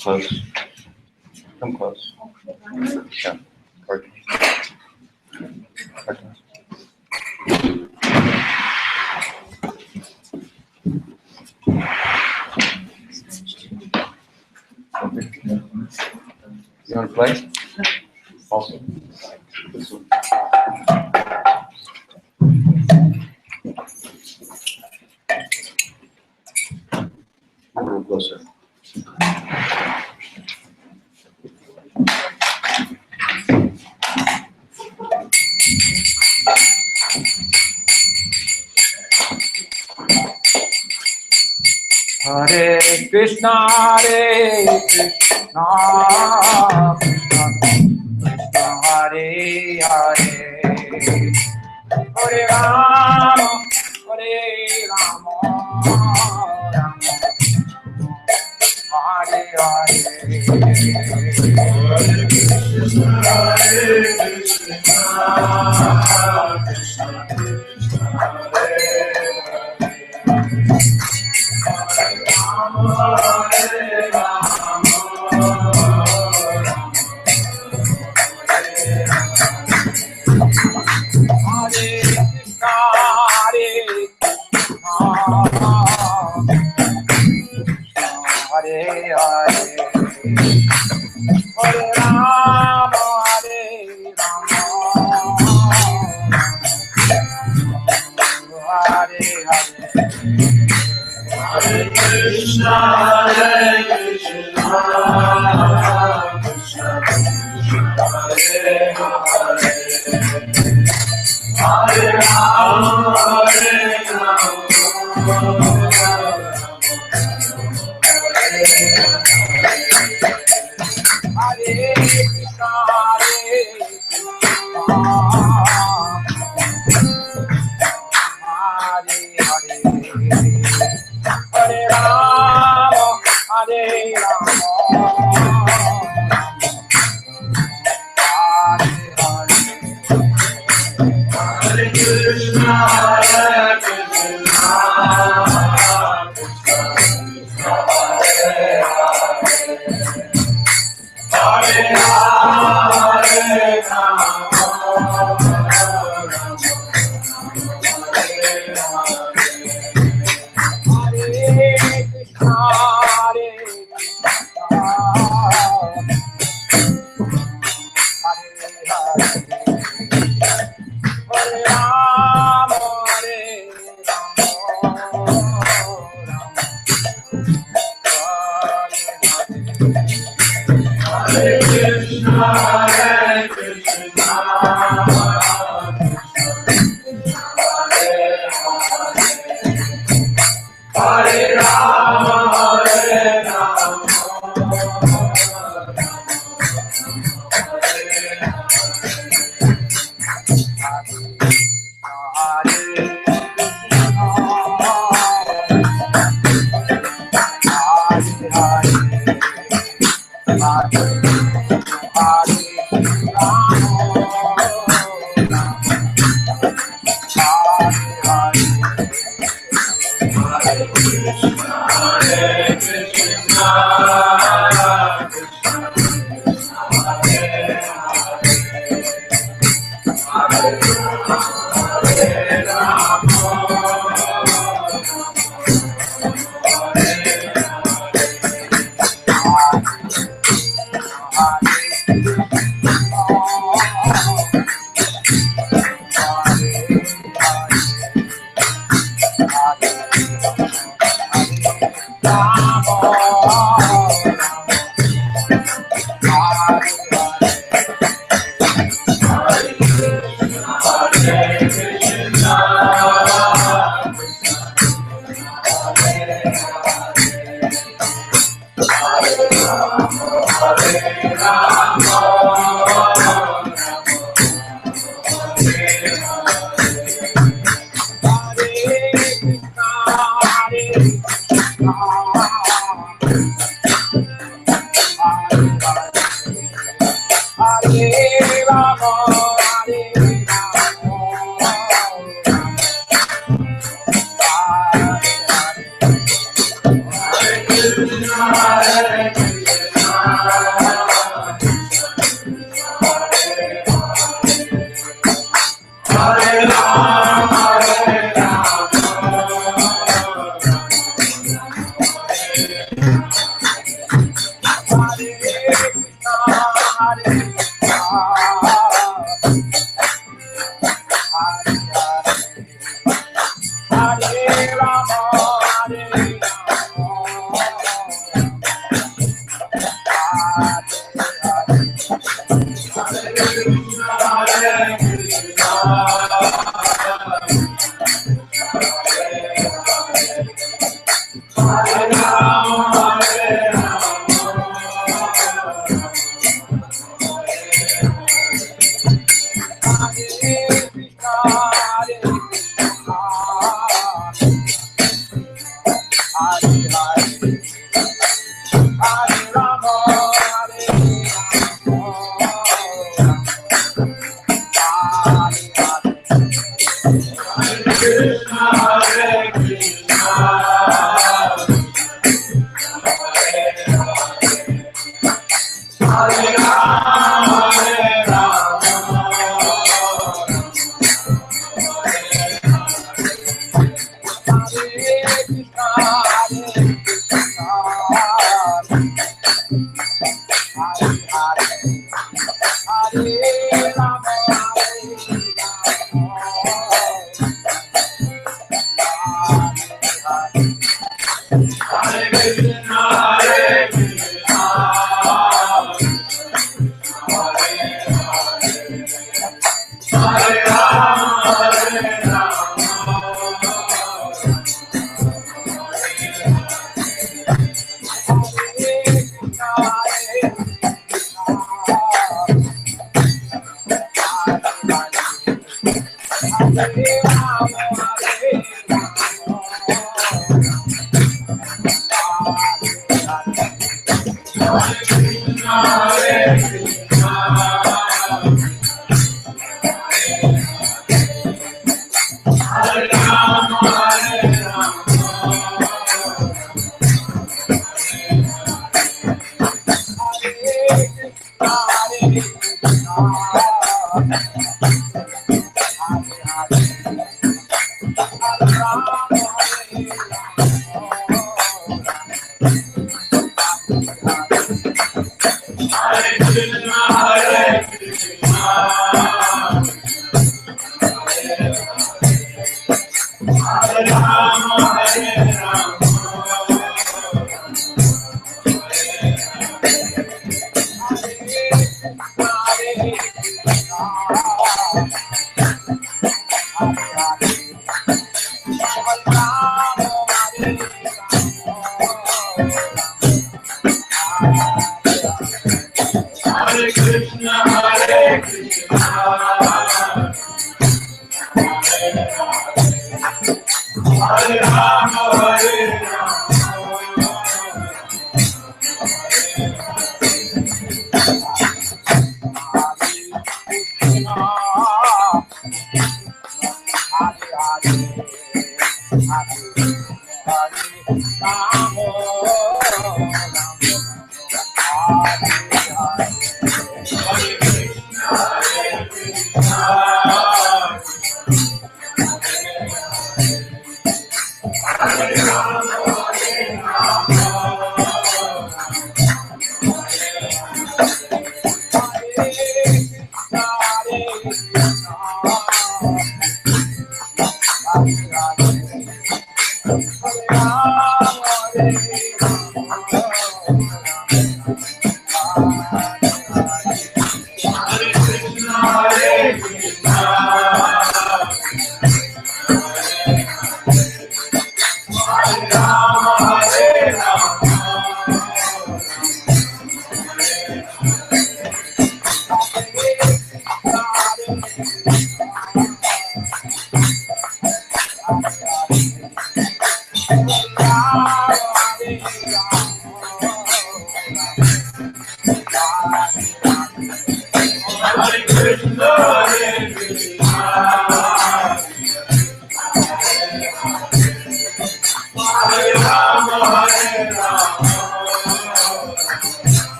Close. Come close. Yeah. Cartoon. Cartoon. You want to play? Also. This one. A little closer. Hare Krishna, Hare Krishna, Krishna Krishna, Hare Hare, Hare Rama, Hare Rama, Rama Hare Hare, Hare Krishna, Hare Krishna, Krishna Krishna, Hare Hare.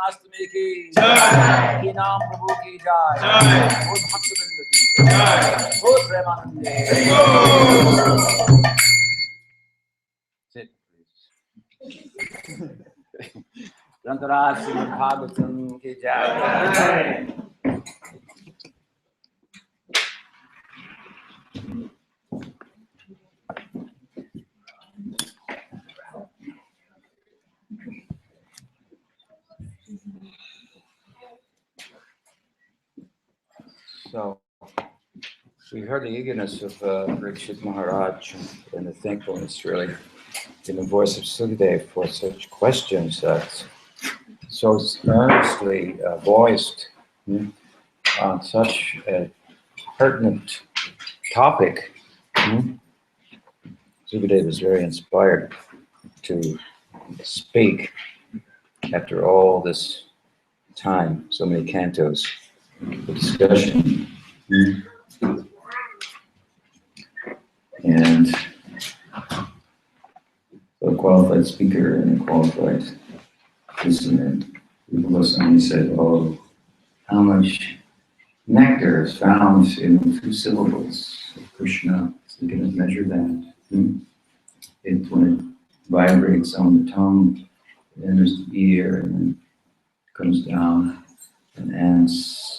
Janmastami ki jai, Inam Prabhu ki jai, Bhut Bhaktivinoda ki jai, Bhut Premanande. Sit, please. Rantaraj Srimad Bhagavatam ki jai. So, we heard the eagerness of Parikshit Maharaj and the thankfulness, really, in the voice of Sukadev for such questions that so earnestly voiced on such a pertinent topic. Sukadev was very inspired to speak after all this time, so many cantos of discussion. And so a qualified speaker and a qualified listener, Goswami said, oh, how much nectar is found in the 2 syllables of Krishna. So you can measure that. When it vibrates on the tongue, it enters the ear and then comes down and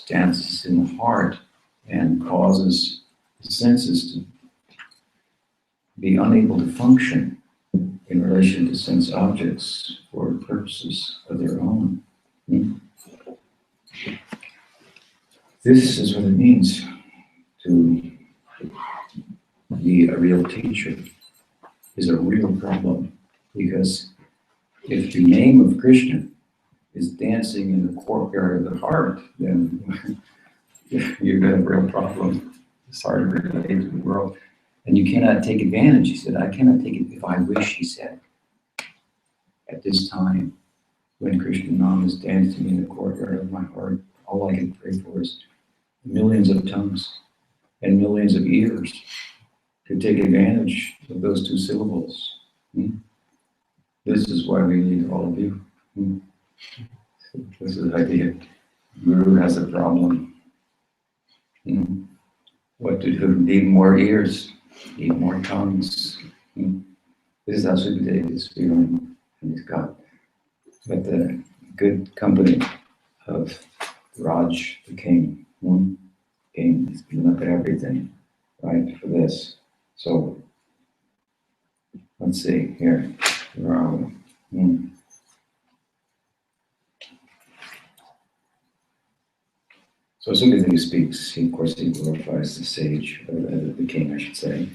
dances in the heart and causes the senses to be unable to function in relation to sense objects for purposes of their own. This is what it means to be a real teacher, is a real problem, because if the name of Krishna is dancing in the courtyard of the heart, then you've got a real problem. It's hard to relate to the world. And you cannot take advantage. He said, I cannot take it if I wish, he said. At this time, when Krishna Nam is dancing in the courtyard of my heart, all I can pray for is millions of tongues and millions of ears to take advantage of those 2 syllables. This is why we need all of you. This is the idea. Guru has a problem. What to do? Need more ears, need more tongues. This is how Sukadeva is feeling, and he's got the good company of Raj, the king. King is giving up everything, right, for this. So, let's see here. Where are we? So Sukadeva speaks. Of course, he glorifies the sage, or the king, I should say.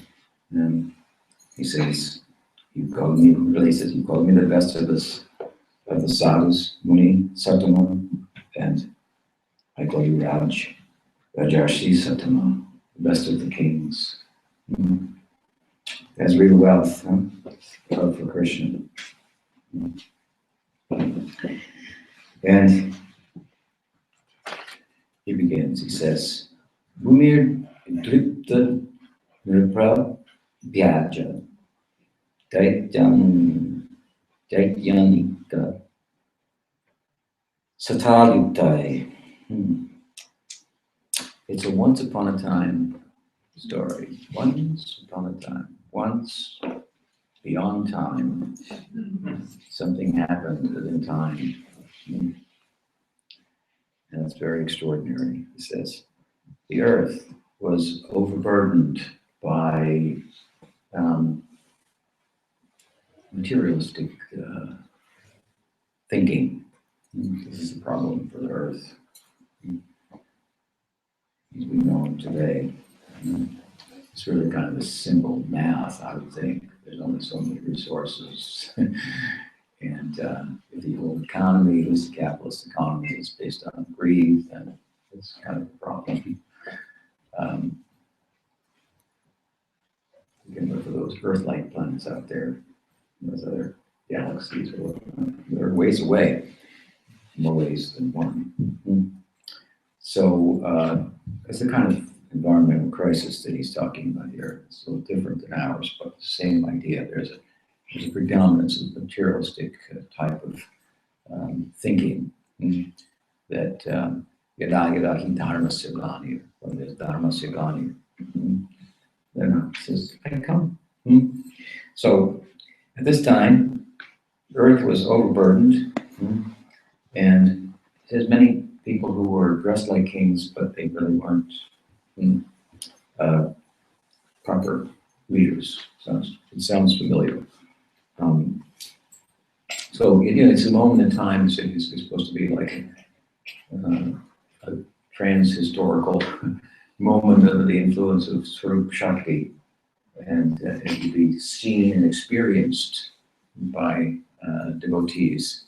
And he says, "You called me." Really, he says, "You called me the best of the sadhus, Muni, Satama, and I call you Raj, Rajarshi Satama, the best of the kings." That's real wealth, love for Krishna. And he begins, he says, Bhumir Dripta Nirpra Vyaja Daityanika Satalutai. It's a once upon a time story. Once upon a time. Once beyond time. Something happened within time. And it's very extraordinary. He says, the earth was overburdened by materialistic thinking. This is the problem for the earth, as we know it today. It's really kind of a simple math, I would think. There's only so many resources. And if the old economy, at least the capitalist economy, is based on greed, then it's kind of a problem. You can look for those Earth-like planets out there, those other galaxies, they're ways away, more ways than one. So it's the kind of environmental crisis that he's talking about here. It's a little different than ours, but the same idea. There's a predominance of materialistic type of thinking that yada yada hi dharma sigani, when there's dharma sigani, then it says, I come. So at this time, the earth was overburdened, and there's many people who were dressed like kings, but they really weren't proper leaders. It sounds familiar. So it's a moment in time. It's supposed to be like a trans-historical moment under the influence of Swarup Shakti, and it will be seen and experienced by devotees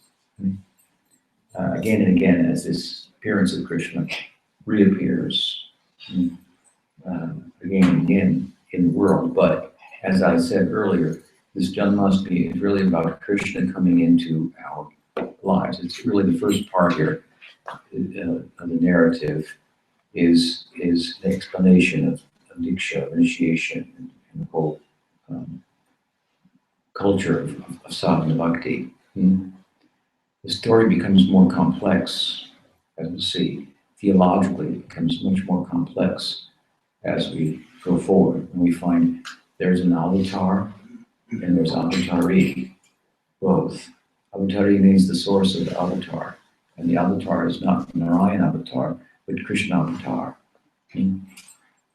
again and again as this appearance of Krishna reappears again and again in the world. But as I said earlier, this Janmastami is really about Krishna coming into our lives. It's really the first part here of the narrative is the explanation of Diksha, initiation, and the whole culture of sadhana bhakti. The story becomes more complex, as we see. Theologically, it becomes much more complex as we go forward. And we find there's an avatar and there's avatari, both. Avatari means the source of the avatar. And the avatar is not Narayan avatar, but Krishna avatar.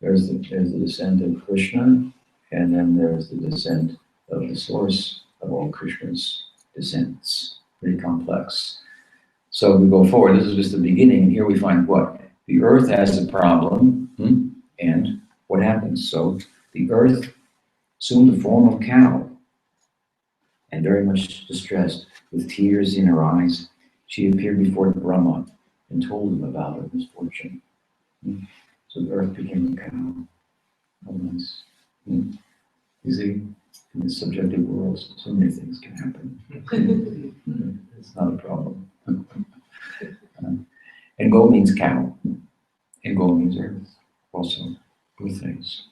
There's the descent of Krishna, and then there's the descent of the source of all Krishna's descents. Pretty complex. So we go forward. This is just the beginning, and here we find what? The earth has a problem, and what happens? So the earth assumed the form of a cow, and very much distressed, with tears in her eyes, she appeared before the Brahma and told him about her misfortune. So the earth became a cow. How nice. You see, in the subjective world, so many things can happen. It's not a problem. And go means cow, and go means earth, also, both things.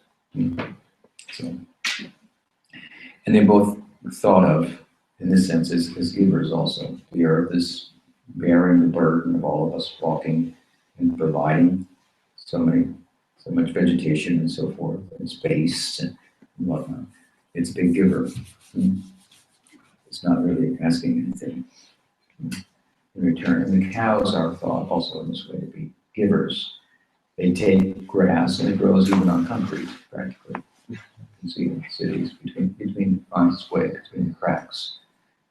So, and they're both thought of, in this sense, as givers also. The earth is bearing the burden of all of us walking and providing so much vegetation and so forth, and space and whatnot. It's a big giver. It's not really asking anything in return. And the cows are thought also in this way to be givers. They take grass and it grows even on concrete, practically. You can see in cities between on its way, between the cracks.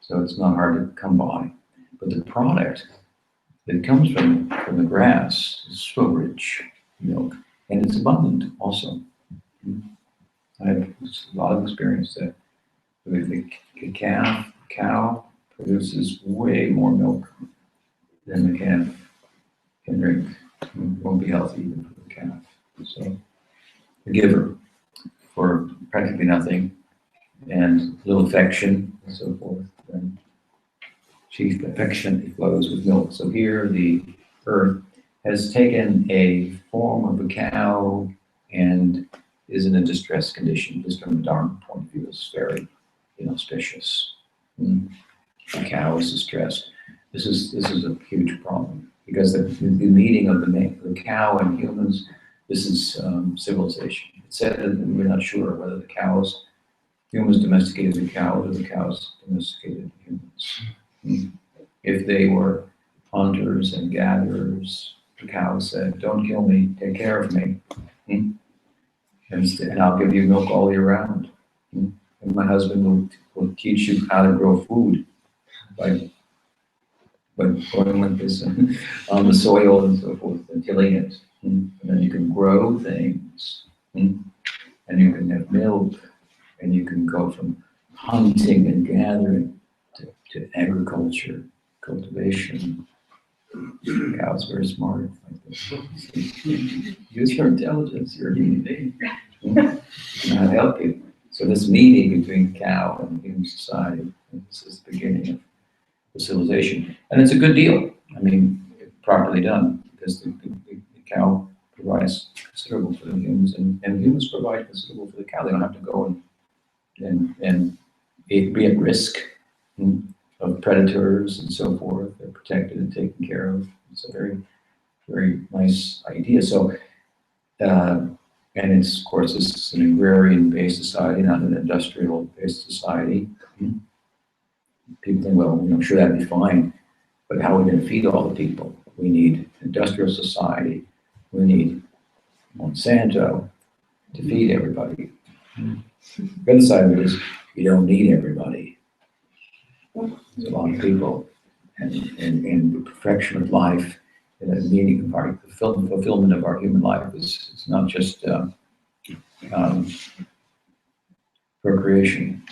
So it's not hard to come by. But the product that comes from the grass is so rich, milk, and it's abundant also. I have a lot of experience there. The cow produces way more milk than the calf can drink. It won't be healthy even for the calf. So the giver for practically nothing and little affection and so forth. And chief affection flows with milk. So here the earth has taken a form of a cow and is in a distressed condition. Just from the Dharma point of view, it's very inauspicious. The cow is distressed. This is a huge problem because the meeting of the cow and humans, this is civilization. It said that we're not sure whether humans domesticated the cows or the cows domesticated humans. If they were hunters and gatherers, the cow said, "Don't kill me, take care of me, and I'll give you milk all year round. And my husband will teach you how to grow food by going like this on the soil and so forth and tilling it. And then you can grow things, and you can have milk, and you can go from hunting and gathering to agriculture, cultivation." The cow's very smart like this. Use your intelligence, you're a human being. And I'll help you. So this meeting between cow and human society, this is the beginning of the civilization. And it's a good deal. I mean, properly done, because the cow provides considerable for the humans, and humans provide considerable for the cow. They don't have to go and be at risk of predators and so forth. They're protected and taken care of. It's a very, very nice idea. So, and it's, of course, this is an agrarian-based society, not an industrial-based society. People think, well, sure, that'd be fine, but how are we going to feed all the people? We need industrial society. We need Monsanto to feed everybody. The other side of it is you don't need everybody. There's a lot of people, and the perfection of life, and the meaning of our fulfillment of our human life is not just procreation.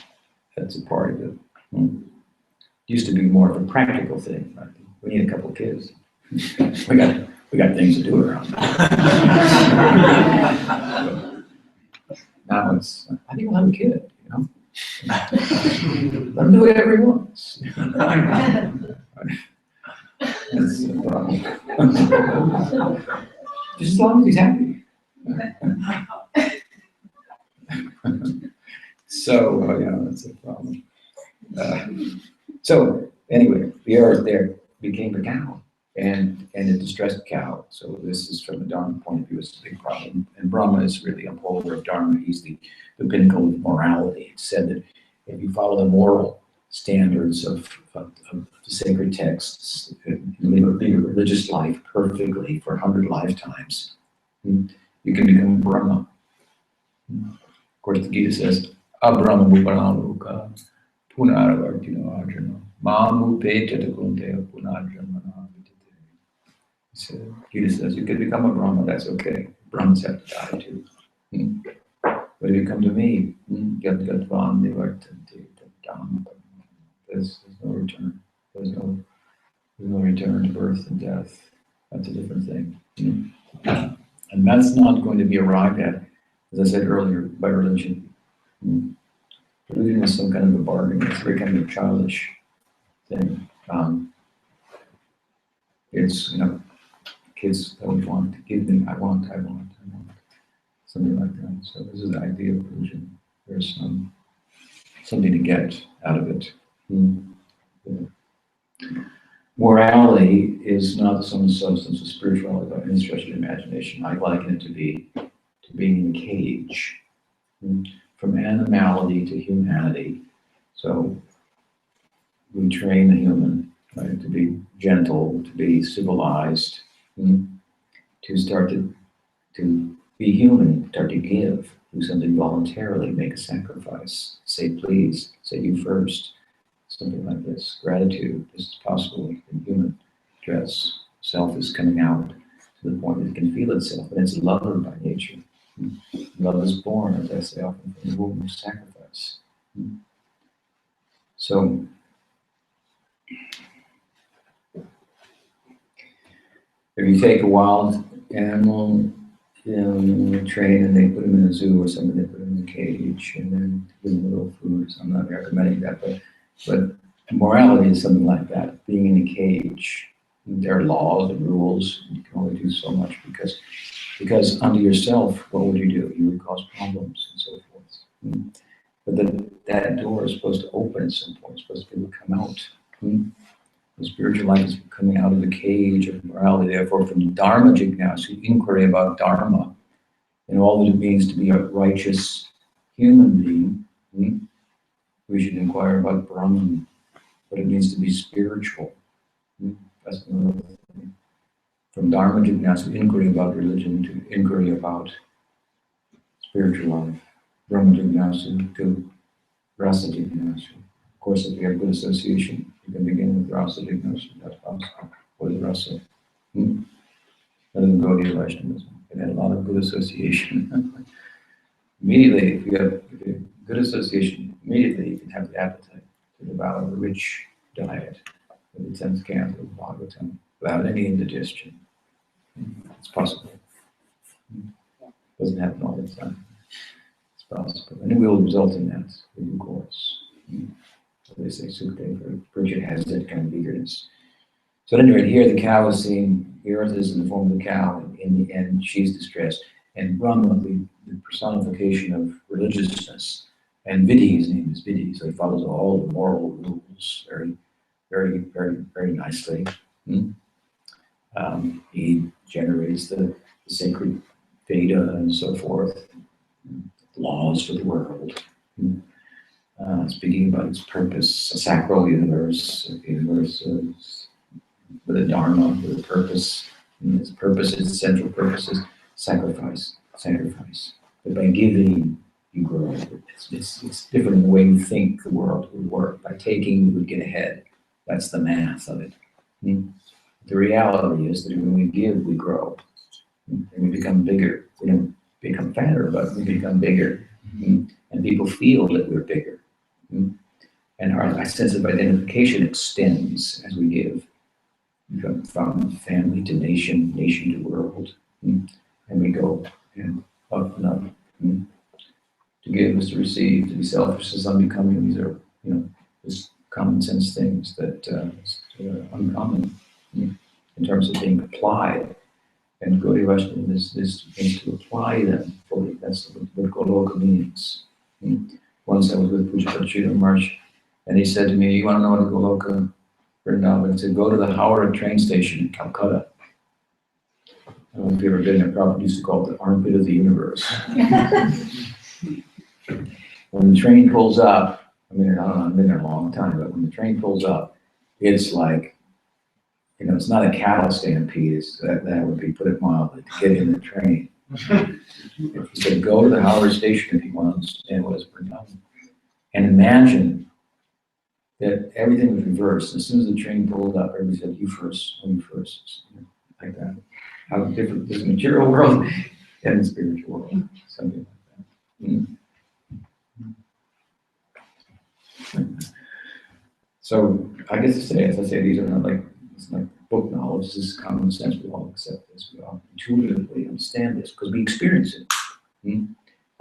That's a part of it. It used to be more of a practical thing. Right? We need a couple of kids. We got things to do around. Now it's, I think I'll have a kid, Let him do whatever he wants. That's the problem. Just as long as he's happy. So, that's a problem. So anyway, the earth there became a cow and a distressed cow. So this is from the Dharma point of view, it's a big problem. And Brahma is really a upholder of Dharma. He's the pinnacle of morality. It's said that if you follow the moral standards of the sacred texts and live a religious life perfectly for 100 lifetimes, you can become Brahma. Of course, the Gita says, Abrahma Bhupanaluka Punaravartino Arjuna Mamu Petakunte Punarjana. So Gita says, you can become a Brahma, that's okay. Brahmas have to die too. But if you come to me, there's no return. There's no return to birth and death. That's a different thing. And that's not going to be arrived at, as I said earlier, by religion. Religion is some kind of a bargain. It's very kind of childish thing. It's, kids always want to give me, I want. Something like that. So this is the idea of religion. There's something to get out of it. Morality is not some substance of spirituality by any stretch of the imagination. I liken it to being in a cage. From animality to humanity. So we train the human, right, to be gentle, to be civilized, to start to be human, start to give, do something voluntarily, make a sacrifice, say please, say you first, something like this. Gratitude, this is possible in human dress. Self is coming out to the point that it can feel itself, and it's a lover by nature. Love is born, as I say often, from the womb of sacrifice. So, if you take a wild animal, train, and they put him in a zoo or something, they put him in a cage, and then give him a little food. So I'm not recommending that, but morality is something like that. Being in a cage, there are laws and rules. And you can only do so much because unto yourself, what would you do? You would cause problems and so forth. But that door is supposed to open at some point. It's supposed to be able to come out. The spiritual life is coming out of the cage of morality. Therefore, from Dharma Jignasu, inquiry about Dharma, and all that it means to be a righteous human being, we should inquire about Brahman, what it means to be spiritual. That's another thing. From Dharma Jignasu, inquiry about religion, to inquiry about spiritual life. Brahma Jignasu to Rasa Jignasu. Of course, if you have good association, you can begin with Rasa Jignasu, that's possible. What is Rasa? That doesn't go to Vaishnavism. You had a lot of good association. Immediately, if you have good association, immediately you can have the appetite to devour a rich diet with the 10th canto of Bhagavatam without any indigestion. It's possible. Doesn't happen all the time. It's possible. And it will result in that, in due course. So they say Sukhdeva, Bridget has that kind of eagerness. So at any rate, here the cow is seen, the earth is in the form of the cow, and in the end she's distressed. And Brahma, the personification of religiousness, and Vidhi, his name is Vidhi, so he follows all the moral rules very very, very, very nicely. He generates the sacred Veda and so forth, laws for the world. Speaking about its purpose, a sacral universe, a universe with a dharma, with a purpose. And its purpose, its central purpose is sacrifice, sacrifice. But by giving, you grow. It's different in the way you think the world would work. By taking, we would get ahead. That's the math of it. The reality is that when we give, we grow. And we become bigger. We don't become fatter, but we become bigger. And people feel that we're bigger. And our sense of identification extends as we give. From family to nation, nation to world. And we go up and up. To give is to receive, to be selfish is unbecoming. These are, just common sense things that are uncommon in terms of being applied. And Gaudiya Vaishnava is to apply them fully. That's what Goloka means. Once I was with Pujapata Sridhar Maharaj, and he said to me, "You want to know what a Goloka Vrindavan?" He said, "Go to the Howrah train station in Calcutta." I don't know if you've ever been there. Prabhupada used to call it the armpit of the universe. When the train pulls up, I don't know, I've been there a long time, but when the train pulls up, it's like, it's not a cattle stampede. That would be, put it mildly, to get in the train. He said, go to the Howrah station if you want to understand what is Vrindavan. And imagine that everything was reversed. As soon as the train pulled up, everybody said, "You first, you first," like that. How different is the material world and the spiritual world, something like that. So I guess to say, as I say, these are not it's like book knowledge. This is common sense. We all accept this. We all intuitively understand this because we experience it.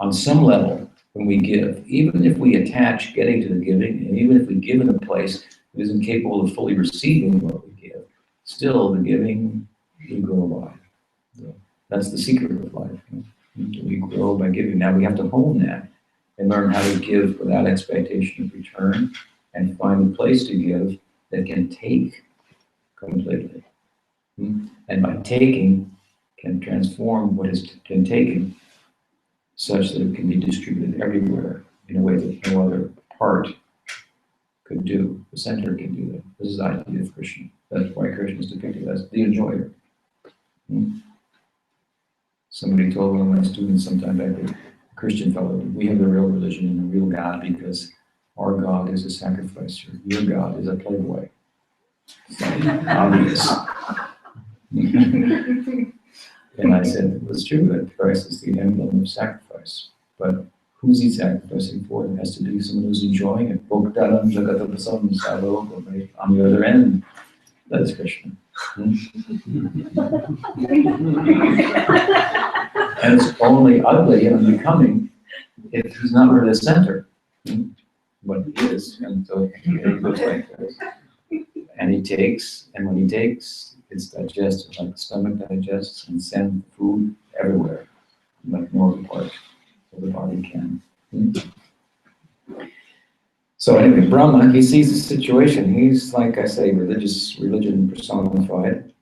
On some level, when we give, even if we attach getting to the giving, and even if we give in a place that isn't capable of fully receiving what we give, still the giving, we grow by. So that's the secret of life. We grow by giving. Now we have to hone that and learn how to give without expectation of return, and find a place to give that can take completely. And by taking, can transform what has been taken such that it can be distributed everywhere in a way that no other part could do. The center can do that. This is the idea of Krishna. That's why Krishna is depicted as the enjoyer. Somebody told one of my students sometime back, a Christian fellow, we have the real religion and the real God because our God is a sacrificer. Your God is a playboy. It's obvious. And I said, it's true that Christ is the emblem of sacrifice, but who's he sacrificing for? It has to be someone who's enjoying it. On the other end, that is Krishna. And it's only ugly and unbecoming if he's not really the center. But he is, and so he goes like this. And he takes, and when he takes, it's digested, like the stomach digests and sends food everywhere, like no other part of the body can. So anyway, Brahma, he sees the situation. He's, like I say, religion personified.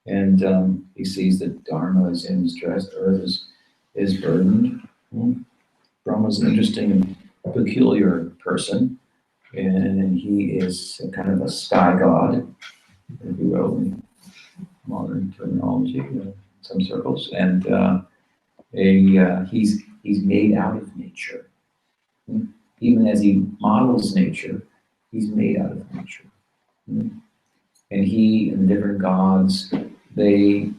And he sees that Dharma is in distress, the earth is burdened. Brahma's an interesting and peculiar person. And he is a kind of a sky god, if you will, in modern terminology, in some circles. And he's made out of nature. Even as he models nature, he's made out of nature. And he and the different gods, they,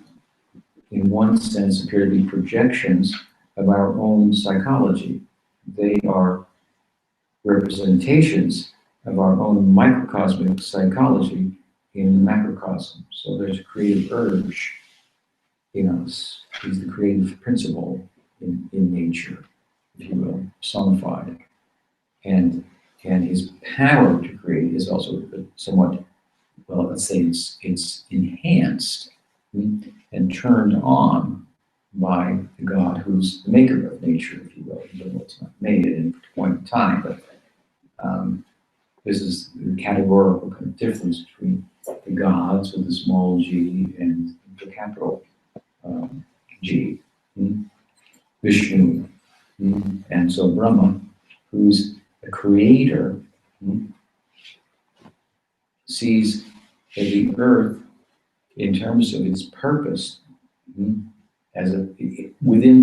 in one sense, appear to be projections of our own psychology. They are representations of our own microcosmic psychology in macrocosm. So there's a creative urge in us. He's the creative principle in nature, if you will, personified. And his power to create is also somewhat, well, let's say it's enhanced and turned on by the God who's the maker of nature, if you will. Even though it's not made at any point in time, but This is the categorical kind of difference between the gods with the small g and the capital G. Vishnu. And so Brahma, who's a creator, sees that the earth, in terms of its purpose, as a within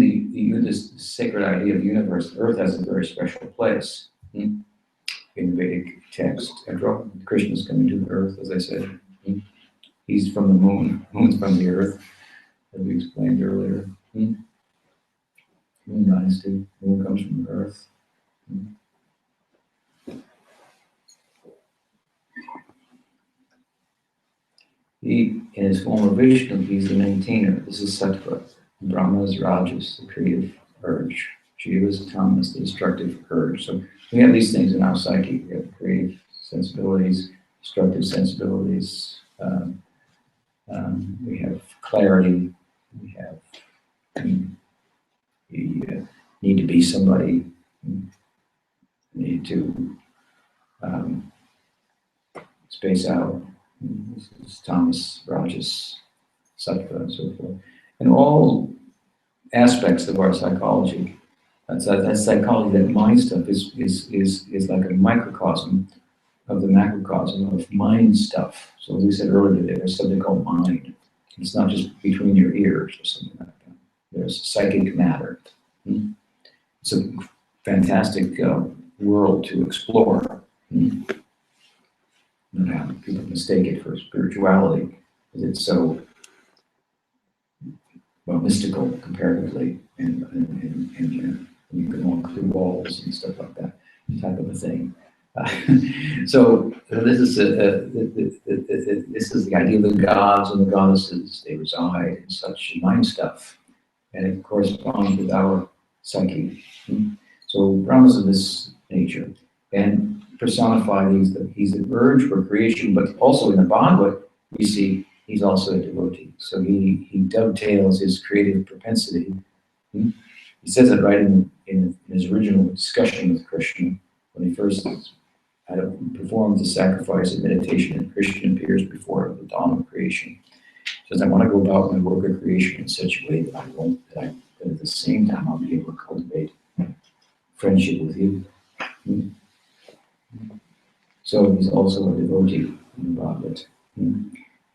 this sacred idea of the universe, the earth has a very special place in Vedic text. After all, Krishna's coming to the earth, as I said. He's from the moon, moon's from the earth, as we explained earlier. Moon dynasty, moon comes from the earth. He, in his form of Vishnu, he's the maintainer. This is Sattva. Brahma is Rajas, the creative urge. Shiva is Tamas, the destructive urge. So we have these things in our psyche. We have creative sensibilities, destructive sensibilities. We have clarity. We have we need to be somebody. Need to space out. This is Tamas, Rajas, Sattva, and so forth. And all aspects of our psychology, that psychology, that mind stuff is like a microcosm of the macrocosm of mind stuff. So as we said earlier today, there's something called mind. It's not just between your ears or something like that. There's psychic matter. It's a fantastic world to explore. People mistake it for spirituality because it's so mystical comparatively, and you can walk through walls and stuff like that, type of a thing. So this is the idea of the gods and the goddesses. They reside in such mind stuff, and it corresponds with our psyche. So Brahma's of this nature, and personified, he's the urge for creation, but also in the Bhagavad, we see he's also a devotee. So he dovetails his creative propensity. He says it right in his original discussion with Krishna, when he first had performed the sacrifice of meditation, and Krishna appears before the dawn of creation. He says, I want to go about my work of creation in such a way that that at the same time I'll be able to cultivate friendship with you. So he's also a devotee in the Bhagavad.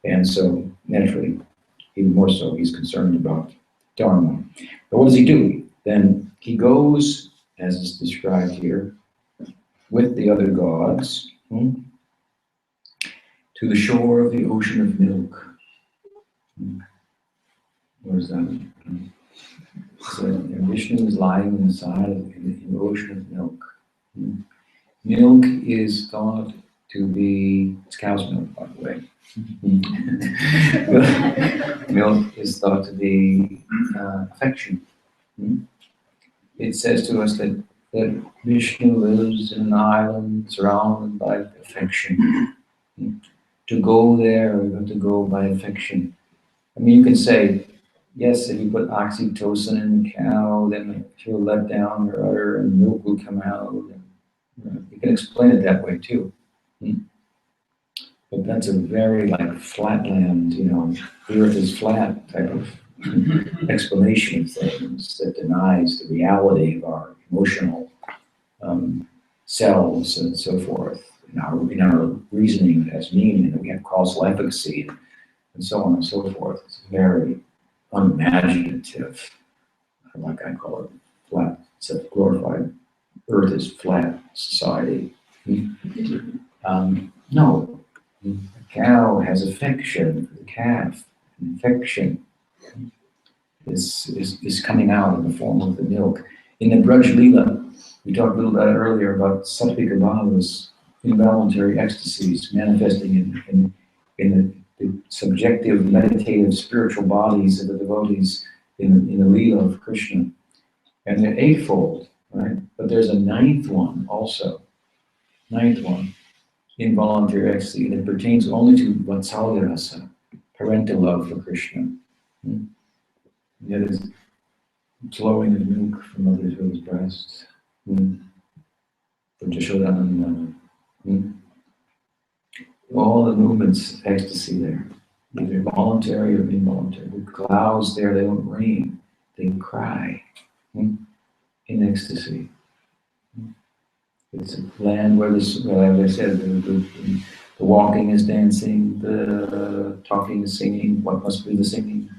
And so naturally, even more so, he's concerned about Dharma. But what does he do? Then he goes, as is described here, with the other gods to the shore of the ocean of milk. What is that? So Vishnu is lying inside in the ocean of milk. Milk is thought to be, it's cow's milk, by the way. Milk is thought to be affection. It says to us that Vishnu lives in an island surrounded by affection. To go there, we have to go by affection. I mean, you can say, yes, if you put oxytocin in the cow, then she'll let down her udder and milk will come out. You can explain it that way too. But that's a very flatland, the earth is flat type of explanation of things that denies the reality of our emotional selves and so forth. In our reasoning, it has meaning, and we have causal efficacy and so on and so forth. It's very unimaginative, like I call it, flat, it's a glorified earth is flat society. No, the cow has affection for the calf. Affection is coming out in the form of the milk. In the Braj Lila, we talked a little bit earlier about Sattvika Bhavas, involuntary ecstasies manifesting in the subjective, meditative, spiritual bodies of the devotees in the Lila of Krishna. And they're eightfold, right? But there's a ninth one also. Ninth one, involuntary ecstasy, and it pertains only to Vatsalya rasa, parental love for Krishna. That is flowing of milk from Mother Yashoda's breast. For Jashodananda. all the movements of ecstasy there, either voluntary or involuntary. The clouds there, they don't rain, they cry in ecstasy. It's a land where this, well, as I said, the walking is dancing, the talking is singing. What must be the singing?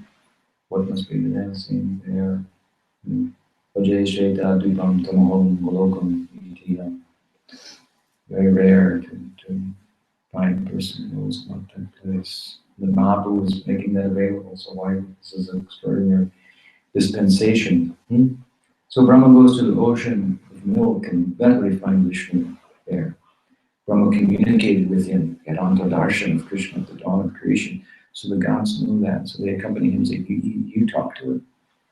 What must be the dancing there? Vajay Sheta Dupam Tamahom Golokam Iti. Very rare to find a person who knows about that place. The Mahaprabhu is making that available, so why? This is an extraordinary dispensation. So Brahma goes to the ocean of milk and that way find Vishnu there. Brahma communicated with him at Darshan of Krishna at the dawn of creation. So the gods knew that. So they accompanied him and said, you talk to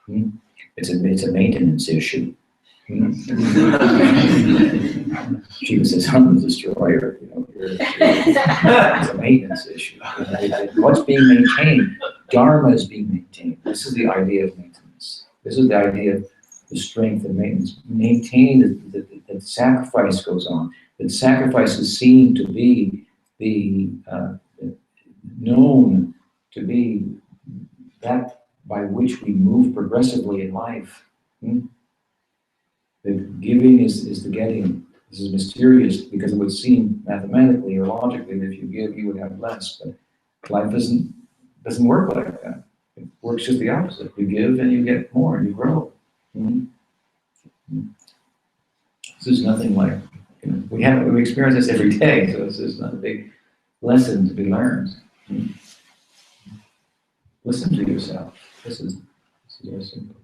it. It's a maintenance issue. Shiva says, I'm the destroyer. It's a maintenance issue. What's being maintained? Dharma is being maintained. This is the idea of maintenance. This is the idea of the strength of maintenance. Maintain that sacrifice goes on. That sacrifice is seen to be known to be that by which we move progressively in life. The giving is the getting. This is mysterious because it would seem mathematically or logically that if you give, you would have less. But life doesn't work like that. It works just the opposite. You give and you get more and you grow. This is nothing like, we experience this every day, so this is not a big lesson to be learned. Listen to yourself. This is very simple.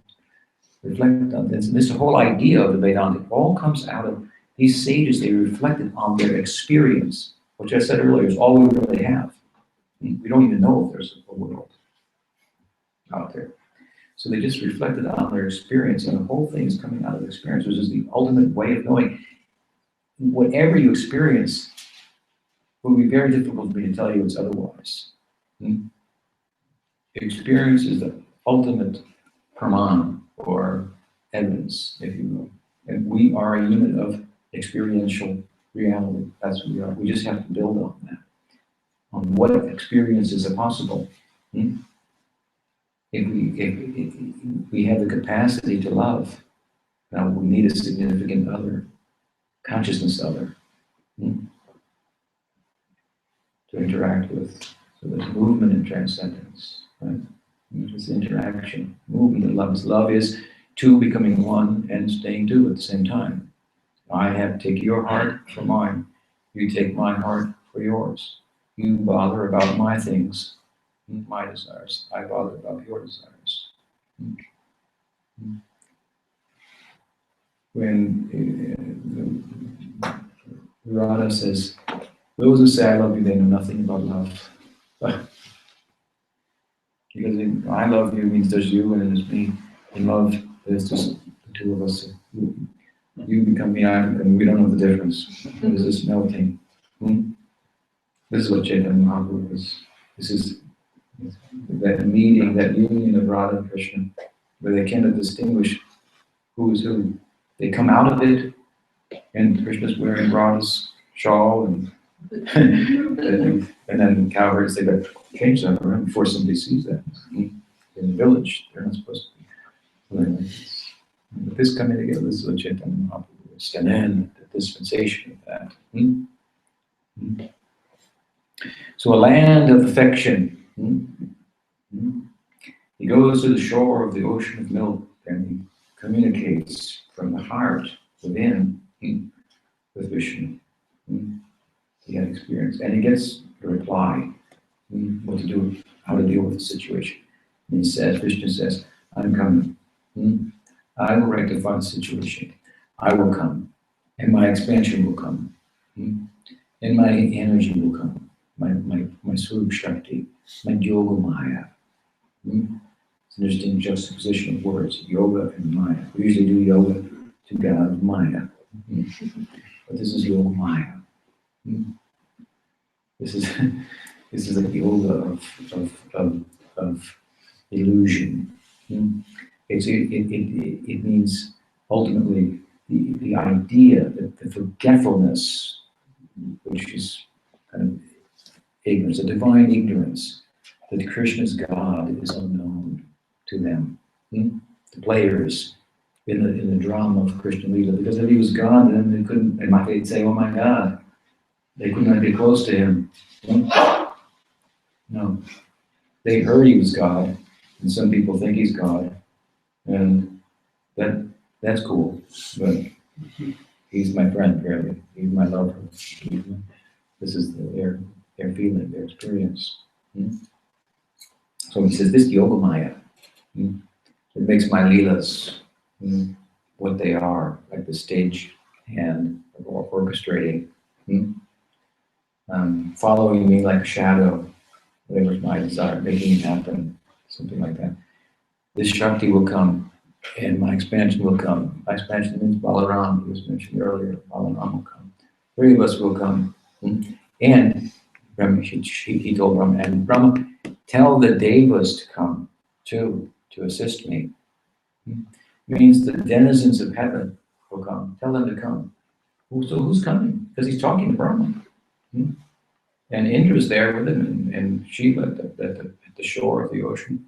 Reflect on this. This whole idea of the Vedanta all comes out of these sages. They reflected on their experience, which I said earlier is all we really have. We don't even know if there's a world out there. So they just reflected on their experience, and the whole thing is coming out of experience, which is the ultimate way of knowing. Whatever you experience, it will be very difficult for me to tell you it's otherwise. Experience is the ultimate praman, or evidence, if you will. And we are a unit of experiential reality. That's what we are. We just have to build on that. On what experiences are possible. If we have the capacity to love, now we need a significant other, consciousness other, to interact with. So there's movement and transcendence, right? It's interaction, movement and love. Love is two becoming one and staying two at the same time. I have to take your heart for mine. You take my heart for yours. You bother about my things, my desires. I bother about your desires. When Radha says, those who say I love you, they know nothing about love. Because I love you means there's you and there's me. In love, there's just the two of us. You become me, I become, we don't know the difference. There's this melting. This is what Chaitanya Mahaprabhu is. This is that meeting, that union of Radha and Krishna, where they cannot distinguish who is who. They come out of it, and Krishna's wearing Radha's shawl, and then cowherds, they better change that around before somebody sees that. In the village, they're not supposed to be wearing like this. But this coming together, this is what Chaitanya Mahaprabhu is, and then the dispensation of that. So a land of affection. He goes to the shore of the ocean of milk and he communicates from the heart within with Vishnu. He had experience and he gets a reply, what to do, how to deal with the situation. And he says, Vishnu says, I'm coming. I will rectify the situation. I will come and my expansion will come. And my energy will come. My Swarup Shakti, my Yoga Maya. It's an interesting juxtaposition of words, yoga and Maya. We usually do yoga to God Maya. But this is Yoga Maya. This is a yoga of illusion. It means ultimately the idea that the forgetfulness, which is kind of ignorance, a divine ignorance, that Krishna's God is unknown to them, the players in the drama of Krishna Lila. Because if he was God, then they couldn't, they'd say, oh my God, they could not get close to him. No, they heard he was God, and some people think he's God, and that's cool, but he's my friend, really. He's my lover. This is their feeling, their experience. So he says, this yoga maya, it makes my leelas what they are, like the stage hand or orchestrating, following me like a shadow, whatever's my desire, making it happen, something like that. This Shakti will come, and my expansion will come. My expansion means Balaram, he was mentioned earlier, Balaram will come. Three of us will come. And Brahma, he told Brahma, and Brahma, tell the Devas to come too, to assist me. Means the denizens of heaven will come. Tell them to come. So who's coming? Because he's talking to Brahma. And Indra's there with him, and Shiva at the shore of the ocean.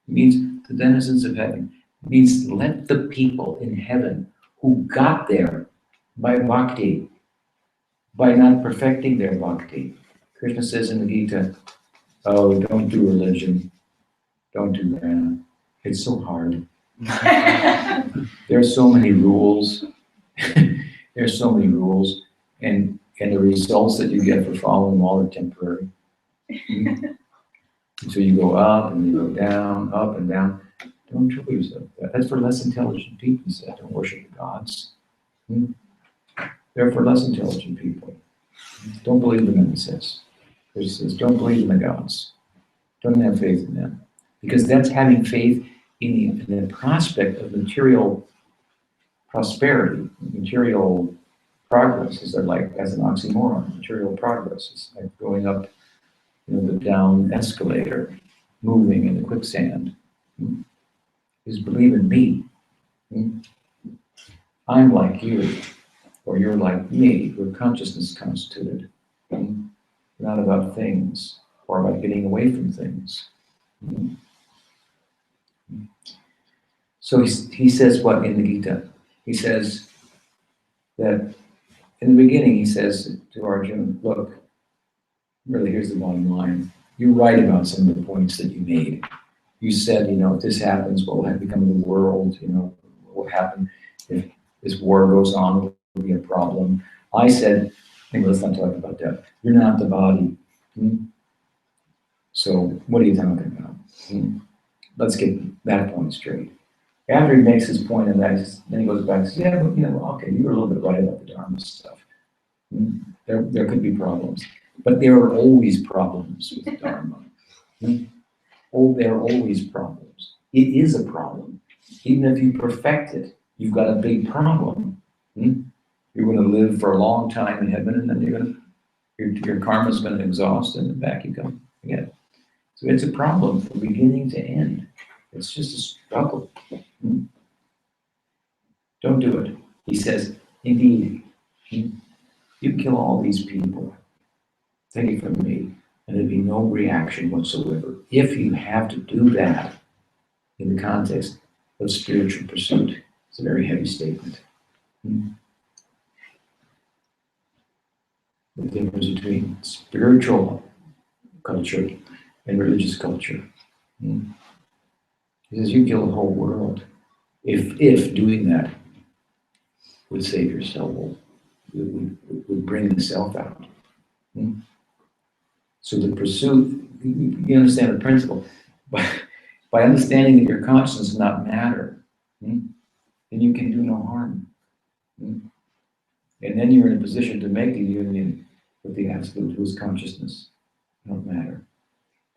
It means the denizens of heaven. It means let the people in heaven who got there by bhakti, by not perfecting their bhakti. Krishna says in the Gita, oh, don't do religion. Don't do that. It's so hard. There are so many rules. There's so many rules. And the results that you get for following them all are temporary. So you go up and you go down, up and down. Don't trouble yourself. That's for less intelligent people. He said, don't worship the gods. They're for less intelligent people. Don't believe them, he says. He says, don't believe in the gods. Don't have faith in them. Because that's having faith in the prospect of material prosperity, material progress. Is like as an oxymoron. Material progress is like going up, the down escalator, moving in the quicksand. Is believe in me. I'm like you, or you're like me. We're consciousness constituted. Not about things, or about getting away from things. So he says what in the Gita? He says that in the beginning, he says to Arjuna, look, really here's the bottom line. You're right about some of the points that you made. You said, if this happens, what will become of the world? What will happen if this war goes on? Will be a problem. I said, let's not talk about that. You're not the body. So what are you talking about? Let's get that point straight. After he makes his point on that, then he goes back and says, yeah, but okay, you were a little bit right about the Dharma stuff. There could be problems. But there are always problems with the Dharma. There are always problems. It is a problem. Even if you perfect it, you've got a big problem. You're going to live for a long time in heaven, and then your karma's going to exhaust, and then back you come again. So it's a problem from beginning to end. It's just a struggle. Don't do it. He says, indeed, you kill all these people. Take it from me, and there'd be no reaction whatsoever. If you have to do that in the context of spiritual pursuit, it's a very heavy statement. The difference between spiritual culture and religious culture. He says, you kill the whole world. If doing that would save your soul, would bring the self out. So the pursuit, you understand the principle. By understanding that your consciousness does not matter, then you can do no harm. And then you're in a position to make the union with the absolute, whose consciousness don't matter.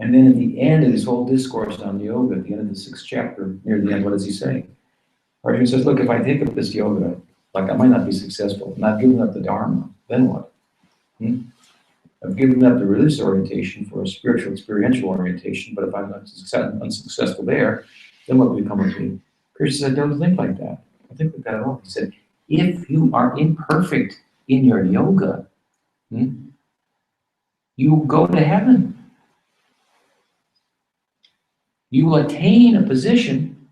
And then at the end of this whole discourse on yoga, at the end of the 6th chapter, near the end, what does he say? Arjuna says, look, if I take up this yoga, like I might not be successful, I'm not giving up the Dharma, then what? I've given up the religious orientation for a spiritual, experiential orientation, but if I'm unsuccessful there, then what will become of me? Krishna said, don't think like that. Don't think like that at all. He said, if you are imperfect in your yoga, you will go to heaven. You will attain a position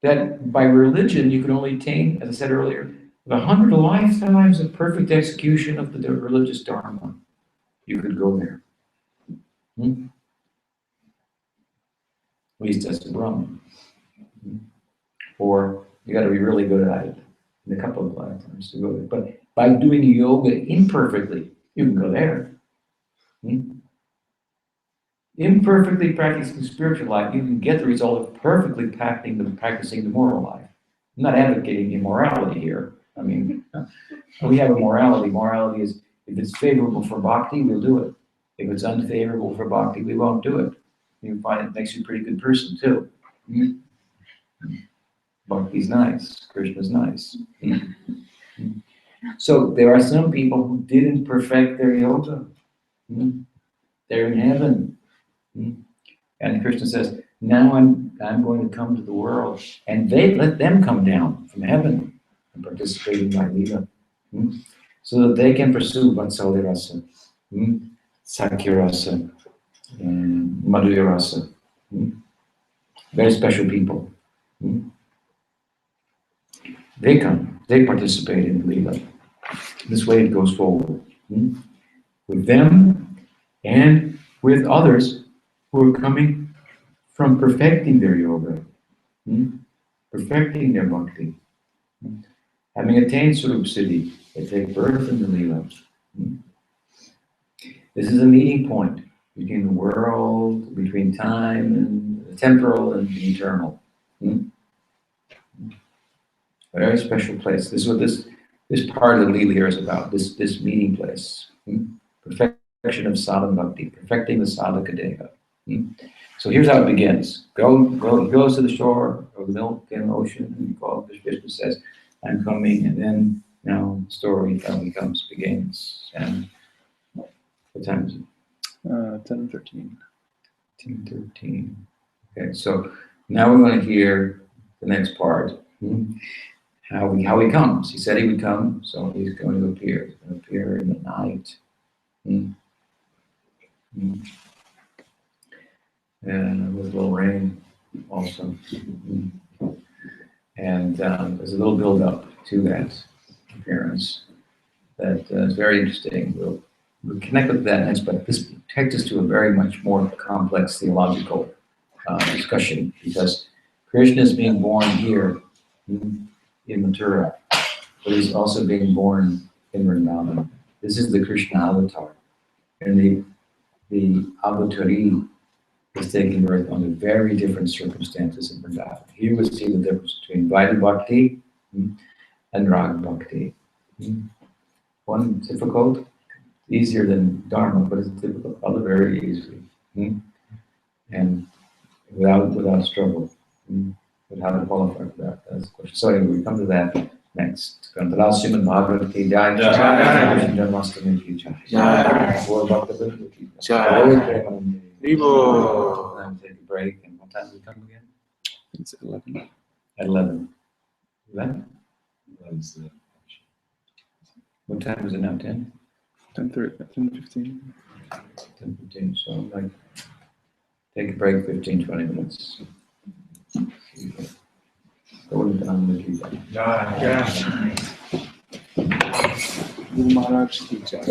that by religion you can only attain, as I said earlier, 100 lifetimes of perfect execution of the religious dharma. You could go there. At least as a Brahmin. Or you got to be really good at it in a couple of lifetimes to go there. But by doing yoga imperfectly, you can go there. Imperfectly practicing spiritual life, you can get the result of perfectly practicing the moral life. I'm not advocating immorality here. I mean, we have a morality. Morality is, if it's favorable for bhakti, we'll do it. If it's unfavorable for bhakti, we won't do it. You find it makes you a pretty good person too. Bhakti's nice, Krishna's nice. So there are some people who didn't perfect their yoga. They're in heaven. And Krishna says, now I'm going to come to the world, and they let them come down from heaven and participate in my Leela, so that they can pursue Vatsalya Rasa, Sakya Rasa, and Madhurya Rasa. Very special people. They come, they participate in the Leela. This way it goes forward. With them and with others who are coming from perfecting their yoga, perfecting their bhakti. Having attained Swarup Siddhi, they take birth in the Leela. This is a meeting point between the world, between time and the temporal and the eternal. A very special place. This is what this part of the Leela here is about, this meeting place. Perfection of sadhana bhakti, perfecting the sadhaka deha. So here's how it begins. He goes to the shore of the milk and ocean, and Krishna says, I'm coming, and then now the story begins. And what time is it? 10:13. 10:13. Okay, so now we're going to hear the next part. How he comes. He said he would come, so he's going to appear. He's going to appear in the night. And with a little rain also. And there's a little build up to that appearance that is very interesting. We'll connect with that next, but this takes us to a very much more complex theological discussion, because Krishna is being born here in Mathura, but he's also being born in Vrindavan. This is the Krishna avatar. And the avatari is taking birth under very different circumstances in Vrindavan. Here we see the difference between Vaidhi Bhakti and Rag Bhakti. One difficult, easier than Dharma, but it's difficult. Other very easily. And without struggle. But how to qualify for that? That's the question. So anyway, we come to that next. Granthala Srimad Bhagavad ki jai, Janmastami ki jai, Gaur Bhakta ki jai. Take a break, and what time do we come again? It's 11. At 11. 11? What time is it now? 10? 10:15. 10:15. So like, take a break, 15, 20 minutes. Jai. Guru Maharaj ki jai.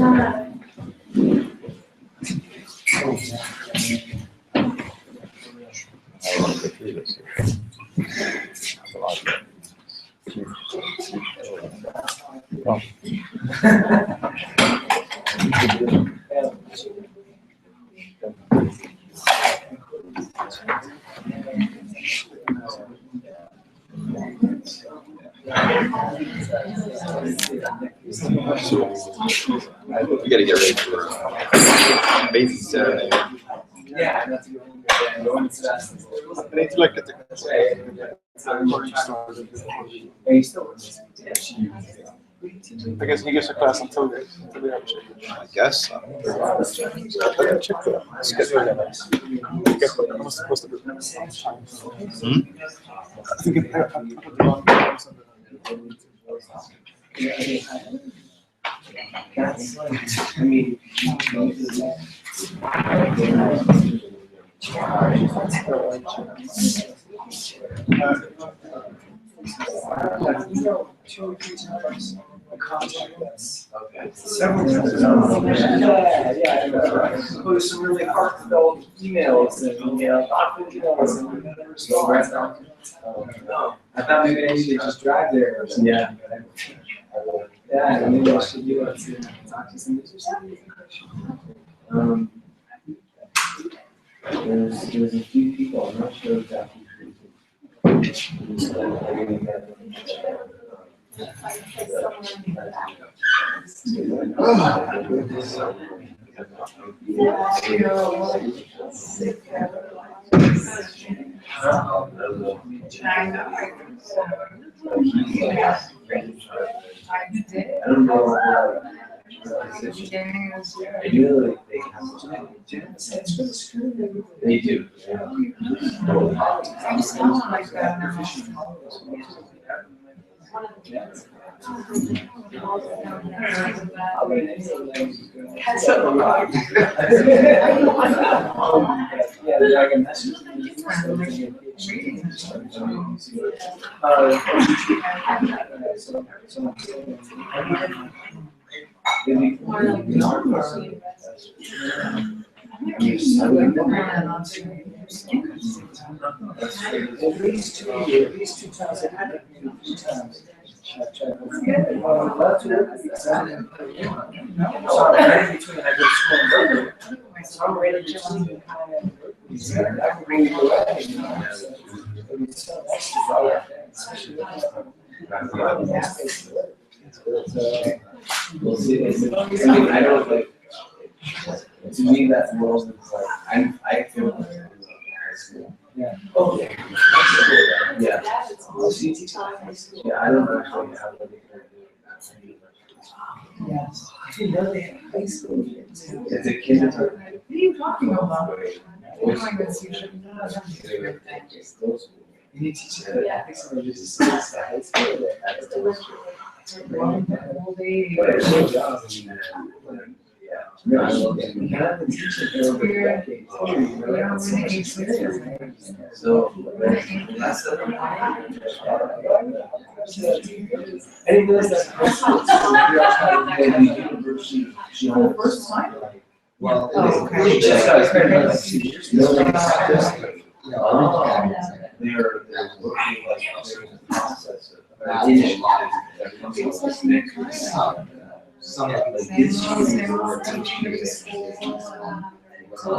We gotta get ready for basic ceremony. Yeah, that's a good one. I guess he gives a class until the I guess so. check the schedule. I think That's like, I mean, 2 or 3 times a contact us. Okay. Several times. Yeah. Including some really heartfelt emails and thoughtful emails and we never respond. I thought maybe I should just drive there. Yeah. Yeah, maybe I should do it to talk to somebody. There's a few people, I'm not sure exactly who. I don't know. I do like they have they do. At least 2 times. I had it 2 times. Sorry, right in between I go to school and work. So I'm right in between. I can bring you away. It's so nice to go out there, especially We'll see. I don't like. To me, that world is like I feel like I'm in high school. Yeah. Oh yeah. Yeah. Yeah. I don't actually have what they can do. Yes. I didn't know they had high school. It's a kindergarten. What are you talking about? You You need to teach them. I think some of this is high school. Whole day. But it's so young. Yeah. And I've been teaching for over a decade. So that's the. I didn't realize that high school. Oh, first time? Well, Oh, okay. we just got started like 2 years ago. They're looking like there's a process of initiatives that companies like next week. Some like this year, we're teaching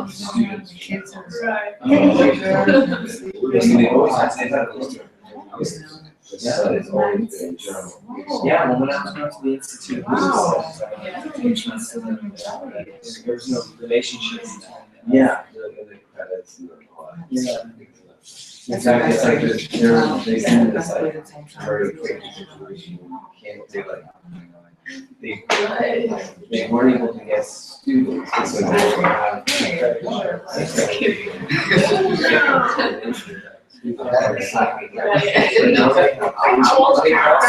students. Kids are. They always have to say that. Yeah, it's always been general. Yeah, well, when I was going to the institute, there was no relationship. Yeah. The credits and the. Yeah. In fact, it's like this, they send this like very quick situation, can't they like, they weren't able to get students, so they don't have credit. But now they have. I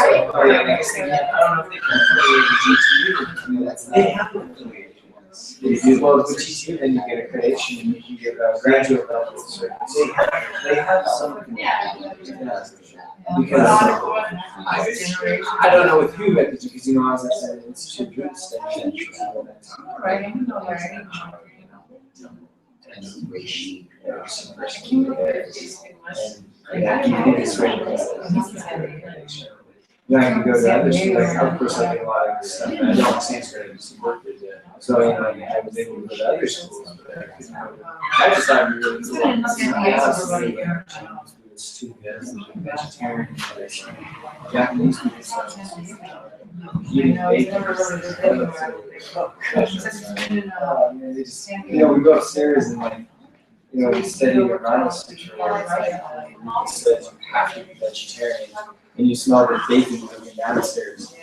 don't know if they can affiliate with GTU. They have affiliations. They do, well, with GTU, then you get accreditation, and you can get a graduate level certificate. They have something. Because I don't know with who, because you know, I was at an institute of Right, I'm not learning. Then I can go to other schools, like, of course, I do a lot of stuff, and I don't Sanskrit, I do some work with it. So, you know, I was able to go to other schools, but I couldn't go to. I just thought we really cool. Students, vegetarian, Japanese people, eating bacon. They just, you know, we go upstairs and like, you know, we study around us, and it says you have to be vegetarian, and you smell the bacon cooking downstairs.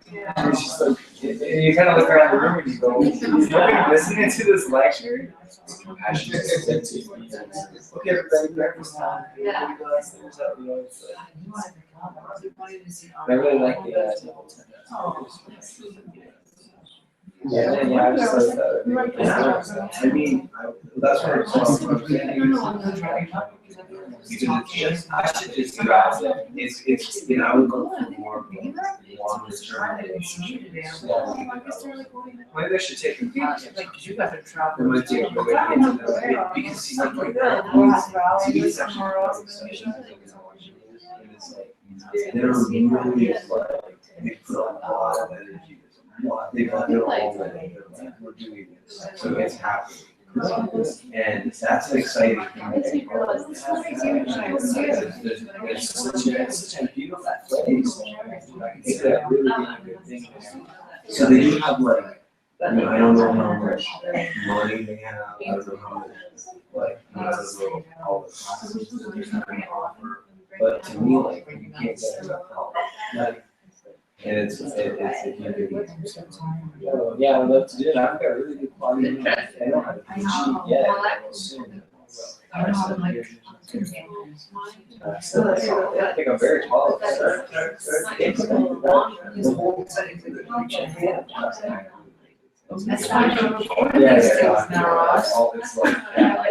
And it's just like, and you kind of look around the room and you go, is nobody listening to this lecture? I should just sit to okay, everybody, breakfast time. Everybody go upstairs, you know, it's like, I really like the table tennis. Yeah, I just like that. I mean, that's what I'm saying. Because I should just do that. It's, you know, I would look for more longer term relationships. Maybe I should take him back. Because you guys are I traveling. might take him back into that. Because he's like, he's actually they're really like, they put a lot of energy. They've done it all day. We're doing this, so it's happening. And that's an exciting thing. It's such a beautiful place. It's a really, really good thing. So they do have like, I mean, I don't know how much money they have, I don't know how much, like, all the classes that they're trying to offer. But to me, like, you can't get enough help. Like, and it's if you really. Yeah, I would love to do it. I've got really good quality. I don't have a cheat yet. I will soon. So I think I'm very qualified. It's like, they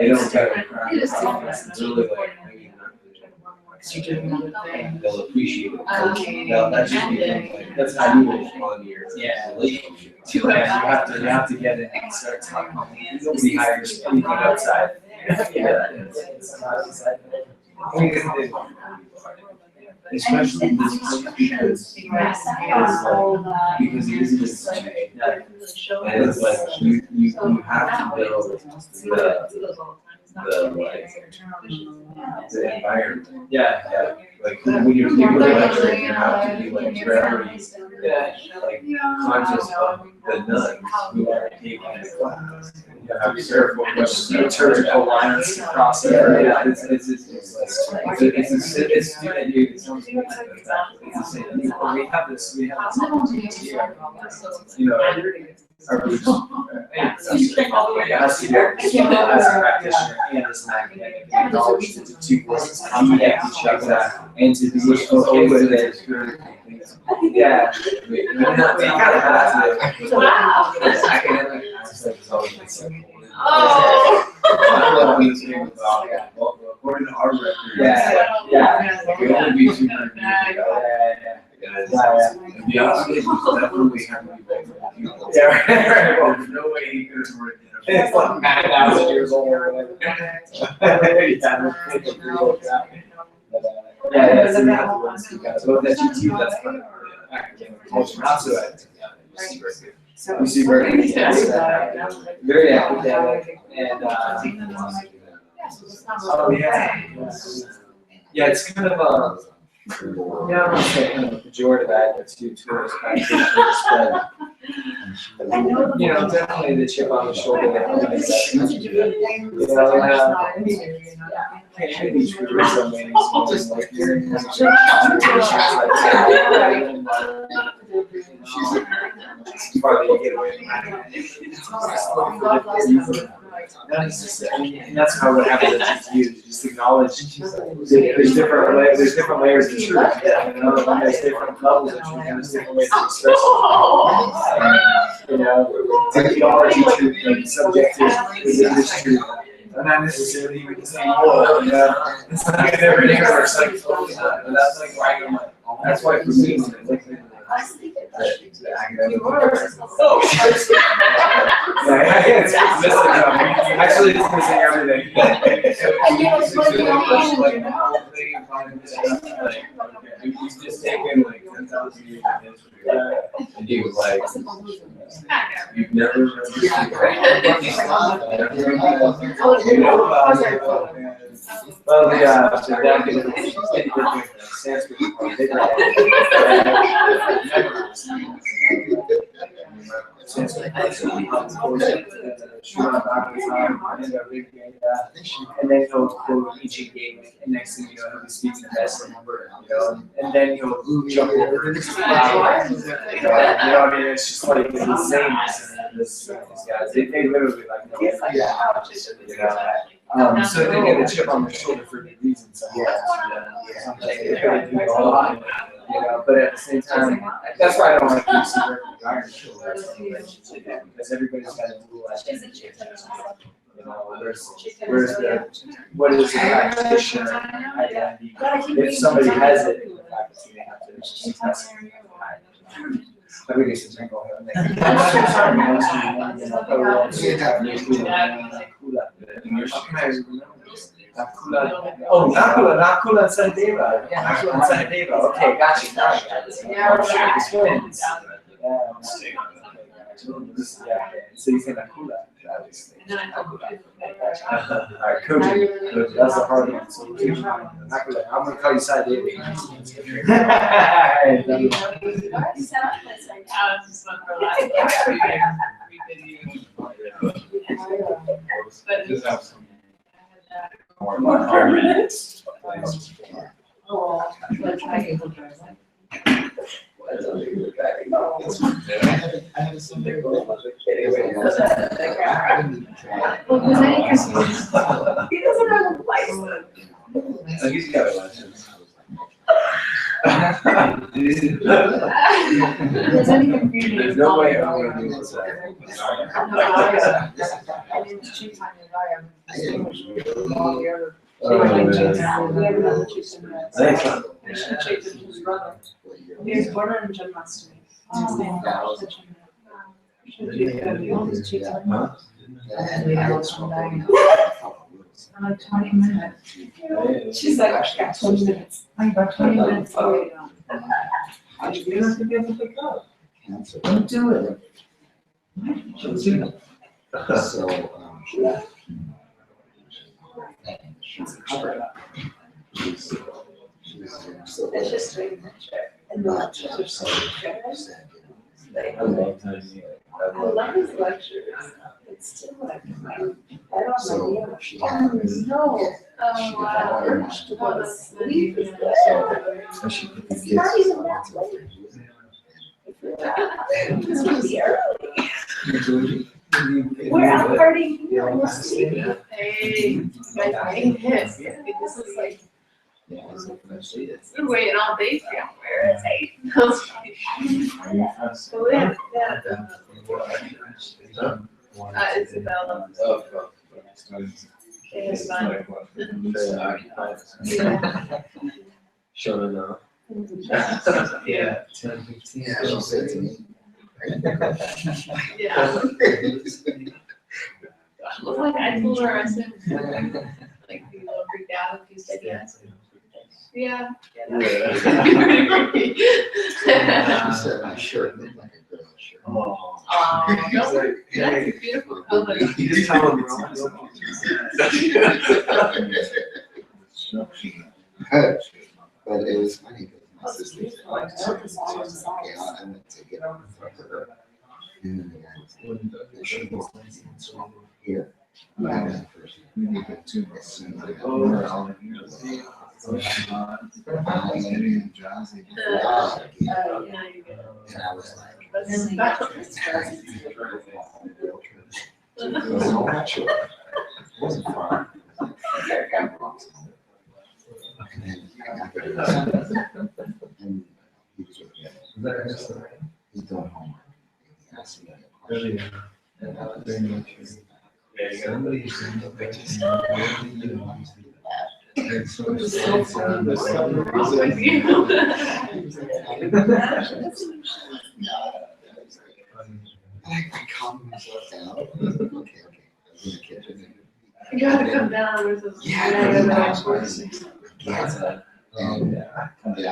don't try to crack it out. It's really like, You're doing another thing. they'll appreciate it. Now, that should be like, that's how you will on your relationship. Yeah, you have to get it and start talking. Nobody hires anything outside. Especially this place because it isn't just and it's like you have to build the environment. Yeah. Like when you're taking a lecture, you have to be like very like conscious of the nuns who are taking the class. You have to be careful with Liturgical lines to cross there. Yeah, it's student youth. It's the same. We have this here. You know, our groups. As a practitioner and as an academic, acknowledge the two voices complement each other and to be okay with it. Yeah. We kind of have to. Academic aspect is always like. According to our record, we only be 200 years ago. And to be honest with you, definitely have to be better than people. There's no way he could have worked it. It's like 9,000 years old or whatever. Yeah, so we have to learn to speak out. So that you teach, that's part of the academic culture. Not so you see very very academic and yeah, it's kind of I don't want to say kind of a pejorative attitude towards practitioners, but you know, definitely the chip on the shoulder that can't be true in some ways. Like you're in partly you get away from and that's how what happens at GTU, just acknowledge there's different layers of truth, you know, and there's different levels of truth, and there's different ways to express it. You know, theology truth, like subjective, religious truth, and not necessarily even the same world, you know. It's not like every universe, like, but that's like why I'm like, that's why for me, it's like, the academic. Oh, yeah, it's missing. Actually, it's missing everything. He's just taken like 10,000 years of history, and he was like, "You've never well, the Sanskrit and then he'll quote each game, and next thing you know, he'll be speaking the best number, you know, and then he'll jump over this you know, I mean, it's just like the same as this guys. They literally like know, you know, So they get a chip on their shoulder for good reason. So sometimes they do a lot, you know. But at the same time, that's why I don't like to super iron because everybody's got a dual identity. You know, where's the what is the practitioner identity? If somebody has it in the faculty, they have to express it. I think it's a drink over there. Oh, Nakula and Sahadeva. Yeah, Nakula and Sahadeva. Okay, gotcha. Now I got it. Yeah, twins. Yeah. So you say Nakula. Alright, Koji. That's the hard one. So Nakula. I'm gonna call you Sahadeva. More permanent. Oh, that's how you go driving. He doesn't have a license. He's got a license. There's any confusion. There's no way I'm gonna do this. I mean, it's cheap time to buy them. He was born on Janmastami. I'm like 20 minutes. She's like, I got 20 minutes. I got 20 minutes. Oh, you don't have to be able to pick up. Don't do it. Don't do it. It's just doing the check. And the lectures are so good. I love his lectures. It's still like, I don't know. No. Oh, wow. Sleep is good. It's not even that late. It's really early. We're out partying here and we're sleeping. Hey, guys, I hate this. This is like, we're waiting all day for you. Where is he? So yeah. Isabella. It's fun. Showing up. Yeah. 10:15. She said to me. Yeah. Like I told her, I said, like, be a little freaked out if you said yes. Yeah. She said my shirt looked like a girl's shirt. Oh. That's a beautiful color. You just tell him But it was funny because my sister said, like, okay, I went to get on for her. And then the guy was like, she was here. I went first. As soon as I got over, and I was like, it was so natural. It wasn't fun. And then I got there, and he was with me. He's doing homework. He asked me a question. And I was somebody sent the pictures. It's so I calmed myself down. Okay. I was in the kitchen. You gotta come down with those. Yeah, and yeah,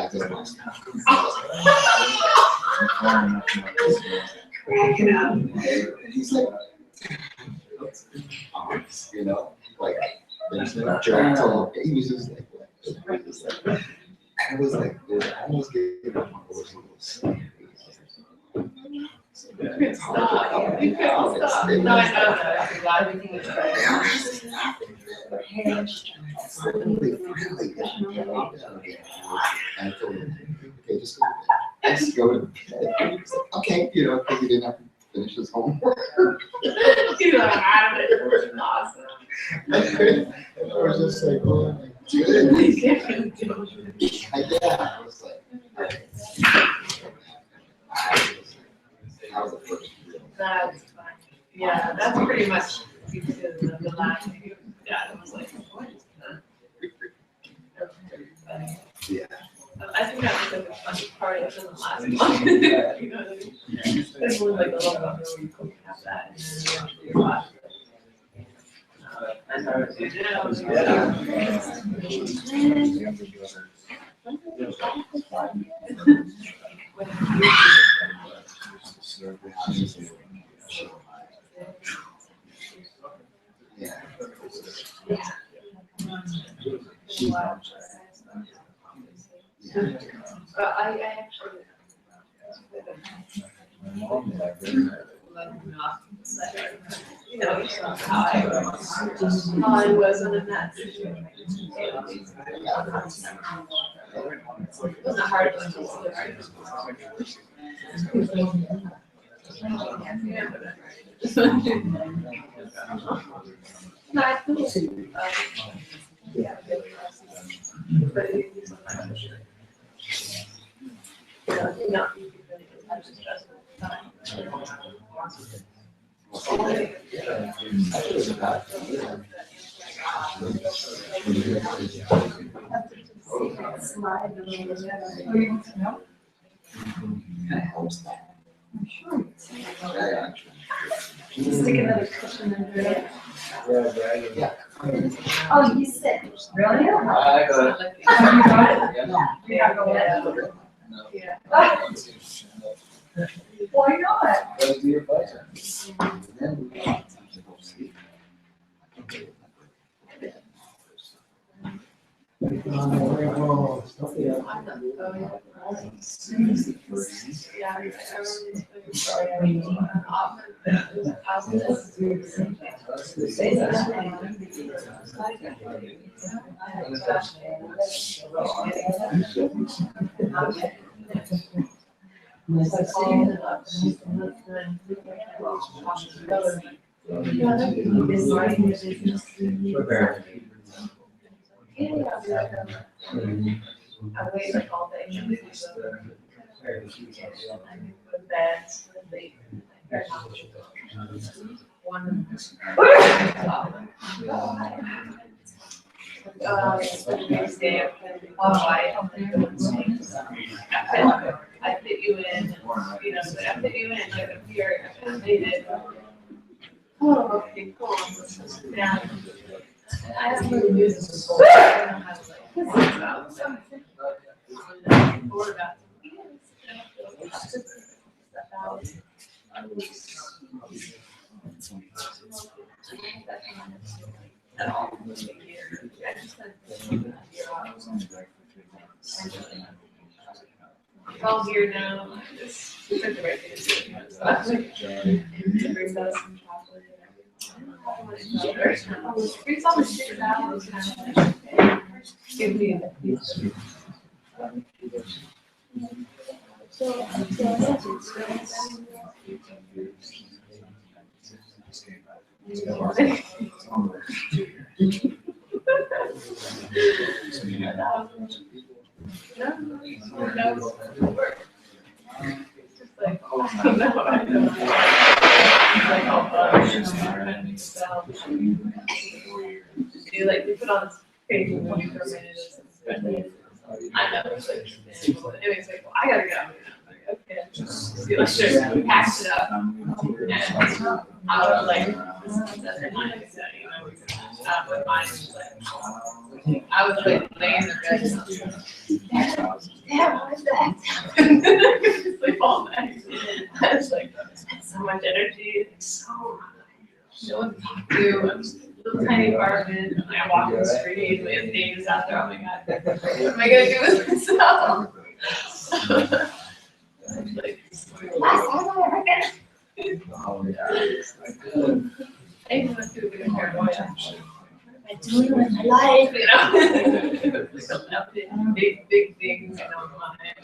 I just lost he's like, you know, like, there's no joke told. He was just like, what? I was like, I almost gave up my voice a little sleep. You can stop. You can stop. No, I know that. I'm glad we can try. Really, and I told him, okay, just go to bed. Just go to bed. He's like, okay, you know, because he didn't have to finish his homework. He's like, out of it. Awesome. I was just like, oh, good. Yeah, I was like, that was the first real. That's fine. Yeah, that's pretty much because the last thing. Yeah, it was like, what is that? Yeah. I think that was like a fun part of the last one. You know what I mean? There's one like a little one where you could have that and then eventually you watch it. I thought it was, Yeah. I actually. You know, how I was in that situation. It wasn't hard to do. No, I feel yeah. But it is not really have to stress all the time. Stick another cushion under it. Oh, you sick? Really? I got it. Have you got it? Yeah. Yeah. Why not? That'd be your pleasure. I wait like all day. Go to bed, late. One. The next day, I fit you in, you know, so I fit you in, like, if you're affiliated. Oh, okay, cool. Yeah. I have to use this. I don't have to like. Or about. It's all here now. It's like the right thing to do. It brings us some chocolate. Brings all the shit out. Give me that. You like you put on this page and when you throw it in, I know it's like anyways, like well, I gotta go. Like, okay, you like just packed it up and I was like that's her mind like that, you know. But mine was like I was like laying in bed. Damn, what's that? Just like all night. I was like had so much energy, like so no one to talk to. I'm just a little tiny apartment. And I walk in the street, and we have neighbors out there. Oh my god, what am I gonna do with myself? Like, I even went through a bit of paranoia. I do it with my life, you know. Big things, you know, on it.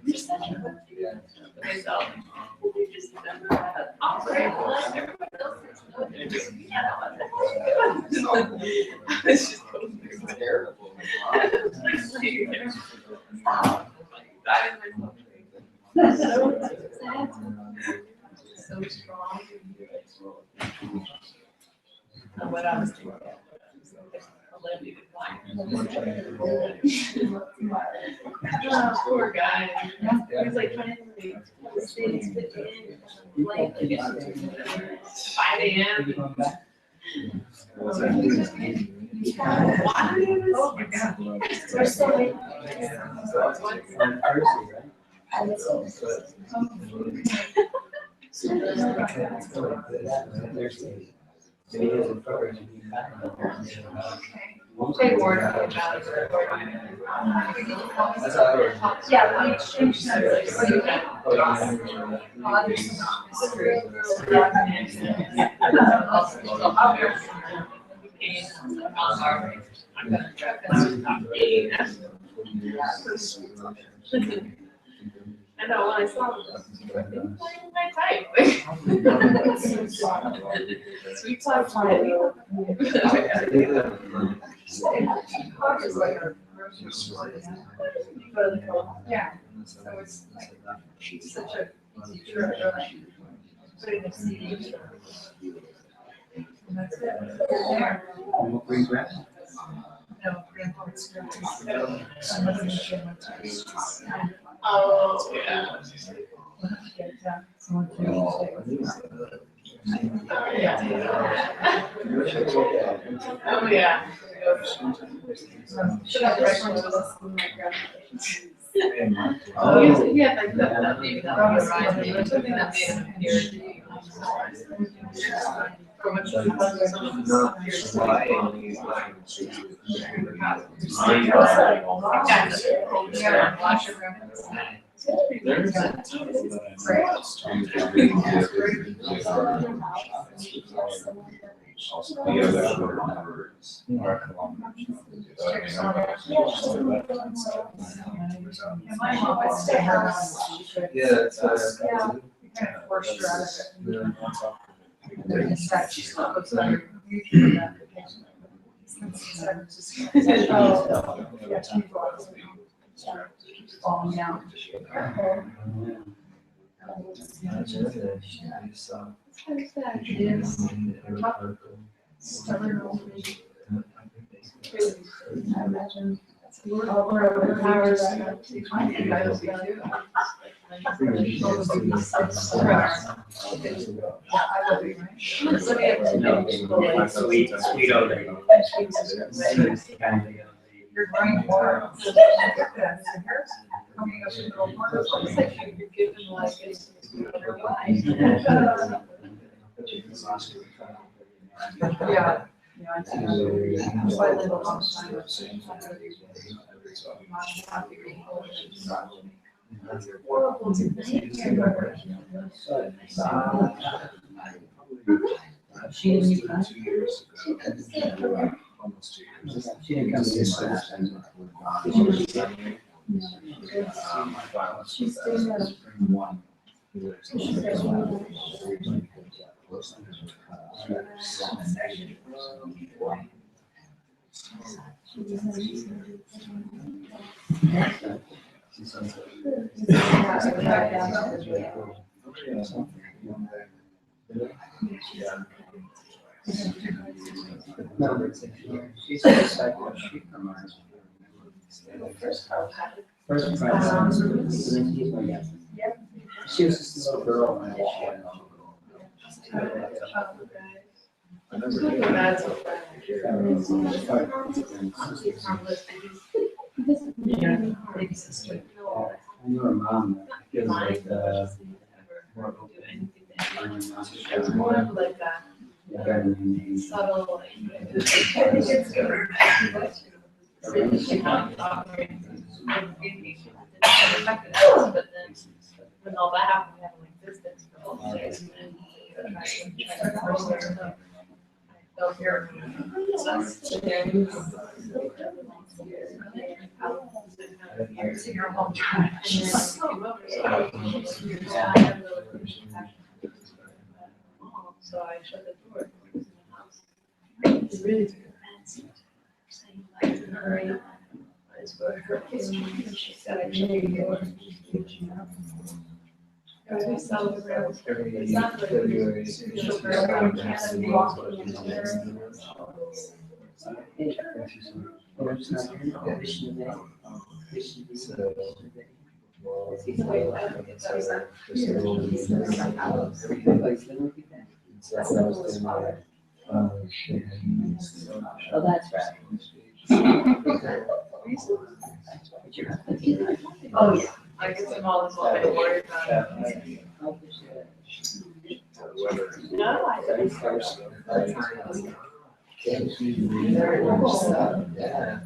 You're such a good myself. You just remember that. I'll pray for everyone else. was just going through it. Terrible. So strong. What I was doing. Poor guy. He was like trying to stay in 5 a.m. We're still waiting. They warned me about it. Yeah, we changed that. I know, when I saw it, my type. Sweet talk. Yeah, so it's like, such a easy trip, like, putting the CD. And that's it. There. No, grandparents. Oh, yeah. Oh, yeah. Should I just run to this one, my grandpa? Yeah, like that, maybe that was right, or something that made him appear. From which some of the appears to wash your grandma's. Yeah, it's Kind of forced her out of it. She's not looks like falling down. Stubborn old lady. I imagine. We're overpowered. I think I was too. Sweet Audarya. You're going for. It's like you're given like it's. Yeah. Yeah, I think that's why I live a long time. She didn't come. She didn't come to this class. She's doing that. She's a disciple. First prize. She was just a little girl when she had Big sister. I knew her mom. It was like More of like that subtle, like. She can't operate. But then when all that happened, we had like distance for all the days. And I felt here. To your home. So I shut the door. It's really fancy. Saying like in a hurry. It's for her history. And she said, I know you go. We saw the rails. It's not like February. sugar around Canada walking in there. Oh, that's right. Oh, yeah. I guess I'm all this kind of worried about it. No, I don't. Yeah.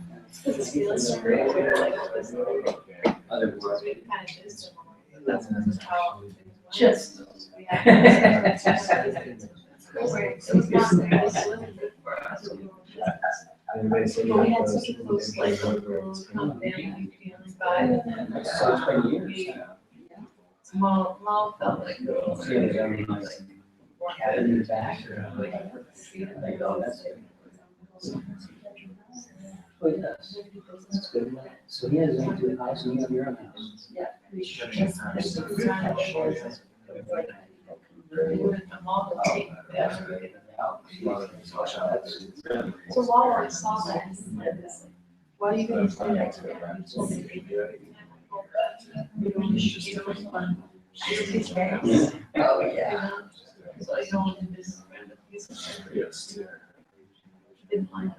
It's feeling great. Like this. Other We words. kind of just, that's how. Just. We have. It's not this good for us. Anybody say But we had such a close, like, little family feeling vibe. So it's been years. Mom felt like. Yeah, they're like, cat in the back. Like, oh, that's it. Oh, yes. That's good. So he has his own house and you have your own house. So while I saw that, why are you gonna say that to me? You told me. Oh, yeah. So I don't want to miss random pieces. Didn't mind.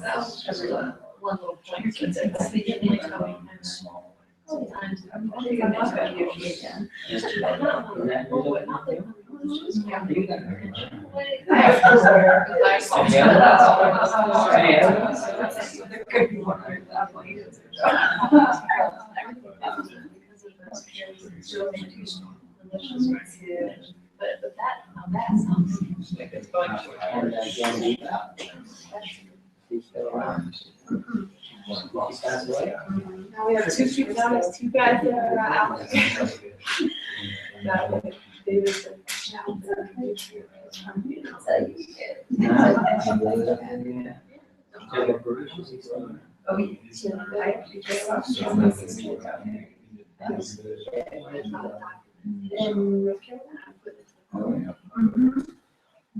That was just one little point. It's the beginning coming and small. Sometimes. I think I'm not gonna give you again. But that, now that sounds like it's going to. And again, he's still around. He passed away. Now we have two people, now there's two guys that are out. That way, David said, now. Oh, in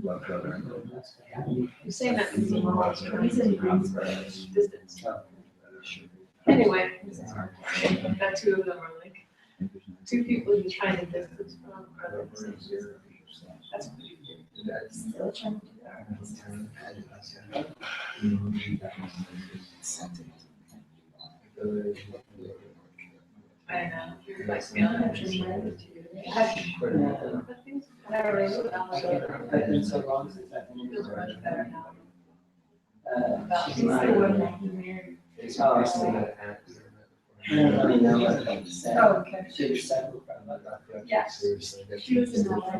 North Carolina. You're saying that because he's in Greensboro, distance. Anyway, that two of them are like, two people you're trying to distance from are like the same distance. That's pretty good. Still trying to do that. I know, you're like feeling it just right too. It's been so long since I've been Feels much better now. She's not even. Oh, I don't really know what to say. Oh, okay. She was settled from Yes. She was in LA.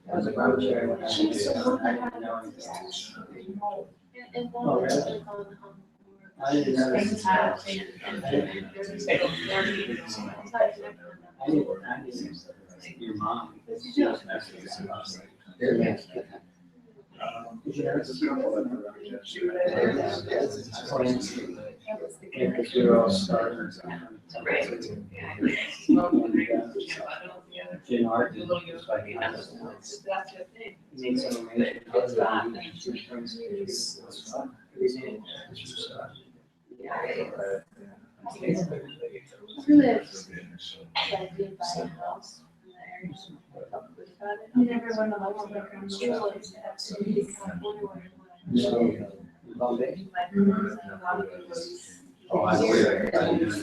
That was a brochure. She's so good. I didn't know anything. And Oh, one really? that's like on, I didn't know Spain this. house and there's this little party. I didn't, your mom, because she was Mexican. They're Mexican. Because we were all starters. Gin art, just like That's the thing. made some amazing. It's not. It's really like being by a house. You never went on like a school and have to be California where you want to. Oh, I wear. I mean, it's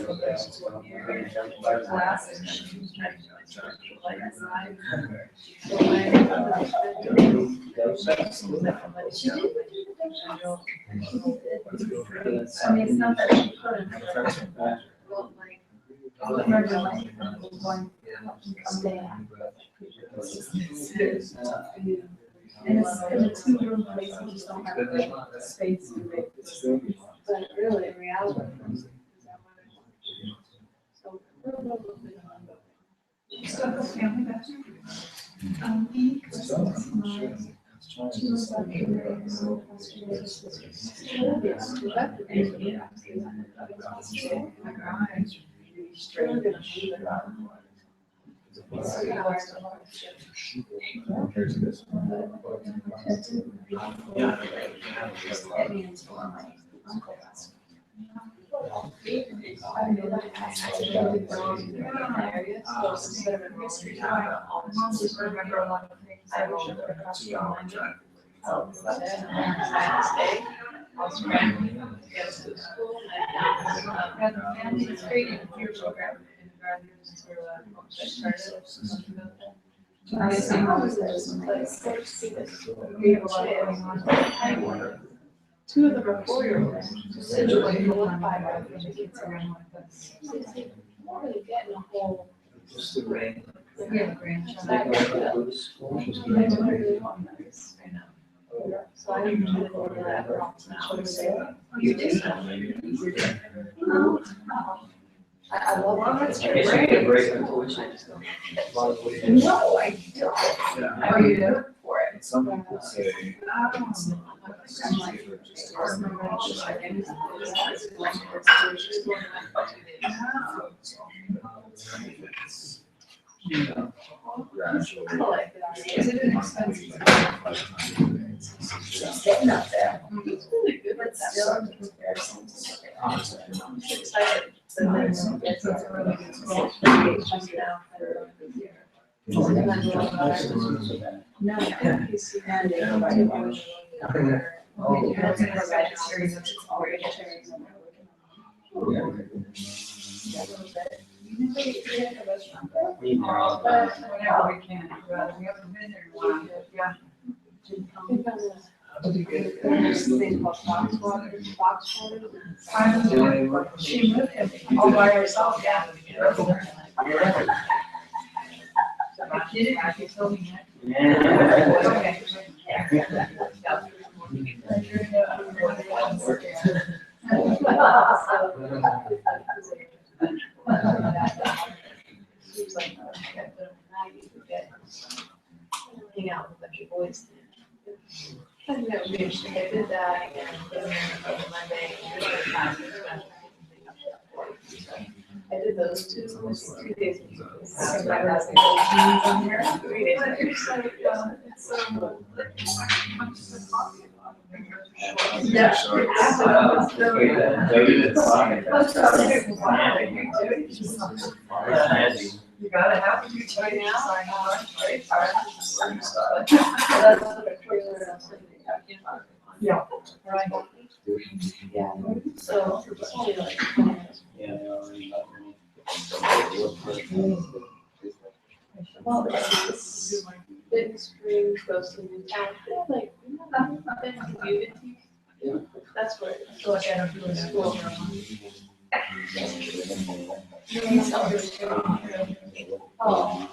not that she couldn't, but like, I remember like going, come down. And it's in a two-room place, you just don't have the space to make this. But really, in reality. So, we're a little bit on, but. Still have family bathroom. We, Remember a lot of things. I wish I would have crossed your mind. And it's great in your program in the gardens where I started. I guess I'm always there. We have a lot going on. Two of them are 4-year-olds. Essentially, one by one, the kids around like this. Not really getting a whole. Just the rain. We have a grandchild. I don't really want this. I know. So I usually go to that rocks now. You did. I love it. It's a break in tuition. No, I don't. Oh, you do? For it. Some people say. I'm like, Is it an expensive? Sitting up there. It's really good, but still in comparison to. I'm excited. So then it's a really good school. No, I think you see that. Oh, yeah, it's in our registries, it's all registries. Whenever we can, we haven't been there in a while, yeah. There's a thing called box water. She moved it all by herself, yeah. I did it, she told me that. Okay. Hang out with a bunch of boys. I think that would be interesting. I did that and then on Monday. I did those 2 days. You gotta have to tell you now, I know, right? Yeah, right. Yeah, so it's only like. Well, it's big screen goes to the town, like, been community. That's where. So like I don't do it at school. Oh.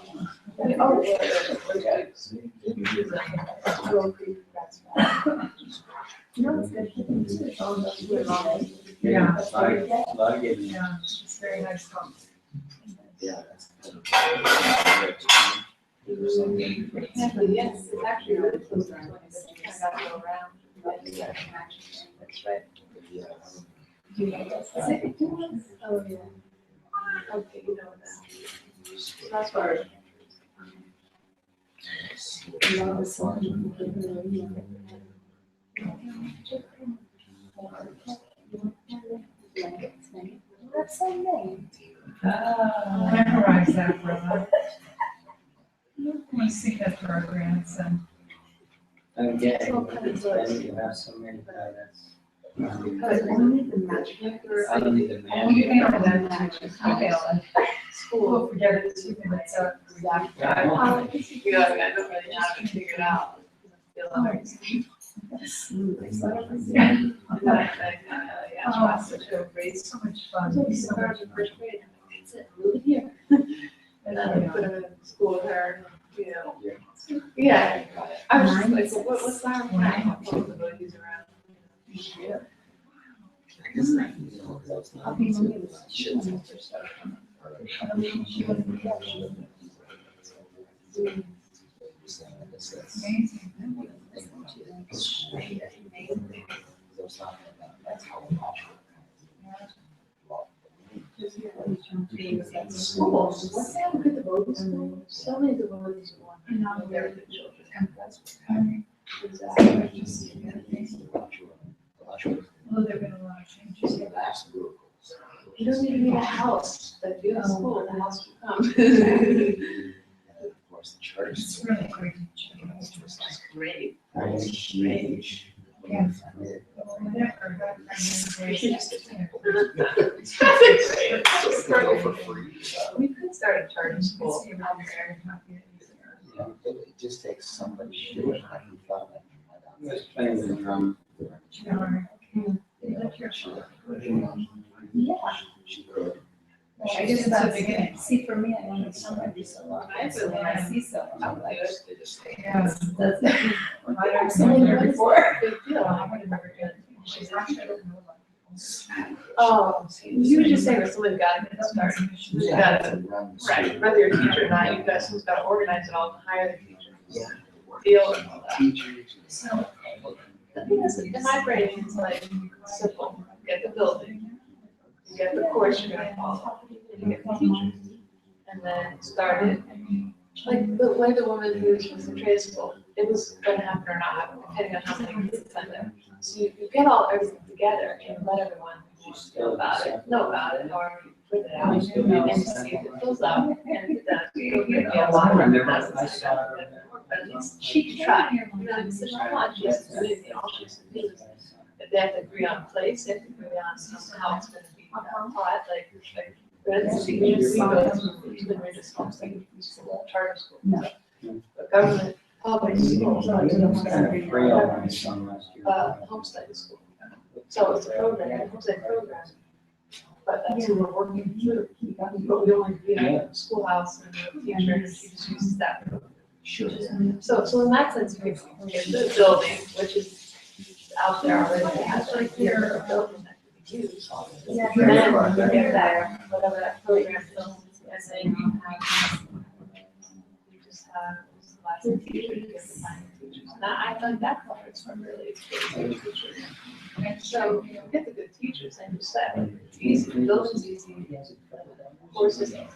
Oh, yeah. No, it's good. Yeah. Like it. Yeah, it's very nice talk. Yes, it's actually really close to 26. I gotta go around. That's right. Do you know this? Oh, yeah. Okay, you know that. So that's where. Love is so that's so name. Memorize that for a while. We see that for our grandson. Okay, then you have so many planets. Because only the magic. I don't need the Only man. thing that email and we'll forget it 2 minutes out. Exactly. I don't really have to figure it out. It's so much fun. And then I put him in school with her, you know. Yeah. I was just like, what's that? He's around. I'll be moving. She wasn't for stuff. I mean, she wasn't. Amazing. beings at school. What they have a good devotee school? So many devotees want to know their good children. Well, there've been a lot of changes. You don't even need a house, but if you have a school, the house will come. Of course, the church. It's really great. It's great. It's huge. Yeah. Whatever, but I For free. We could start a charter school. It just takes somebody to do it, like you thought. Playing the drum. She could. I guess that's the beginning. See, for me, I wanted somebody so long. So when I see someone, I'm like, yeah, that's it. I've seen her before. Big deal. She's actually. Oh, you were just saying that someone got to get started. Who's got to, right, whether you're a teacher or not, you guys who's got to organize it all, hire the teacher. Yeah. Deal with all that. Teachers. The thing is, in my brain, it's like simple. Get the building, you get the course you're gonna follow, and you get the teachers. And then start it, like the way the woman who was in trade school, it was gonna happen or not happen, depending on how many kids attend there. So you get everything together and let everyone know about it, or put it out, and see if it fills out, and if it does, you'll get a lot of them. But at least she can try, you know, it's such a lot, she has to do it, all she's to do is, if they have to agree on place, they have to agree on how it's gonna be taught, like, for instance, we go to even religious homes, like school, charter school. But government, public schools, homestead school. So it's a program, homestead program. But that's who we're working through. But we only, you know, schoolhouse and the teacher, and she just uses that. Sure. So in that sense, we can get the building, which is out there already, it has like here, a building that can be used. And then you get that, whatever that program is, and then you just have lots of teachers, you get the kind of teachers. And I find that part is really expensive teachers. And so you get the good teachers, and you said, it's easy, the building's easy, courses, and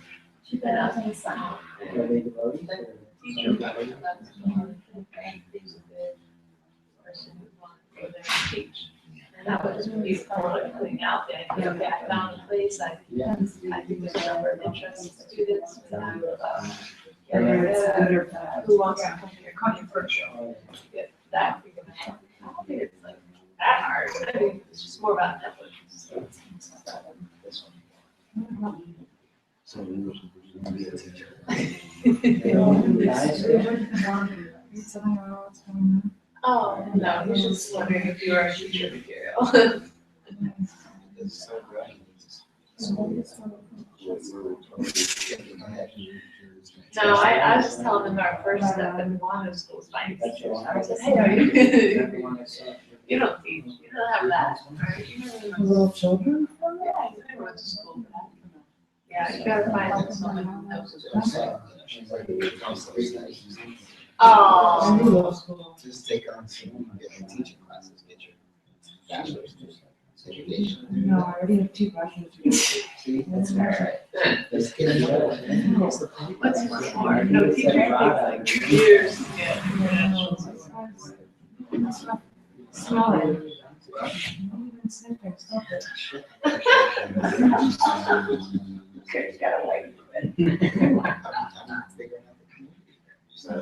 teacher, that's the person who wants to go there and teach. And that would just be putting out there, okay, I found a place, I think there's a number of interested students, and who wants to come here, come here first, get that figured out. I don't think it's like that hard, I think it's just more about networking. So we will be a teacher. Oh, no, you should just wondering if you are a teacher material. It's so great. No, I was just telling them our first step that we wanted to school was finding teachers. I said, hey, are you, you don't teach, you don't have that, right? Little children? Yeah, I went to school for that. Yeah, you gotta find someone who knows. Oh. Just take on some, get the teaching classes, get your bachelor's, education. No, I already have 2 bachelor's. See, that's Alright. Just get it going. What's more, no teacher takes like years to get credentials. Small. Okay, you gotta wait a bit. We're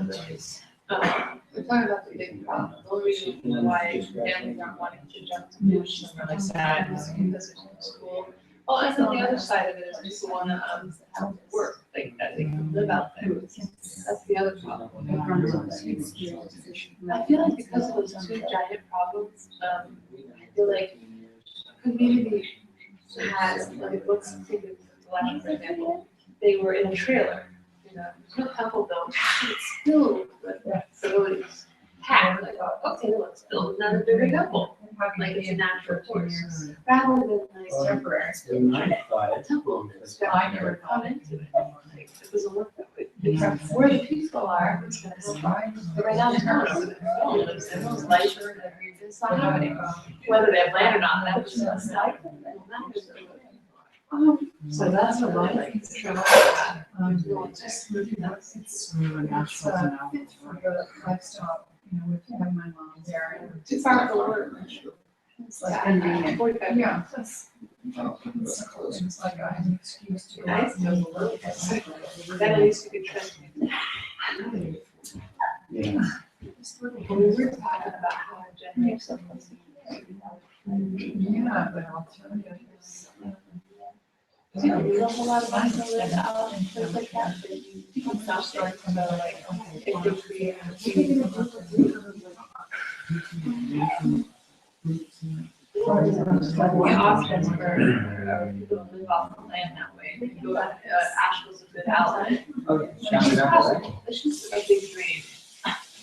talking about the big problem. The only reason why families aren't wanting to jump to tuition are like sad is because it's in school. Oh, and then the other side of it is people wanna work, like that they can live out there. That's the other problem. I feel like because of those 2 giant problems, I feel like community has, like, let's take the election for example, they were in a trailer, you know, there's no temple built, it's still with facilities packed, like, okay, let's build another bigger temple, like it's a natural course, rather than like temporary. Temple, it's got to come into it, like, it doesn't work that way. Because where the people are, it's gonna help, but right now, it's not, it's light, it's not happening, whether they have land or not, that's just a stipend. So that's a lot like travel. It's really natural now. For the lifestyle, with having my mom there. Too far for work. It's like ending it. Yeah. Oh, that's close. It's like I have an excuse to go out and go to work. Then at least you could trust me. Yeah. We were talking about how to generate something. Yeah, but I'll tell you. You don't need a whole lot of money to live out and things like that, but you can stop there. So like, if they create the options for people who live off the land that way. They can go, Asheville's a good outlet. It's just a big dream.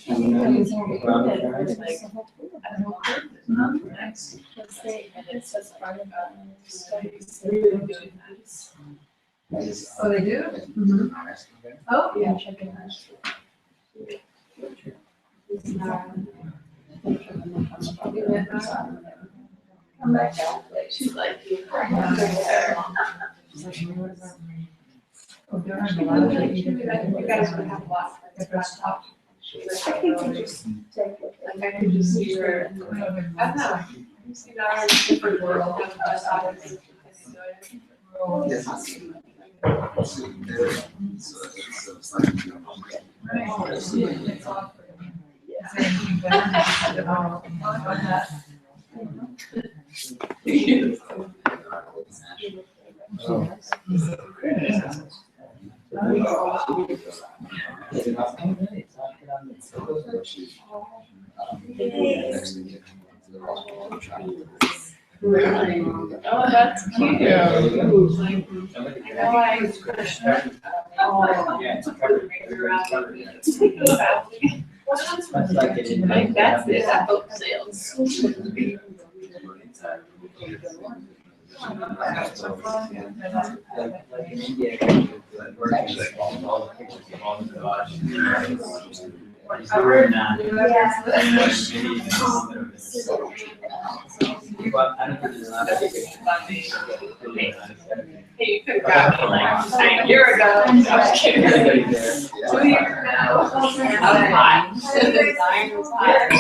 It's like, I don't know, it's not nice. And it's just part of it's really good. Oh, they do? Oh, yeah, check it out. I'm like, she's like, Oh, there are a lot of you guys would have lots of talk. I could just take it, like I could just see her. I don't know. You see that different world of us out of Yes. So it's like, Oh, that's cute. Like that's it, I hope sales. Hey, you could have got me like a year ago. I'm just kidding. 2 years ago. I was hot. The design was hot.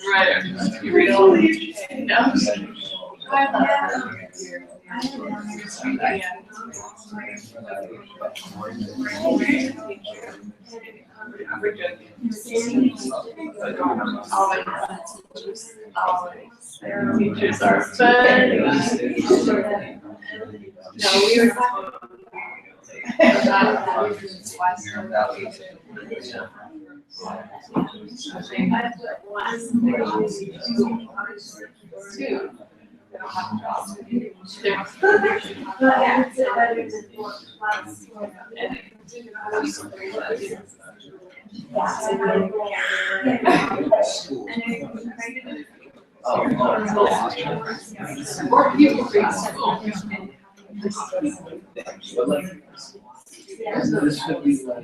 Right. You really? No. Teachers are fun. No, we were This could be like.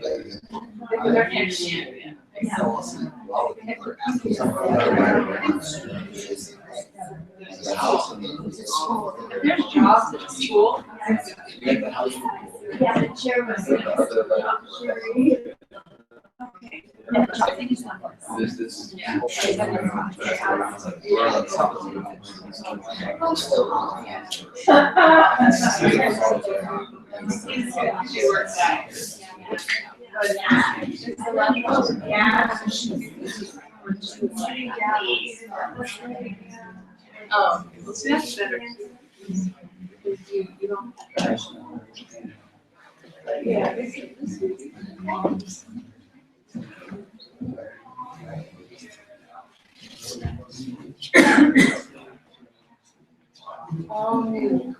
There's jobs at school. Yeah, the chair was. This. Yeah. She works out. Oh, well, see, that's better. because you don't. All new.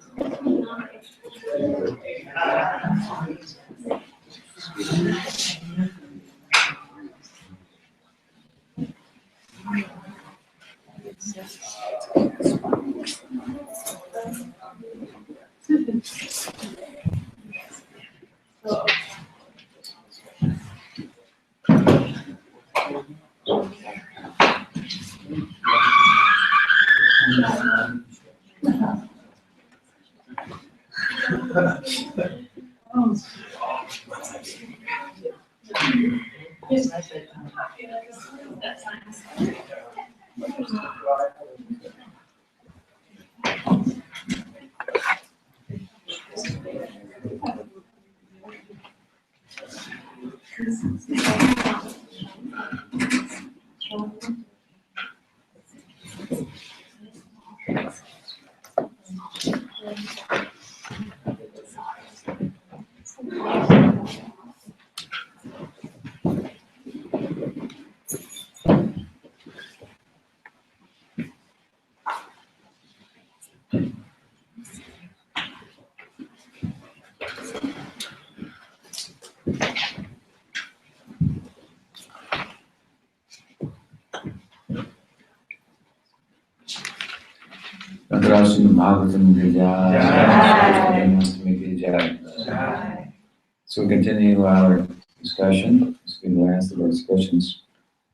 So we continue our discussion. It's been the last of our discussions.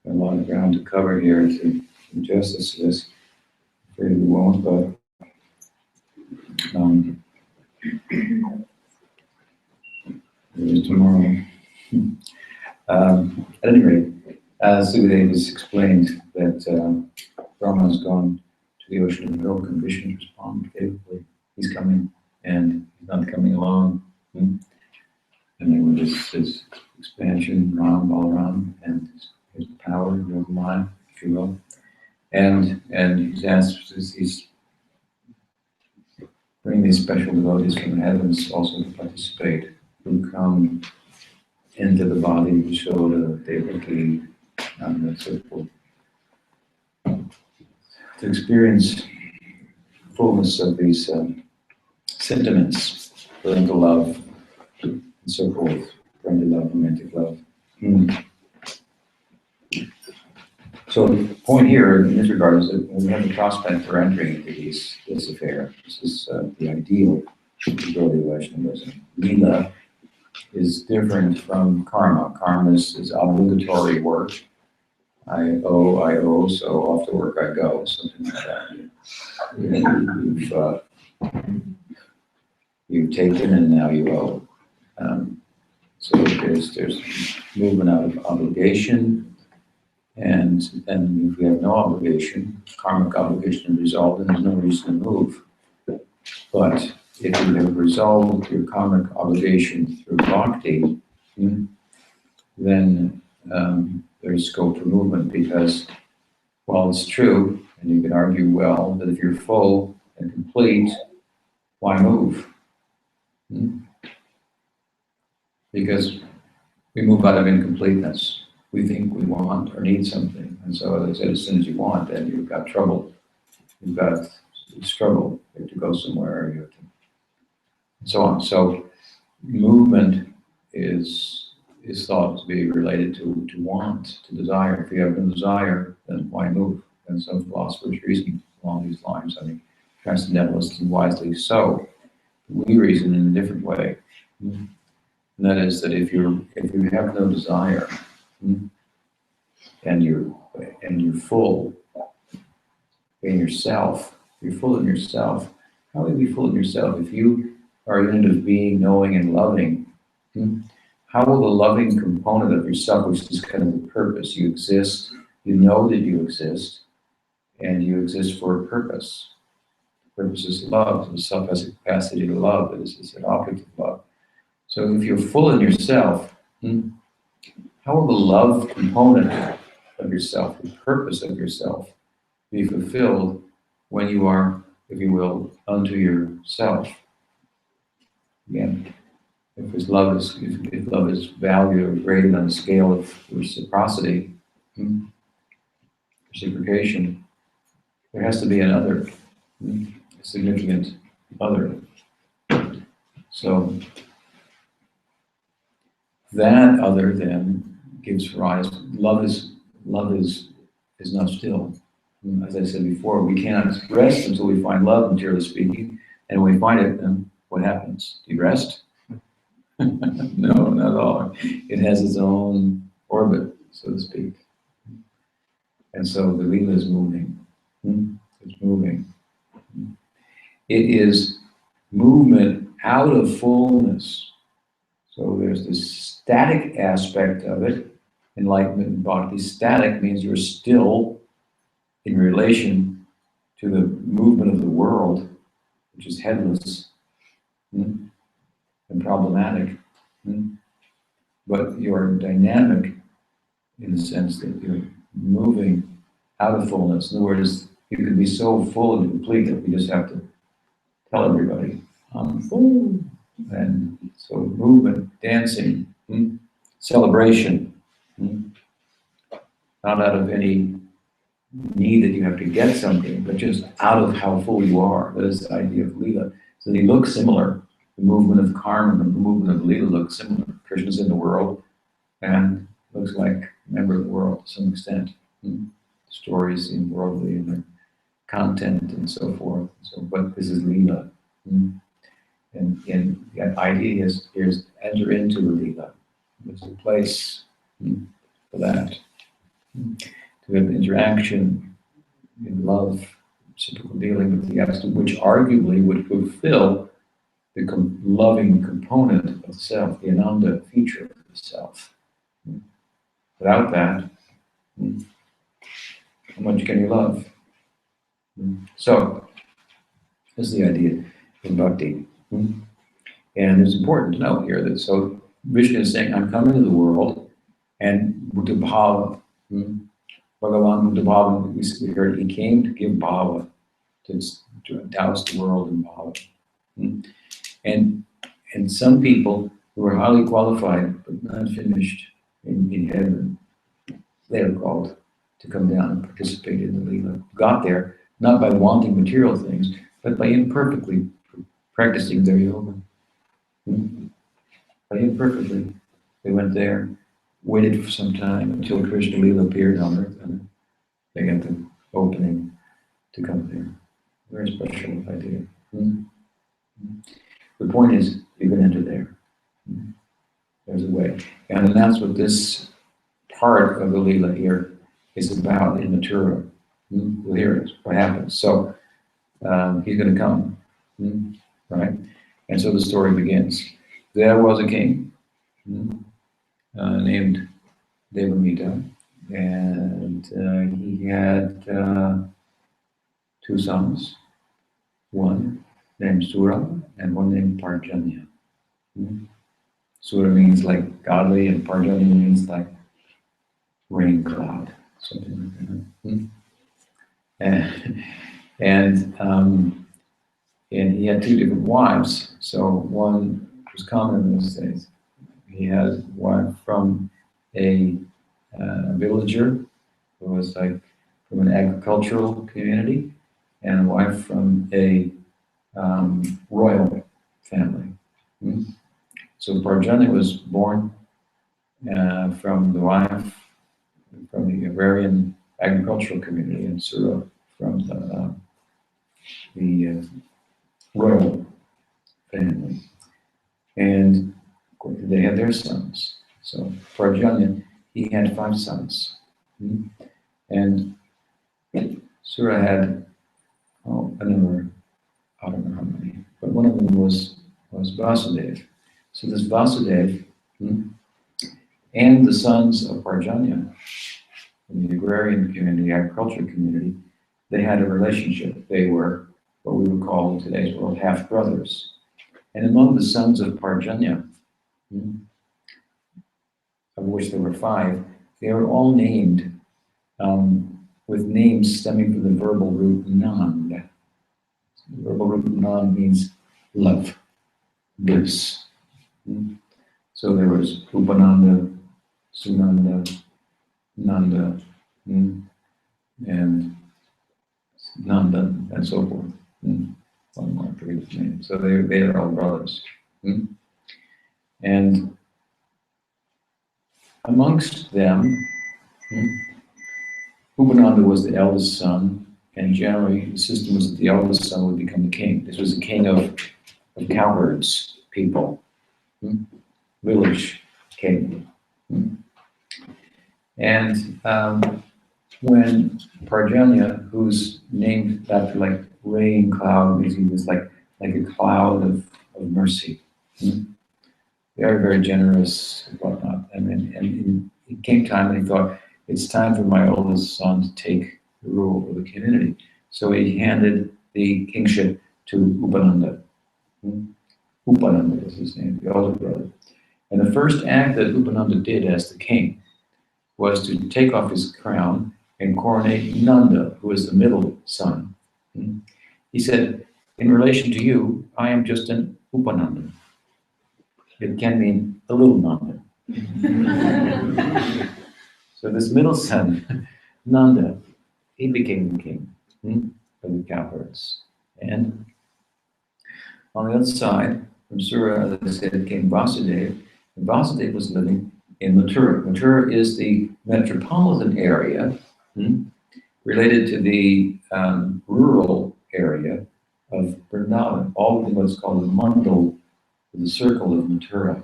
Got a lot of ground to cover here to do justice to this. Afraid we won't, but there's tomorrow. At any rate, Sukadeva has explained that Brahma has gone to the ocean of milk and Vishnu responded favorably. He's coming, and he's not coming alone. And then with his expansion, Ram, Balaram, and his power, yoga mind, if you will. And he's asked, he's bringing these special devotees from the heavens also to participate, who come into the body to show the Devaki and so forth. To experience fullness of these sentiments, parental love, and so forth, friendly love, romantic love. So the point here in this regard is that we have the prospect for entering into this affair. This is the ideal of Gaudiya Vaishnavism. Lila is different from karma. Karma is obligatory work. I owe, so off to work I go, something like that. You've taken and now you owe. So there's movement out of obligation, and then if you have no obligation, karmic obligation is resolved, and there's no reason to move. But if you have resolved your karmic obligation through bhakti, then there's scope for movement, because while it's true, and you can argue well, that if you're full and complete, why move? Because we move out of incompleteness. We think we want or need something. And so as I said, as soon as you want, then you've got trouble. You've got struggle. You have to go somewhere, you have to, and so on. So movement is thought to be related to want, to desire. If you have no desire, then why move? And some philosophers reason along these lines. I mean, transcendentalists, and wisely so. We reason in a different way. And that is that if you have no desire, and you're full in yourself, you're full in yourself. How will you be full in yourself if you are a unit of being, knowing, and loving? How will the loving component of yourself, which is kind of the purpose, you exist, you know that you exist, and you exist for a purpose. The purpose is love. The self has a capacity to love. It is an object of love. So if you're full in yourself, how will the love component of yourself, the purpose of yourself, be fulfilled when you are if you will, unto yourself. Again, if love is valued or graded on a scale of reciprocity, reciprocation, there has to be another, a significant other. So that other then gives rise. Love is not still. As I said before, we can't rest until we find love, materially speaking. And when we find it, then what happens? Do you rest? No, not at all. It has its own orbit, so to speak. And so the Leela is moving. It's moving. It is movement out of fullness. So there's this static aspect of it. Enlightenment and bhakti. Static means you're still in relation to the movement of the world, which is headless and problematic. But you're dynamic in the sense that you're moving out of fullness. In other words, you can be so full and complete that we just have to tell everybody, I'm full. And so movement, dancing, celebration, not out of any need that you have to get something, but just out of how full you are. That is the idea of Leela. So they look similar. The movement of karma and the movement of Leela look similar. Krishna's in the world and looks like a member of the world to some extent. Stories in worldly and their content and so forth. So, but this is Leela. And the idea is enter into the Leela. There's a place for that. To have interaction in love, reciprocal dealing with the absolute, which arguably would fulfill the loving component of the self, the ananda feature of the self. Without that, how much can you love? So, this is the idea in bhakti. And it's important to note here that so Vishnu is saying, I'm coming to the world, and Buddha Bhava, Bhagavan Buddha Bhava, we heard he came to give Bhava, to douse the world in Bhava. And some people who are highly qualified but not finished in heaven, they are called to come down and participate in the Leela. Got there, not by wanting material things, but by imperfectly practicing their yoga. By imperfectly, they went there, waited for some time until Krishna Leela appeared on earth, and they got the opening to come there. Very special idea. The point is, you can enter there. There's a way. And that's what this part of the Leela here is about in Mathura. We'll hear it, what happens. So, he's going to come, right? And so the story begins. There was a king named Devamita, and he had two sons, one named Sura and one named Parjanya. Sura means like godly, and Parjanya means like rain cloud, something like that. And he had two different wives. So one was common in those days. He had a wife from a villager who was like from an agricultural community, and a wife from a royal family. So Parjanya was born from the wife from the agrarian agricultural community, and Sura from the royal family. And they had their sons. So Parjanya, he had 5 sons. And Sura had, a number, I don't know how many, but one of them was Vasudeva. So this Vasudeva and the sons of Parjanya in the agrarian community, agricultural community, they had a relationship. They were what we would call in today's world half-brothers. And among the sons of Parjanya, of which there were 5, they were all named with names stemming from the verbal root nand. verbal root Nan means love, bliss. So there was Upananda, Sunanda, Nanda, and Nanda, and so forth. One more, I forget his name. So they are all brothers. And amongst them, Upananda was the eldest son, and generally the system was that the eldest son would become the king. This was the king of cowherds, people, village king. And when Parjanya, who's named after like rain cloud, because he was like a cloud of mercy, very, very generous and whatnot. And it came time and he thought, it's time for my oldest son to take the rule of the community. So he handed the kingship to Upananda. Upananda was his name, the older brother. And the first act that Upananda did as the king was to take off his crown and coronate Nanda, who was the middle son. He said, in relation to you, I am just an Upananda. It can mean a little Nanda. So this middle son, Nanda, he became the king of the cowherds. And on the other side, from Sura, as I said, came Vasudeva. And Vasudeva was living in Mathura. Mathura is the metropolitan area related to the rural area of Vrindavan, all within what's called the mandal, the circle of Mathura.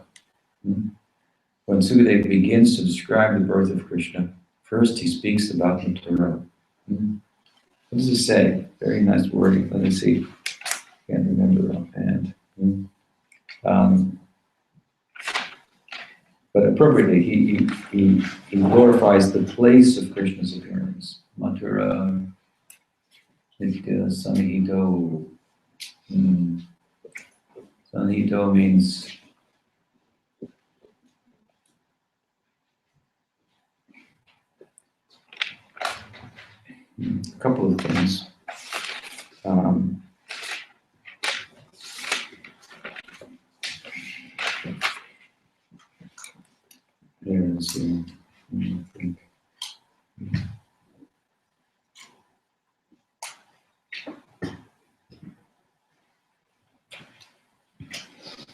When Sukadeva begins to describe the birth of Krishna, first he speaks about Mathura. What does it say? Very nice wording. Let me see. Can't remember offhand. But appropriately, he glorifies the place of Krishna's appearance. Mathura, Nitya Samhito. Samhito means a couple of things. There's, I think.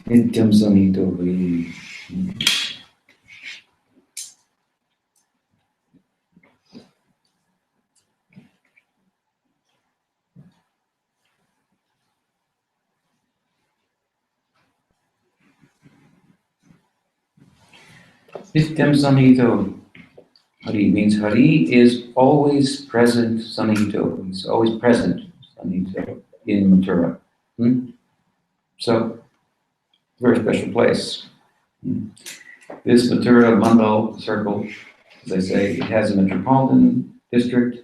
Nityam Samhito Vai. Nityam Samhito. Hari means Hari is always present, Samhito. He's always present, Samhito, in Mathura. So, very special place. This Mathura Mandal circle, as I say, it has a metropolitan district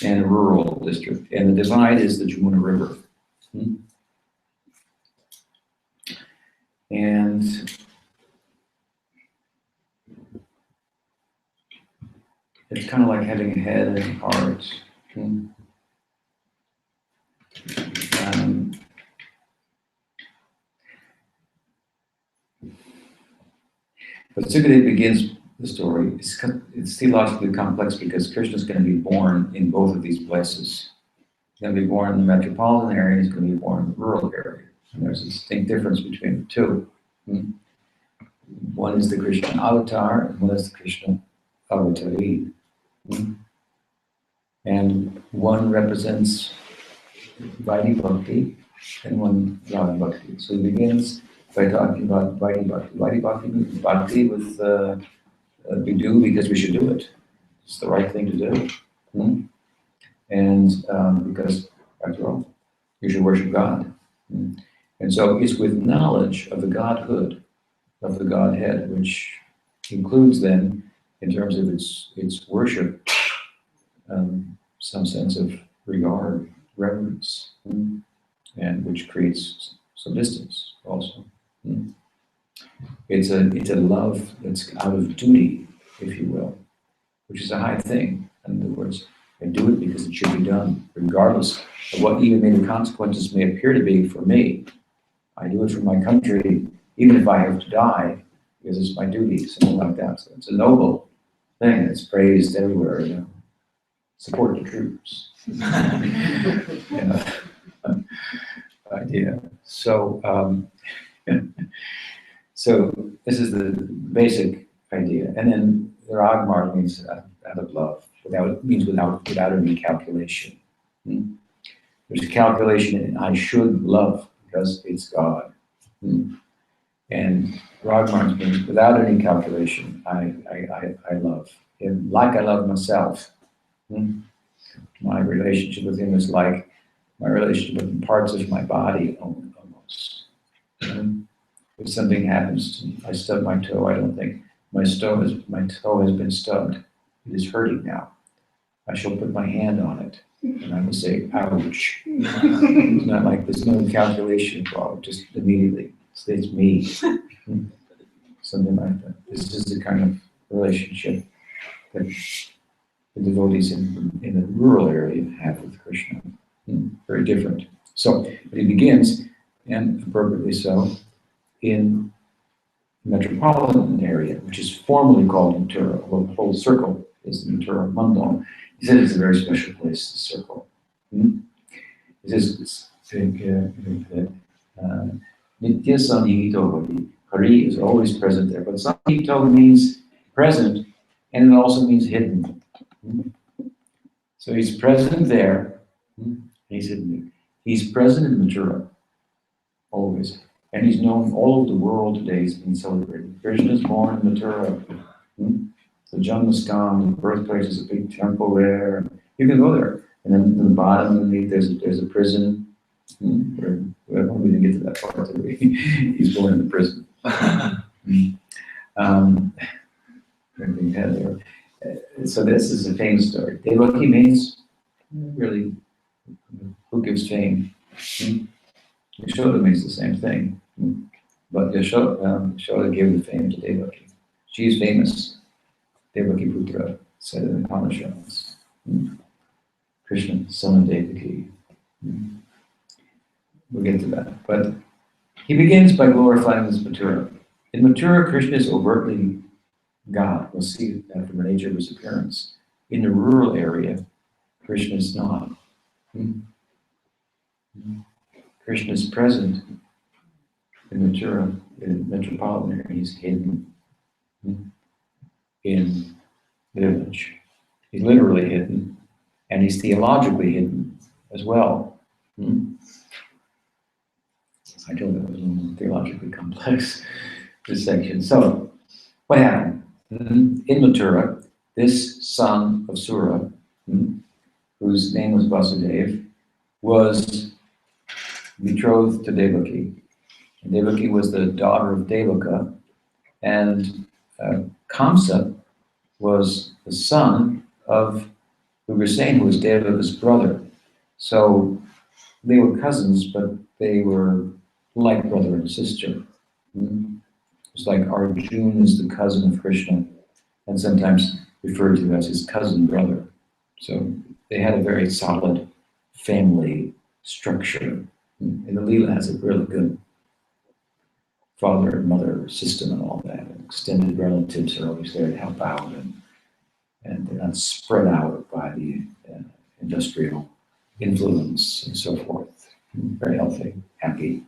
and a rural district. And the divide is the Jamuna River. And it's kind of like having a head and a heart. But Sukadeva begins the story. It's theologically complex because Krishna is going to be born in both of these places. He's going to be born in the metropolitan area, and he's going to be born in the rural area. And there's a distinct difference between the two. One is the Krishna avatar, and one is the Krishna avatari. And one represents Vaidhi Bhakti, and one Raga Bhakti. So he begins by talking about Vaidhi Bhakti. Vaidhi Bhakti means Bhakti with we do because we should do it. It's the right thing to do. And because, after all, you should worship God. And so it's with knowledge of the Godhood, of the Godhead, which includes then, in terms of its worship, some sense of regard, reverence, and which creates some distance also. It's a love that's out of duty, if you will, which is a high thing. In other words, I do it because it should be done, regardless of what even maybe the consequences may appear to be for me. I do it for my country, even if I have to die, because it's my duty, something like that. So it's a noble thing. It's praised everywhere. You know. Support the troops. You know, idea. So, so this is the basic idea, and then the Ragmark means out of love. Without any calculation. There's a calculation in I should love because it's God. And Ragmark means without any calculation, I love him like I love myself. My relationship with him is like my relationship with parts of my body almost. If something happens to me, I stub my toe, I don't think my toe has been stubbed. It is hurting now. I shall put my hand on it and I will say, ouch. It's not like there's no calculation involved, just immediately. It's me. Something like that. This is the kind of relationship that the devotees in the rural area have with Krishna. Very different. So, but he begins, and appropriately so, in the metropolitan area, which is formally called Mathura. The whole circle is the Mathura Mandal. He said it's a very special place, the circle. He says, Nitya Sanhito, Hari is always present there, but Sanhito means present, and it also means hidden. So he's present there, he's hidden. He's present in Mathura, always. And he's known all over the world today, he's been celebrated. Krishna is born in Mathura. The Janmastami, the birthplace, is a big temple there. You can go there. And then in the bottom underneath there's a prison. We didn't get to that part today. He's born in the prison. So this is a famous story. Devaki means really who gives fame. Yashoda means the same thing. But Yashoda gave the fame to Devaki. She is famous. Devaki Putra, said in the Upanishads. Krishna, son of Devaki. We'll get to that. But he begins by glorifying this Mathura. In Mathura, Krishna is overtly God. We'll see that from the nature of his appearance. In the rural area, Krishna is not. Krishna is present in Mathura, in the metropolitan area. He's hidden in the village. He's literally hidden, and he's theologically hidden as well. I told you it was a little theologically complex, this section. So, what happened? In Mathura, this son of Sura, whose name was Vasudeva, was betrothed to Devaki. And Devaki was the daughter of Devaka, and Kamsa was the son of Ugrasen, who was Devaka's brother. So they were cousins, but they were like brother and sister. It's like Arjuna is the cousin of Krishna, and sometimes referred to as his cousin brother. So they had a very solid family structure. And the Leela has a really good father and mother system and all that. And extended relatives are always there to help out, and they're not spread out by the industrial influence and so forth. Very healthy, happy.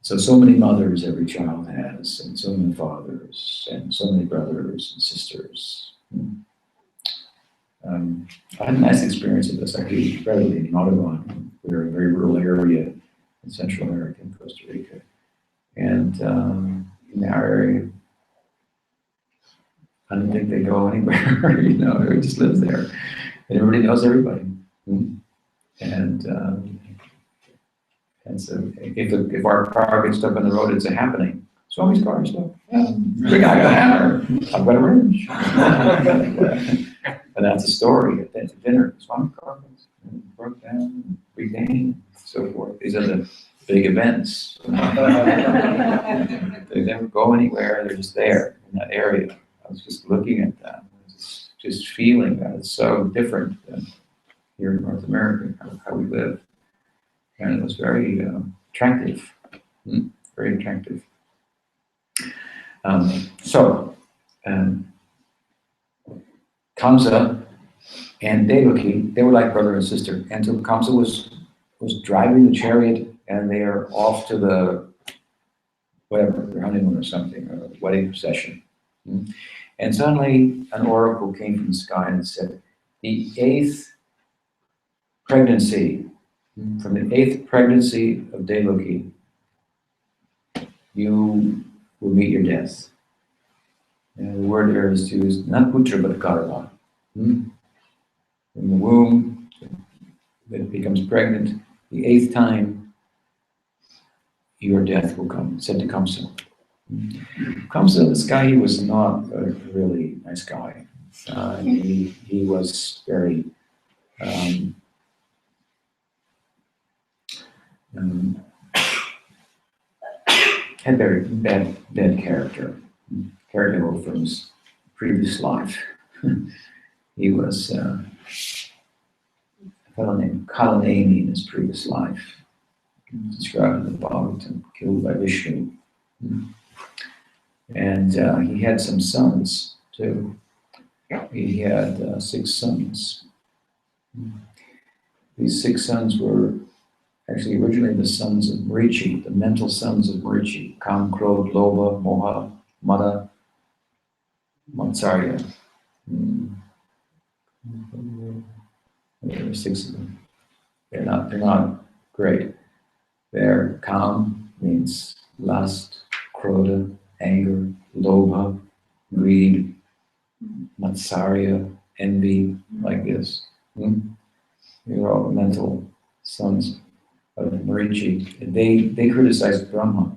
So many mothers every child has, and so many fathers, and so many brothers and sisters. I had a nice experience of this actually readily in Audubon. We were in a very rural area in Central America, in Costa Rica. And in our area, I don't think they go anywhere, everybody just lives there. And everybody knows everybody. And so if our car gets stuck on the road, it's a happening. Swami's car is stuck. Yeah, big guy got a hammer. I've got a wrench. And that's a story at dinner. Swami's car broke down, regained, so forth. These are the big events. They never go anywhere. They're just there in that area. I was just looking at them. just feeling that it's so different than here in North America, how we live. And it was very attractive, very attractive. Kamsa and Devaki, they were like brother and sister. And so Kamsa was driving the chariot, and they are off to the whatever, their honeymoon or something, or wedding procession. And suddenly an oracle came from the sky and said, the 8th pregnancy, from the 8th pregnancy of Devaki, you will meet your death. And the word there is used, not putra but karma. In the womb, that becomes pregnant, the 8th time, your death will come, said to Kamsa. Kamsa, this guy, he was not a really nice guy. He was very, had very bad character from his previous life. He was a fellow named Kalaneni in his previous life, described in the Bhagavatam, killed by Vishnu. And he had some sons too. He had 6 sons. These 6 sons were actually originally the sons of Marichi, the mental sons of Marichi: Kam, Krodh, Lobha, Moha, Mada, Matsarya. There are 6 of them. They're not great. Their Kam means lust, Krodha, anger, Lobha, greed, Matsarya, envy, like this. They're all mental sons of Marichi. They criticized Brahma.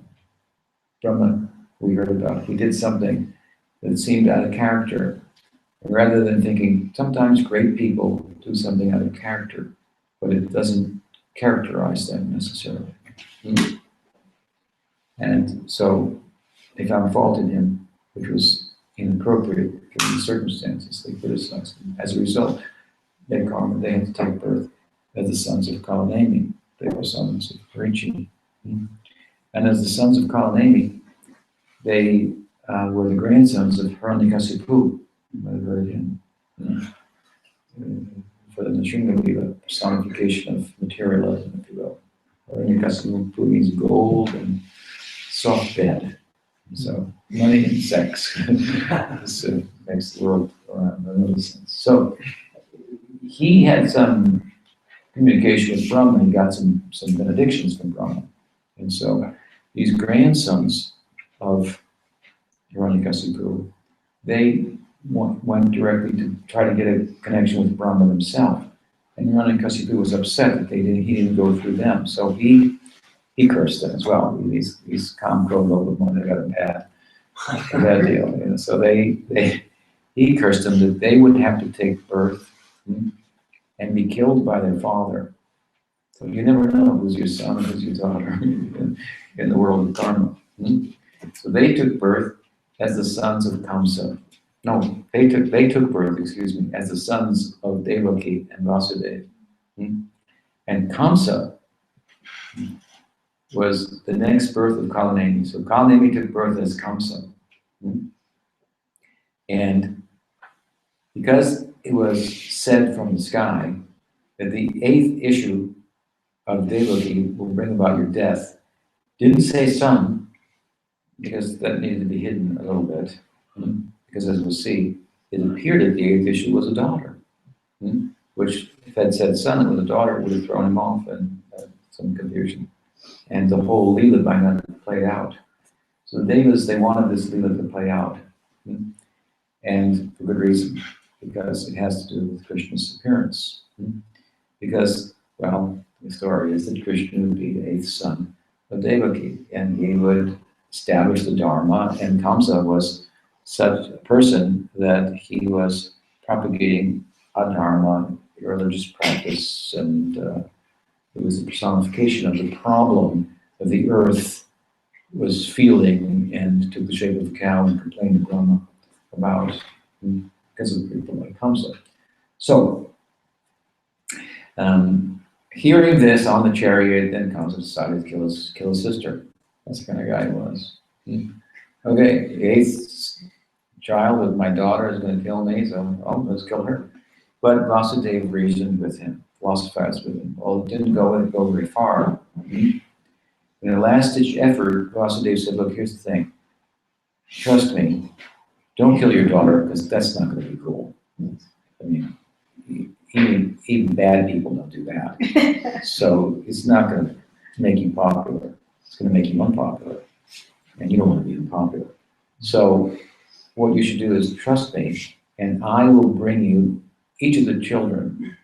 Brahma, we heard about, he did something that seemed out of character. And rather than thinking, sometimes great people do something out of character, but it doesn't characterize them necessarily. And so they found fault in him, which was inappropriate given the circumstances. They criticized him. As a result, they had to take birth as the sons of Kalanemi. They were sons of Marichi. And as the sons of Kalanemi, they were the grandsons of Hiranyakasipu. You might have heard him. For the Nrsimha, personification of materialism, if you will. Hiranyakasipu means gold and soft bed. So money and sex. This makes the world another sense. So he had some communication with Brahma. He got some benedictions from Brahma. And so these grandsons of Hiranyakasipu, they went directly to try to get a connection with Brahma himself. And Hiranyakasipu was upset that he didn't go through them. So he cursed them as well. These Kam, Krodh, Lobha, Moha, they got a bad deal. So he cursed them that they would have to take birth and be killed by their father. So you never know who's your son and who's your daughter in the world of karma. So they took birth as the sons of Kamsa. No, they took birth, as the sons of Devaki and Vasudeva. And Kamsa was the next birth of Kalanemi. So Kalanemi took birth as Kamsa. And because it was said from the sky that the 8th issue of Devaki will bring about your death, didn't say son, because that needed to be hidden a little bit. Because as we'll see, it appeared that the 8th issue was a daughter. Which, if it had said son, it was a daughter, it would have thrown him off and some confusion. And the whole Leela by now played out. So the Devas, they wanted this Leela to play out. And for good reason, because it has to do with Krishna's appearance. Because, well, the story is that Krishna would be the 8th son of Devaki, and he would establish the Dharma, and Kamsa was such a person that he was propagating adharma, religious practice, and it was a personification of the problem that the earth was feeling and took the shape of a cow and complained to Brahma about because of people like Kamsa. So, hearing this on the chariot, then Kamsa decided to kill his sister. That's the kind of guy he was. Okay, the eighth child of my daughter is going to kill me, so let's kill her. But Vasudeva reasoned with him, philosophized with him. Well, it didn't go very far. In a last-ditch effort, Vasudeva said, look, here's the thing. Trust me, don't kill your daughter, because that's not going to be cool. I mean, even bad people don't do that. So it's not going to make you popular. It's going to make you unpopular. And you don't want to be unpopular. So what you should do is trust me, and I will bring you each of the children.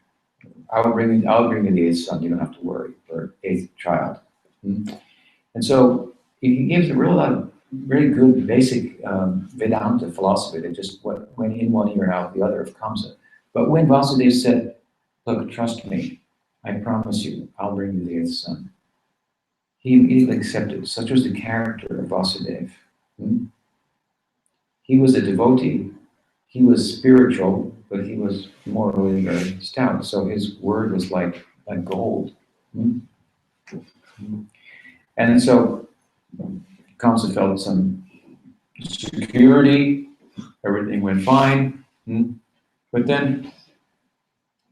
I'll bring you the eighth son. You don't have to worry, or eighth child. And so he gives a real lot of very good basic Vedanta philosophy that just went in one ear and out the other of Kamsa. But when Vasudeva said, look, trust me, I promise you, I'll bring you the eighth son, he immediately accepted. Such was the character of Vasudeva. He was a devotee, he was spiritual, but he was morally very stout. So his word was like gold. And so Kamsa felt some security, everything went fine. But then,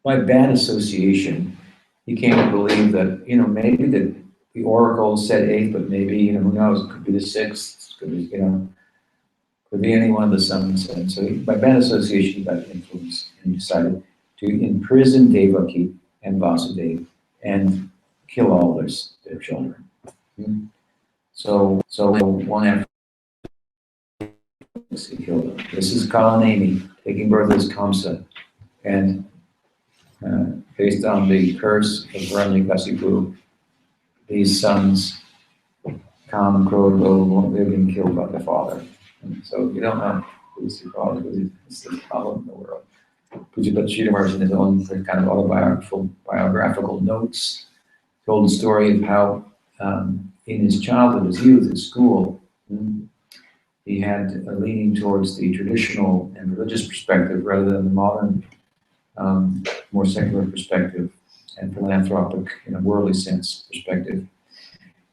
by bad association, he came to believe that, maybe the oracle said eighth, but maybe, who knows, it could be the sixth, could be, could be any one of the sons. And so by bad association, he got influenced and decided to imprison Devaki and Vasudeva and kill all their children. So one after he killed them. This is Kalanemi, taking birth as Kamsa. And based on the curse of Hiranyakasipu, these sons, Kam and Krodha, they've been killed by the father. And so you don't know who's your father, because it's the problem in the world. Pujapat Sridhar in his own kind of autobiographical notes told the story of how in his childhood, his youth, at school, he had a leaning towards the traditional and religious perspective rather than the modern, more secular perspective and philanthropic, in a worldly sense, perspective.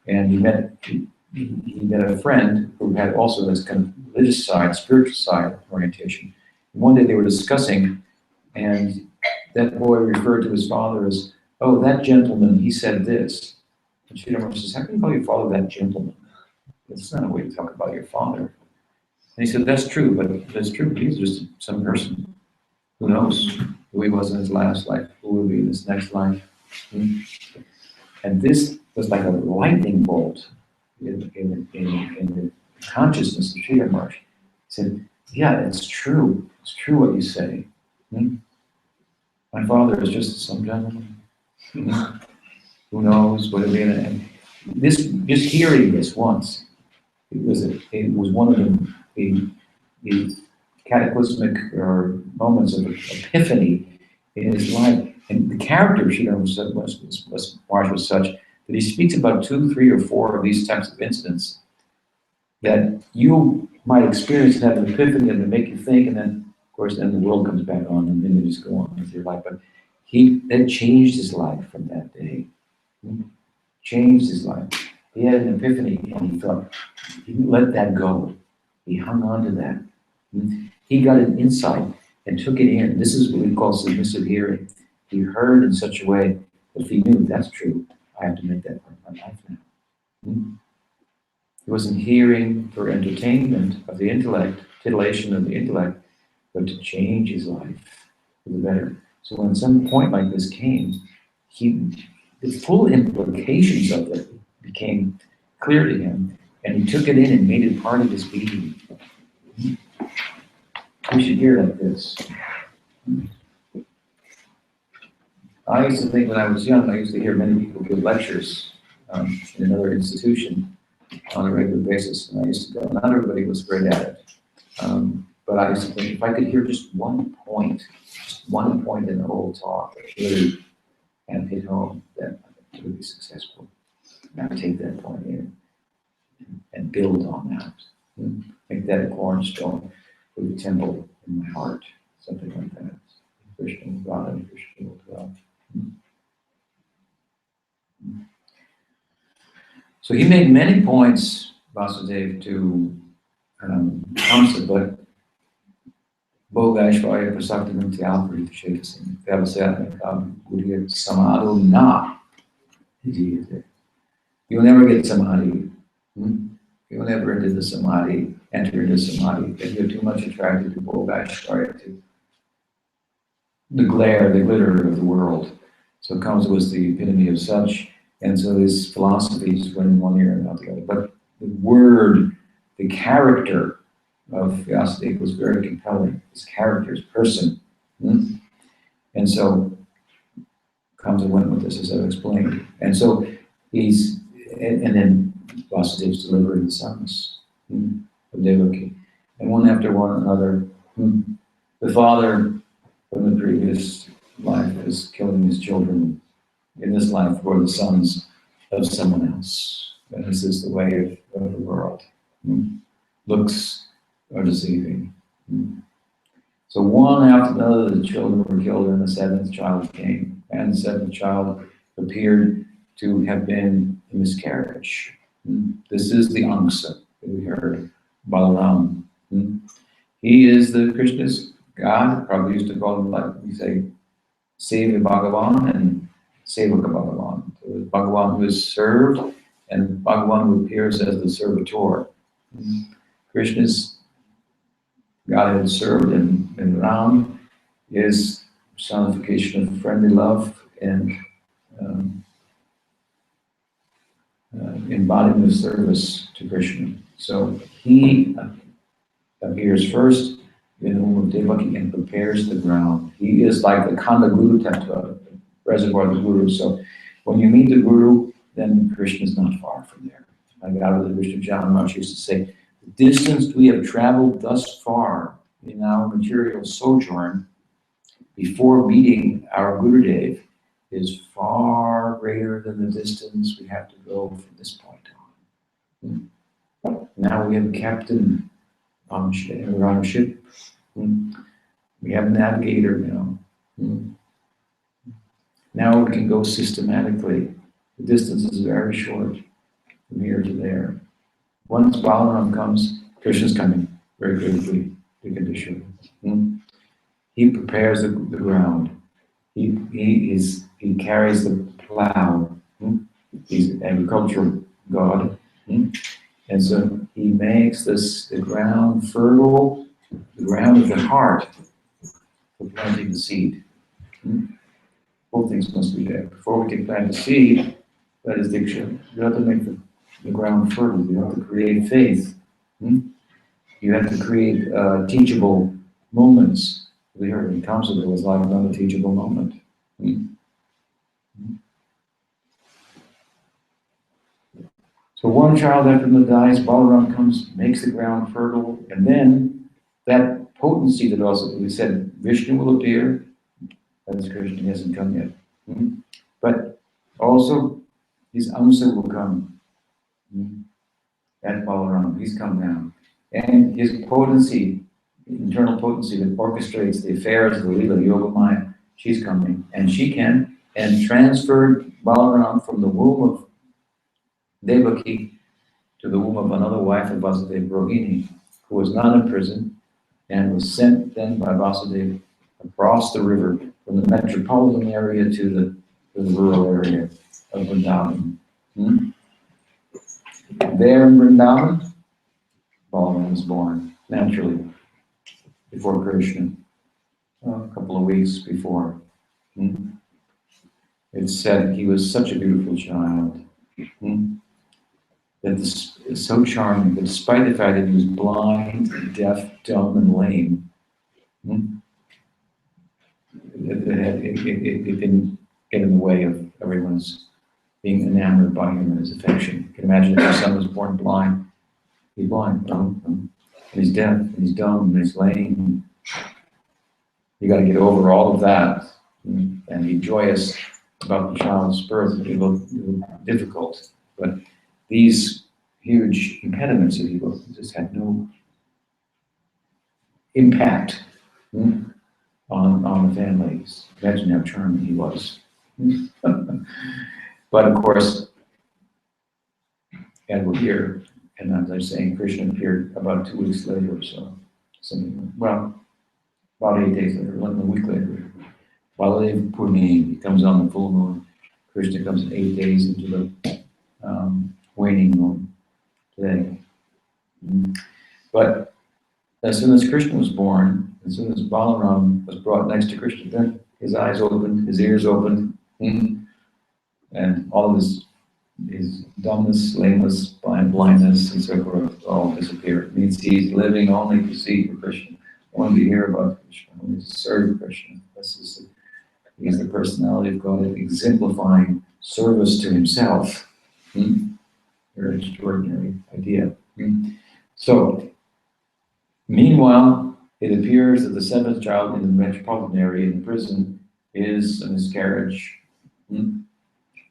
And he met a friend who had also this kind of religious side, spiritual side orientation. And one day they were discussing, and that boy referred to his father as, oh, that gentleman, he said this. And Sridhar says, how can you call your father that gentleman? That's not a way to talk about your father. And he said, that's true, but that's true. He's just some person. Who knows who he was in his last life, who will be in his next life. And this was like a lightning bolt in the consciousness of Sridhar Maharaj. He said, yeah, it's true. It's true what you say. My father is just some gentleman. Who knows what it'll be. And this, just hearing this once, it was one of the cataclysmic or moments of epiphany in his life. And the character of Sridhar Maharaj was such that he speaks about 2, 3, or 4 of these types of incidents that you might experience and have an epiphany and make you think, and then, of course, then the world comes back on, and then you just go on with your life. But that changed his life from that day. Changed his life. He had an epiphany, and he thought, he didn't let that go. He hung on to that. He got an insight and took it in. This is what we call submissive hearing. He heard in such a way that if he knew that's true, I have to make that part of my life now. He wasn't hearing for entertainment of the intellect, titillation of the intellect, but to change his life for the better. So when some point like this came, the full implications of it became clear to him, and he took it in and made it part of his being. We should hear like this. I used to think when I was young, I used to hear many people give lectures in another institution on a regular basis, and I used to go. Not everybody was great at it, but I used to think if I could hear just one point in the whole talk that really kind of hit home, then I would be successful. And I would take that point in and build on that, make that a cornerstone for the temple in my heart. something like that. Krishna will God and Krishna will dwell. So he made many points, Vasudeva, to Kamsa, but Bhogaishvarya Prasaktanam Tyapari Chetasam Vyavasayatmakam Guriya Samadho Na. You'll never get samadhi. You'll never enter into samadhi if you're too much attracted to Bhogaishvarya, to the glare, the glitter of the world. So Kamsa was the epitome of such, and so his philosophies went in one ear and not the other. But the word, the character of Vyasadeva was very compelling. His character, his person. And so Kamsa went with this, as I've explained. And so and then Vasudeva's delivering the sons of Devaki. And one after one another, the father from the previous life is killing his children in this life for the sons of someone else. And this is the way of the world. Looks are deceiving. So one after another, the children were killed, and the seventh child came. And the seventh child appeared to have been a miscarriage. This is the Angsa that we heard, Balaram. He is the Krishna's God. Probably used to call him, like we say, Seva Bhagavan and Sevaka Bhagavan. So the Bhagavan who is served and Bhagavan who appears as the servitor. Krishna's Godhead served and Ram is personification of friendly love and embodiment of service to Krishna. So he appears first in the womb of Devaki and prepares the ground. He is like the Kanda Guru Tattva, reservoir of the Guru. So when you meet the Guru, then Krishna is not far from there. Like Audarya Vishnu Janmastami used to say, the distance we have traveled thus far in our material sojourn before meeting our Gurudev is far greater than the distance we have to go from this point on. Now we have a captain on we're on a ship. We have a navigator now. Now we can go systematically. The distance is very short from here to there. Once Balaram comes, Krishna's coming very quickly to condition. He prepares the ground. He carries the plow. He's an agricultural god. And so he makes the ground fertile, the ground of the heart for planting the seed. Both things must be there. Before we can plant the seed, that is diksha, you have to make the ground fertile. You have to create faith. You have to create teachable moments. We heard in Kamsa there was like another teachable moment. So one child after another dies, Balaram comes, makes the ground fertile, and then that potency that also, we said, Vishnu will appear, that is Krishna, hasn't come yet. But also, his Amsa will come. And Balaram, he's come now. And his potency, internal potency that orchestrates the affairs of the Leela Yoga Maya, she's coming. And she can, and transferred Balaram from the womb of Devaki to the womb of another wife of Vasudeva, Rohini, who was not in prison and was sent then by Vasudeva across the river from the metropolitan area to the rural area of Vrindavan. There in Vrindavan, Balaram was born naturally before Krishna, a couple of weeks before. It's said he was such a beautiful child. That is so charming that despite the fact that he was blind, deaf, dumb, and lame, it didn't get in the way of everyone's being enamored by him and his affection. You can imagine if your son was born blind, he's blind, and he's deaf, and he's dumb, and he's lame. You got to get over all of that and be joyous about the child's birth. It will be difficult, but these huge impediments that he just had no impact on the families. Imagine how charming he was. But of course, and we're here, and as I was saying, Krishna appeared about 2 weeks later or so. Something, well, about 8 days later, a week later. Baladev Purnima, he comes on the full moon. Krishna comes 8 days into the waning moon today. But as soon as Krishna was born, as soon as Balaram was brought next to Krishna, then his eyes opened, his ears opened, and all of his dumbness, lameness, blindness, and so forth all disappeared. It means he's living only to see for Krishna, only to hear about Krishna, only to serve Krishna. He's the personality of God exemplifying service to himself. Very extraordinary idea. So, meanwhile, it appears that the 7th child in the metropolitan area in the prison is a miscarriage. And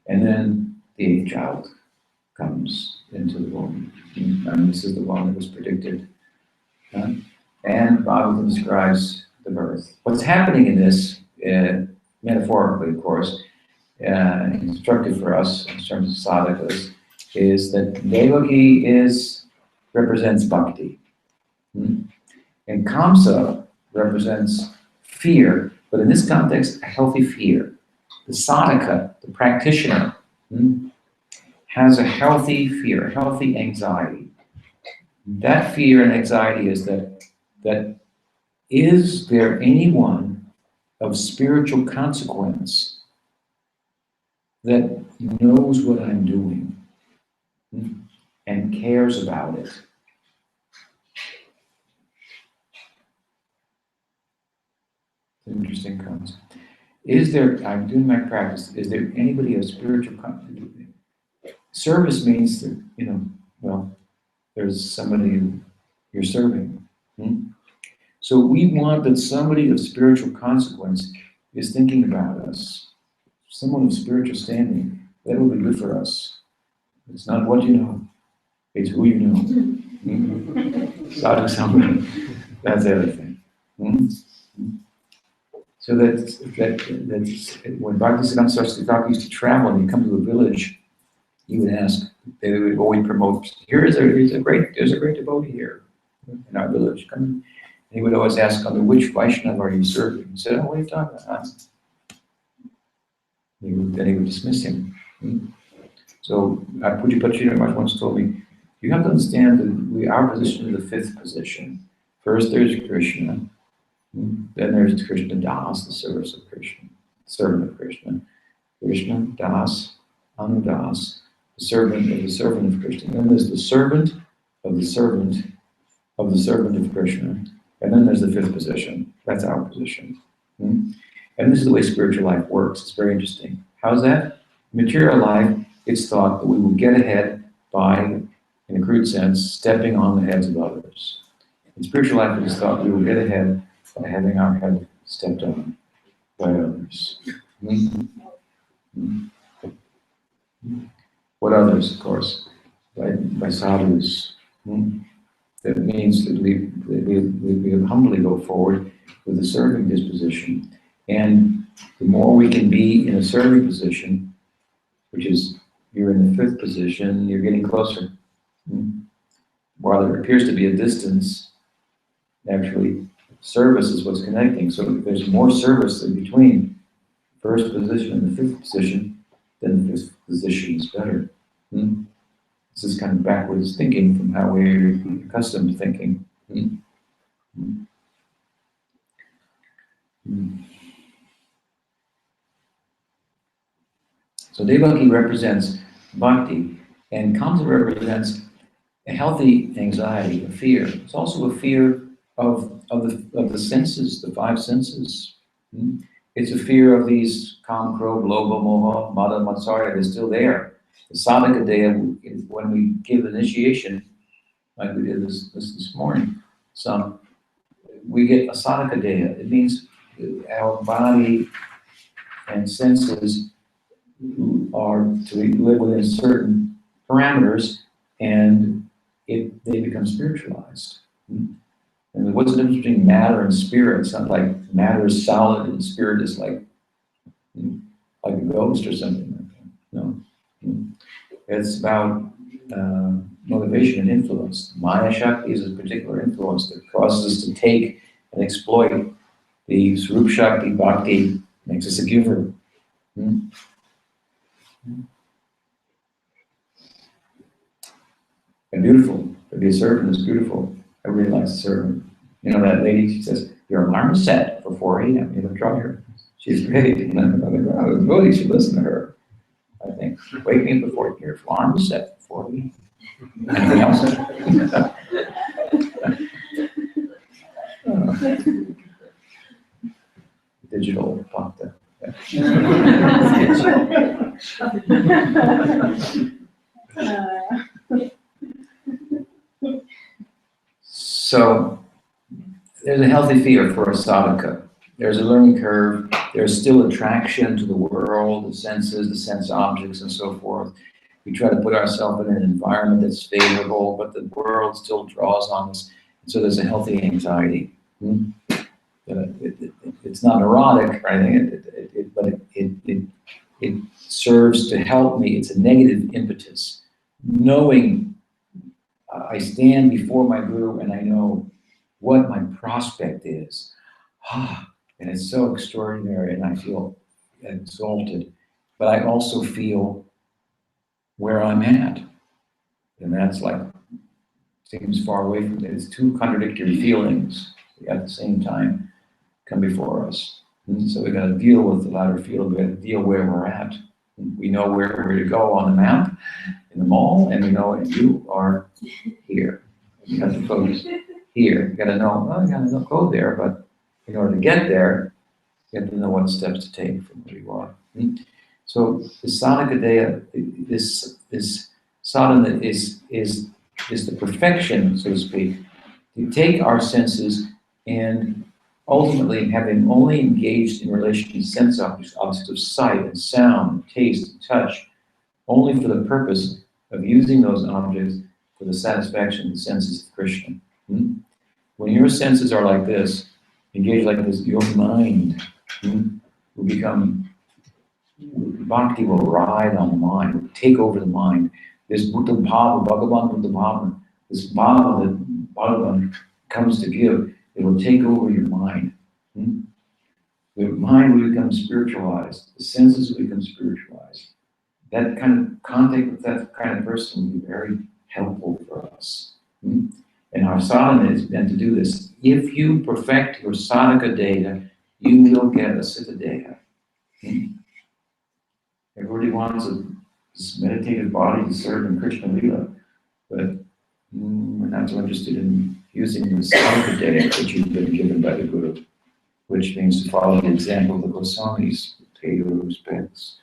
then the 8th child comes into the womb. And this is the one that was predicted. And Bhagavatam describes the birth. What's happening in this, metaphorically, of course, instructive for us in terms of sadhakas, is that Devaki represents bhakti. And Kamsa represents fear, but in this context, a healthy fear. The sadhaka, the practitioner, has a healthy fear, a healthy anxiety. That fear and anxiety is that is there anyone of spiritual consequence that knows what I'm doing and cares about it? Interesting concept. Is there, I'm doing my practice, is there anybody of spiritual consequence? Service means that, well, there's somebody you're serving. So we want that somebody of spiritual consequence is thinking about us. Someone of spiritual standing, that will be good for us. It's not what you know, it's who you know. Sadhu Sangha, that's everything. So that's when Bhaktisiddhanta Saraswati Thakur used to travel and he'd come to a village, he would ask, they would always promote, there's a great devotee here in our village. Come. And he would always ask, under which Vaishnava are you serving? He said, what are you talking about? Then he would dismiss him. So Puja Pachita Maharaj once told me, you have to understand that our position is the 5th position. First there's Krishna, then there's Krishna Das, the service of Krishna, servant of Krishna. Krishna Das, Anudas, the servant of Krishna. Then there's the servant of the servant of the servant of Krishna. And then there's the 5th position. That's our position. And this is the way spiritual life works. It's very interesting. How's that? In material life, it's thought that we will get ahead by, in a crude sense, stepping on the heads of others. In spiritual life, it's thought we will get ahead by having our head stepped on by others. What others, of course? By sadhus. That means that we humbly go forward with a serving disposition. And the more we can be in a serving position, which is you're in the 5th position, you're getting closer. While there appears to be a distance, actually, service is what's connecting. So if there's more service in between 1st position and the 5th position, then the 5th position is better. This is kind of backwards thinking from how we're accustomed to thinking. So Devaki represents bhakti, and Kamsa represents a healthy anxiety, a fear. It's also a fear of the senses, the 5 senses. It's a fear of these kam, krodh, lobha, moha, mada, matsarya. They're still there. The sadhaka deya, when we give initiation, like we did this morning, we get a sadhaka deya. It means our body and senses are to live within certain parameters, and they become spiritualized. And what's the difference between matter and spirit? It's not like matter is solid and spirit is like a ghost or something like that. No. It's about motivation and influence. Maya Shakti is a particular influence that causes us to take and exploit. The Swarup Shakti Bhakti makes us a giver. And beautiful. To be a servant is beautiful. I really like the servant. You know that lady, she says, your alarm is set for 4 a.m. You don't try her. She's great. And I'm like, oh, really, you should listen to her. I think, wake me up before your alarm is set for 4 a.m. Anything else? Digital bhakta. So there's a healthy fear for a sadhaka. There's a learning curve. There's still attraction to the world, the senses, the sense objects, and so forth. We try to put ourselves in an environment that's favorable, but the world still draws on us. So there's a healthy anxiety. It's not neurotic or anything, but it serves to help me. It's a negative impetus. Knowing I stand before my guru and I know what my prospect is. And it's so extraordinary and I feel exalted, but I also feel where I'm at. And that's like, seems far away from it. It's two contradictory feelings at the same time come before us. And so we got to deal with the latter feeling. We got to deal where we're at. We know where to go on the map, in the mall, and we know you are here. You have to focus here. You got to know, well, you got to go there, but in order to get there, you have to know what steps to take from where you are. So the sadhaka, this sadhana is the perfection, so to speak, to take our senses and ultimately having only engaged in relation to sense objects of sight and sound, and taste and touch, only for the purpose of using those objects for the satisfaction of the senses of Krishna. When your senses are like this, engaged like this, your mind will become, bhakti will ride on the mind, will take over the mind. This Buddha Bhava, Bhagavan Buddha Bhava, this Bhava that Bhagavan comes to give, it will take over your mind. The mind will become spiritualized. The senses will become spiritualized. That kind of contact with that kind of person will be very helpful for us. And our sadhana is meant to do this. If you perfect your sadhaka data, you will get a siddha deha. Everybody wants this meditative body to serve in Krishna Lila, but we're not so interested in using the sadhaka data that you've been given by the Guru, which means to follow the example of the Goswamis, pay your respects,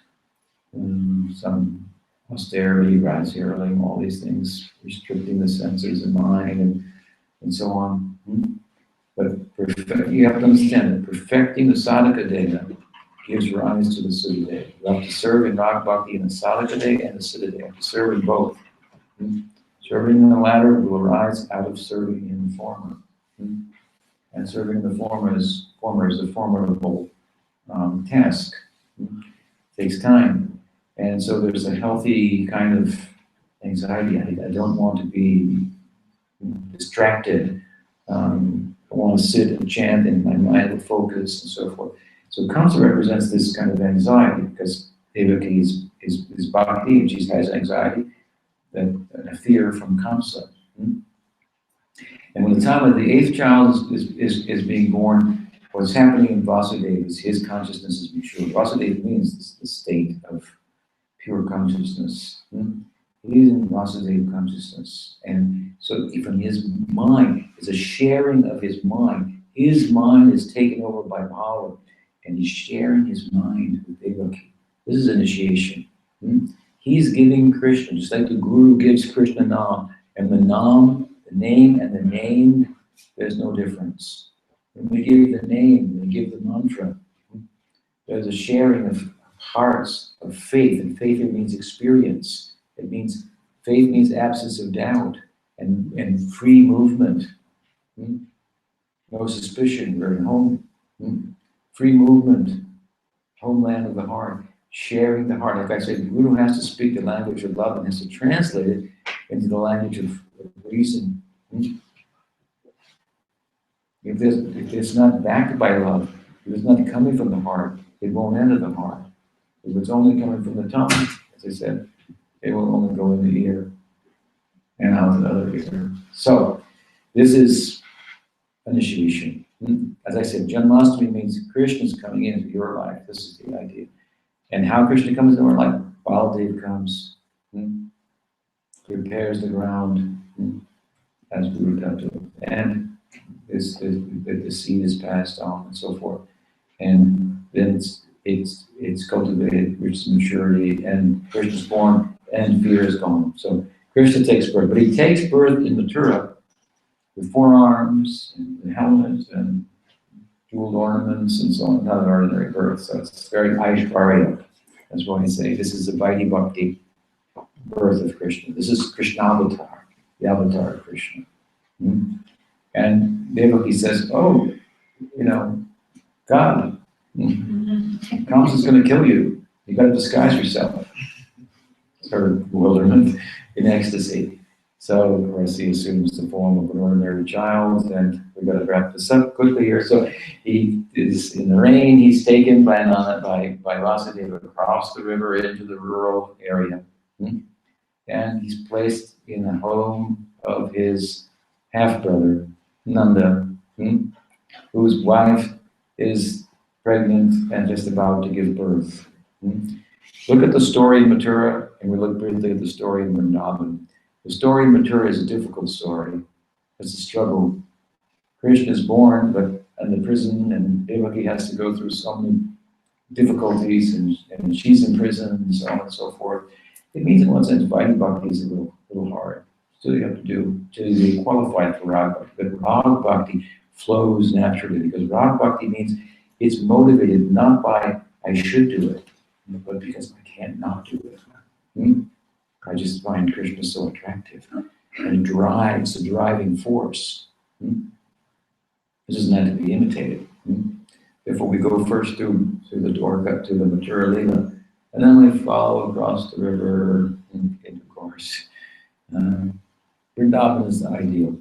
some austerity, rise early, all these things, restricting the senses and mind, and so on. But you have to understand that perfecting the sadhaka data gives rise to the siddha daya. You have to serve in Rag Bhakti in the sadhaka daya and the siddha daya. You have to serve in both. Serving in the latter will arise out of serving in the former. And serving in the former is a formidable task. It takes time. And so there's a healthy kind of anxiety. I don't want to be distracted. I want to sit and chant and my mind will focus and so forth. So Kamsa represents this kind of anxiety because Devaki is bhakti and she has anxiety, and a fear from Kamsa. And when the time of the 8th child is being born, what's happening in Vasudeva is his consciousness is mature. Vasudeva means the state of pure consciousness. He is in Vasudeva consciousness. And so from his mind, it's a sharing of his mind. His mind is taken over by Bhava, and he's sharing his mind with Devaki. This is initiation. He's giving Krishna, just like the Guru gives Krishna Nam, and the Nam, the name and the named, there's no difference. When we give the name, we give the mantra, there's a sharing of hearts, of faith, and faith here means experience. It means, faith means absence of doubt and free movement. no suspicion, we're in home, free movement, homeland of the heart, sharing the heart. Like I said, the Guru has to speak the language of love and has to translate it into the language of reason. If it's not backed by love, if it's not coming from the heart, it won't enter the heart. If it's only coming from the tongue, as I said, it will only go in the ear and out the other ear. So, this is initiation. As I said, Janmastami means Krishna's coming into your life. This is the idea. And how Krishna comes into our life? Baladev comes, prepares the ground, as Guru Tattva. And the seed is passed on and so forth. And then it's cultivated, reaches maturity, and Krishna's born, and fear is gone. So Krishna takes birth, but he takes birth in Mathura with 4 arms and a helmet and jeweled ornaments and so on. Not an ordinary birth, so it's very Aishvarya. That's why I say this is the Vaidhi Bhakti birth of Krishna. This is Krishna avatar, the avatar of Krishna. And Devaki says, oh, God, Kamsa's going to kill you. You got to disguise yourself. Her bewilderment in ecstasy. So, of course, he assumes the form of an ordinary child, and we've got to wrap this up quickly here. So, he is in the rain. He's taken by Vasudeva across the river into the rural area. And he's placed in the home of his half-brother, Nanda, whose wife is pregnant and just about to give birth. Look at the story in Mathura, and we look briefly at the story in Vrindavan. The story in Mathura is a difficult story. It's a struggle. Krishna is born, but in the prison, and Devaki has to go through so many difficulties, and she's in prison, and so on and so forth. It means, in one sense, Vaidhi Bhakti is a little hard. So you have to do to qualify for Rag Bhakti. But Rag Bhakti flows naturally, because Rag Bhakti means it's motivated not by I should do it, but because I can't not do it. I just find Krishna so attractive, and it drives the driving force. This is not to be imitated. Therefore, we go first through the Dwarka to the Mathura Leela, and then we follow across the river, and of course, Vrindavan is the ideal.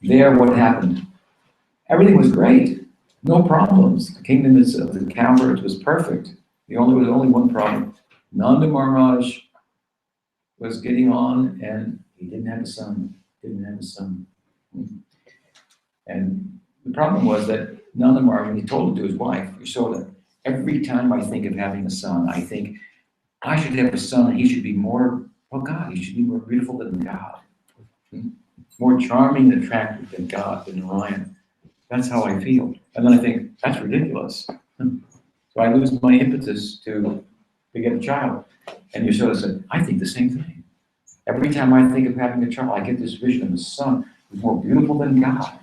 There, what happened? Everything was great, no problems. The kingdom of the cowherds was perfect. There was only one problem. Nanda Maharaj was getting on, and he didn't have a son. And the problem was that Nanda Maharaj, when he told it to his wife, Yashoda, every time I think of having a son, I think I should have a son, and he should be more, he should be more beautiful than God. More charming and attractive than God, than Narayan. That's how I feel. And then I think, that's ridiculous. So I lose my impetus to get a child. And Yashoda said, I think the same thing. Every time I think of having a child, I get this vision of a son who's more beautiful than God.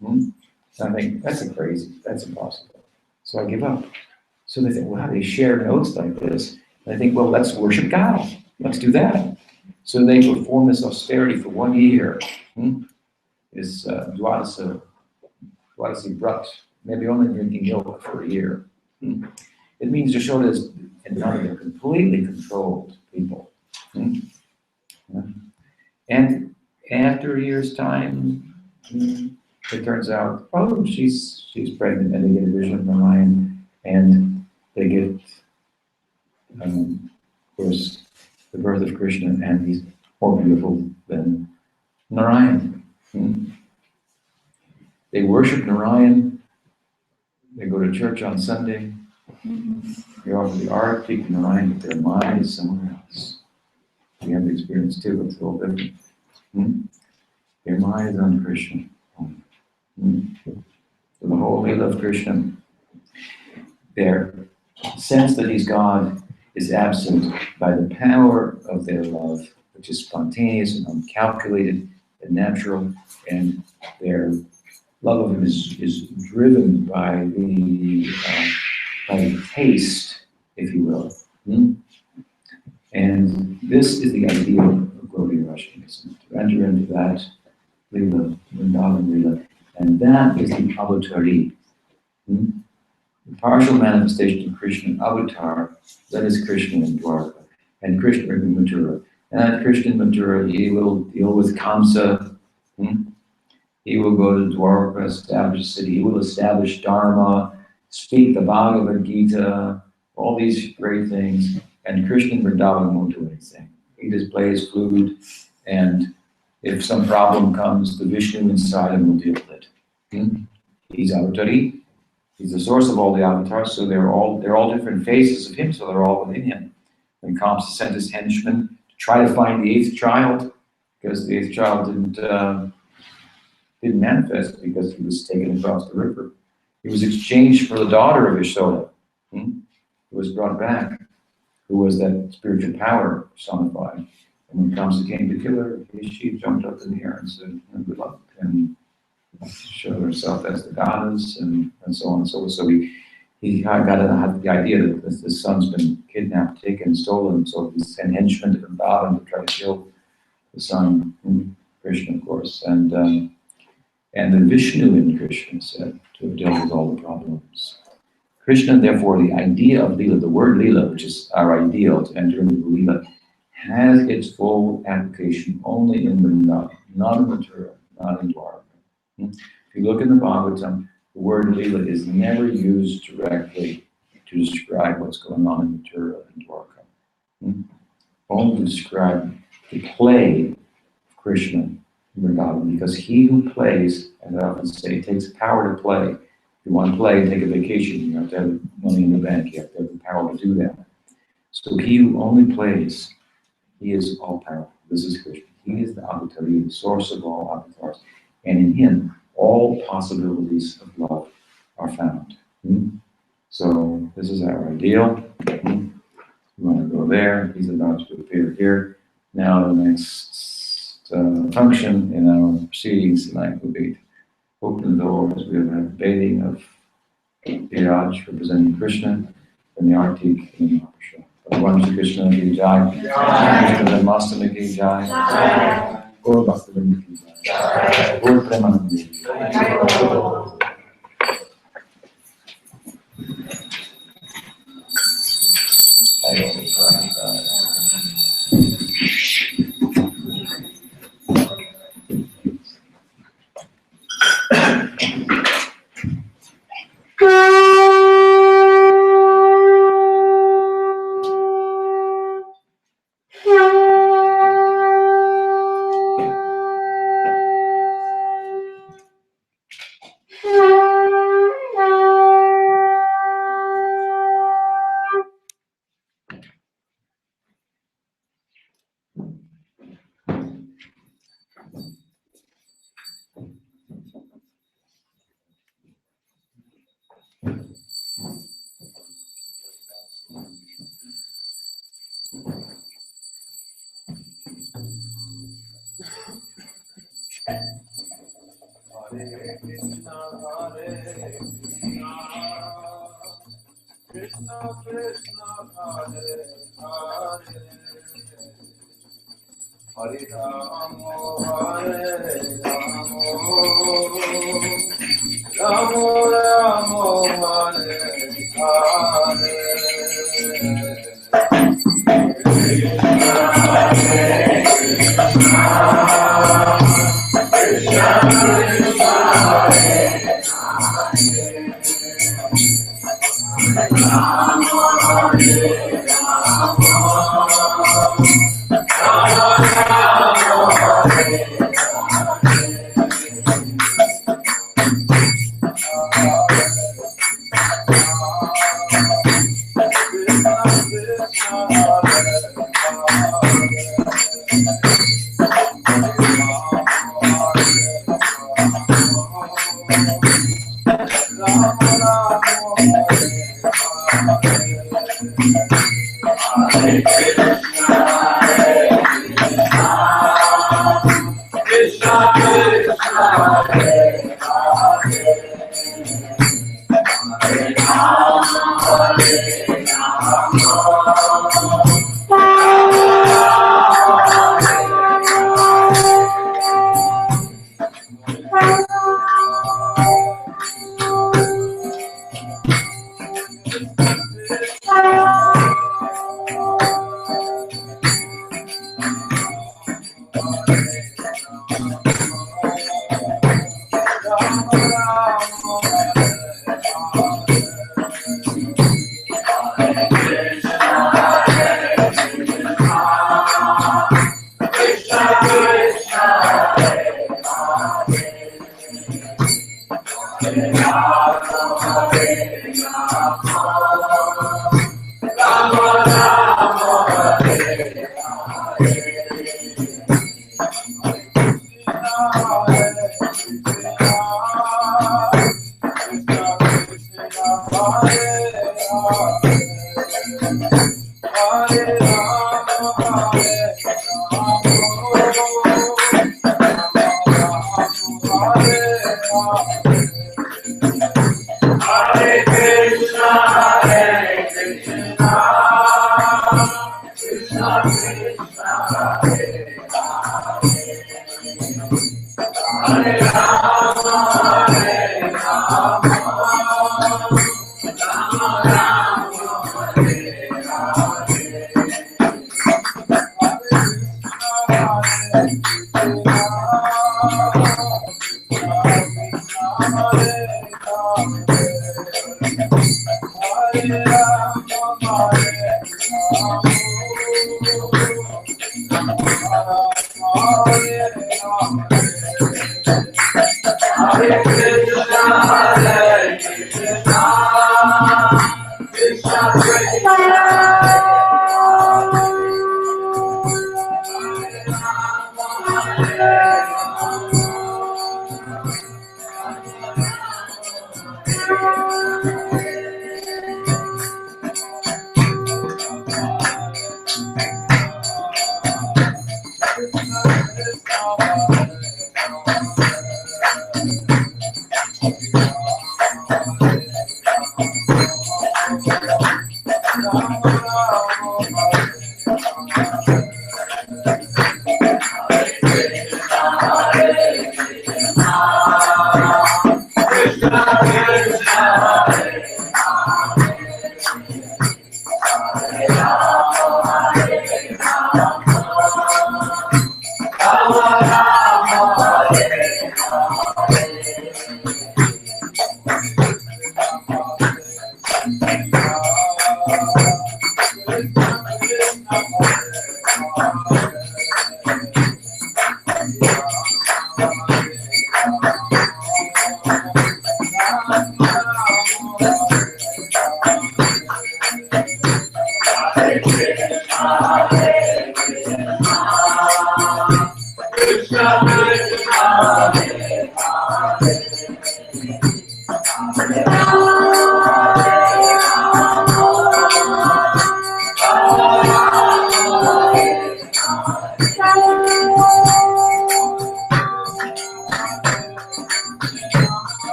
And I think, that's impossible. So I give up. So they think, well, how do they share notes like this? And I think, well, let's worship God. Let's do that. So they perform this austerity for 1 year. It's Dwadasi Brat, maybe only drinking milk for a year. It means Yashoda is, and they're completely controlled people. And after a year's time, it turns out, oh, she's pregnant, and they get a vision of Narayan, and they get, of course, the birth of Krishna, and he's more beautiful than Narayan. They worship Narayan. They go to church on Sunday. They offer the arati to Narayan, but their mind is somewhere else. We have the experience too, it's a little different. Their mind is on Krishna. So the whole Leela of Krishna, their sense that he's God is absent by the power of their love, which is spontaneous and uncalculated and natural, and their love of him is driven by the taste, if you will. And this is the ideal of Gaudiya Vaishnavism, to enter into that Leela, Vrindavan Leela, And that is the Avatari. The partial manifestation of Krishna Avatar, that is Krishna in Dwarka, and Krishna in Mathura. And that Krishna in Mathura, he will deal with Kamsa. He will go to Dwarka, establish a city. He will establish Dharma, speak the Bhagavad Gita, all these great things. And Krishna in Vrindavan won't do anything. He just plays flute, and if some problem comes, the Vishnu inside him will deal with it. He's Avatari. He's the source of all the avatars, so they're all different phases of him, so they're all within him. When Kamsa sent his henchmen to try to find the eighth child, because the eighth child didn't manifest because he was taken across the river. He was exchanged for the daughter of Yashoda, who was brought back, who was that spiritual power personified. And when Kamsa came to kill her, she jumped up in the air and said, good luck, and showed herself as the goddess, and so on and so forth. So he got the idea that the son's been kidnapped, taken, stolen, so he sent henchmen to Vrindavan to try to kill the son, Krishna, of course. And the Vishnu in Krishna said to have dealt with all the problems. Krishna, therefore, the idea of Leela, the word Leela, which is our ideal to enter into the Leela, has its full application only in Vrindavan, not in Mathura, not in Dwarka. If you look in the Bhagavatam, the word Leela is never used directly to describe what's going on in Mathura and Dwarka. Only to describe the play of Krishna in Vrindavan, because he who plays, as I often say, it takes power to play. If you want to play, take a vacation, you have to have money in the bank, you have to have the power to do that. So he who only plays, he is all powerful. This is Krishna. He is the Avatari, the source of all avatars. And in him, all possibilities of love are found. So this is our ideal. We want to go there. He's about to appear here. Now the next function in our proceedings tonight would be to open the doors. We have a bathing of Viraj representing Krishna and the Artik in the Maharashtra. Bhagwan Shri Krishna ki jai. Krishna Janmastami ki jai. Gaur Bhakti-yoga ki jai. Gaur Premanand ki jai.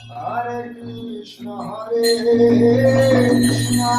Hare Krishna, Hare Krishna,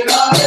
Hare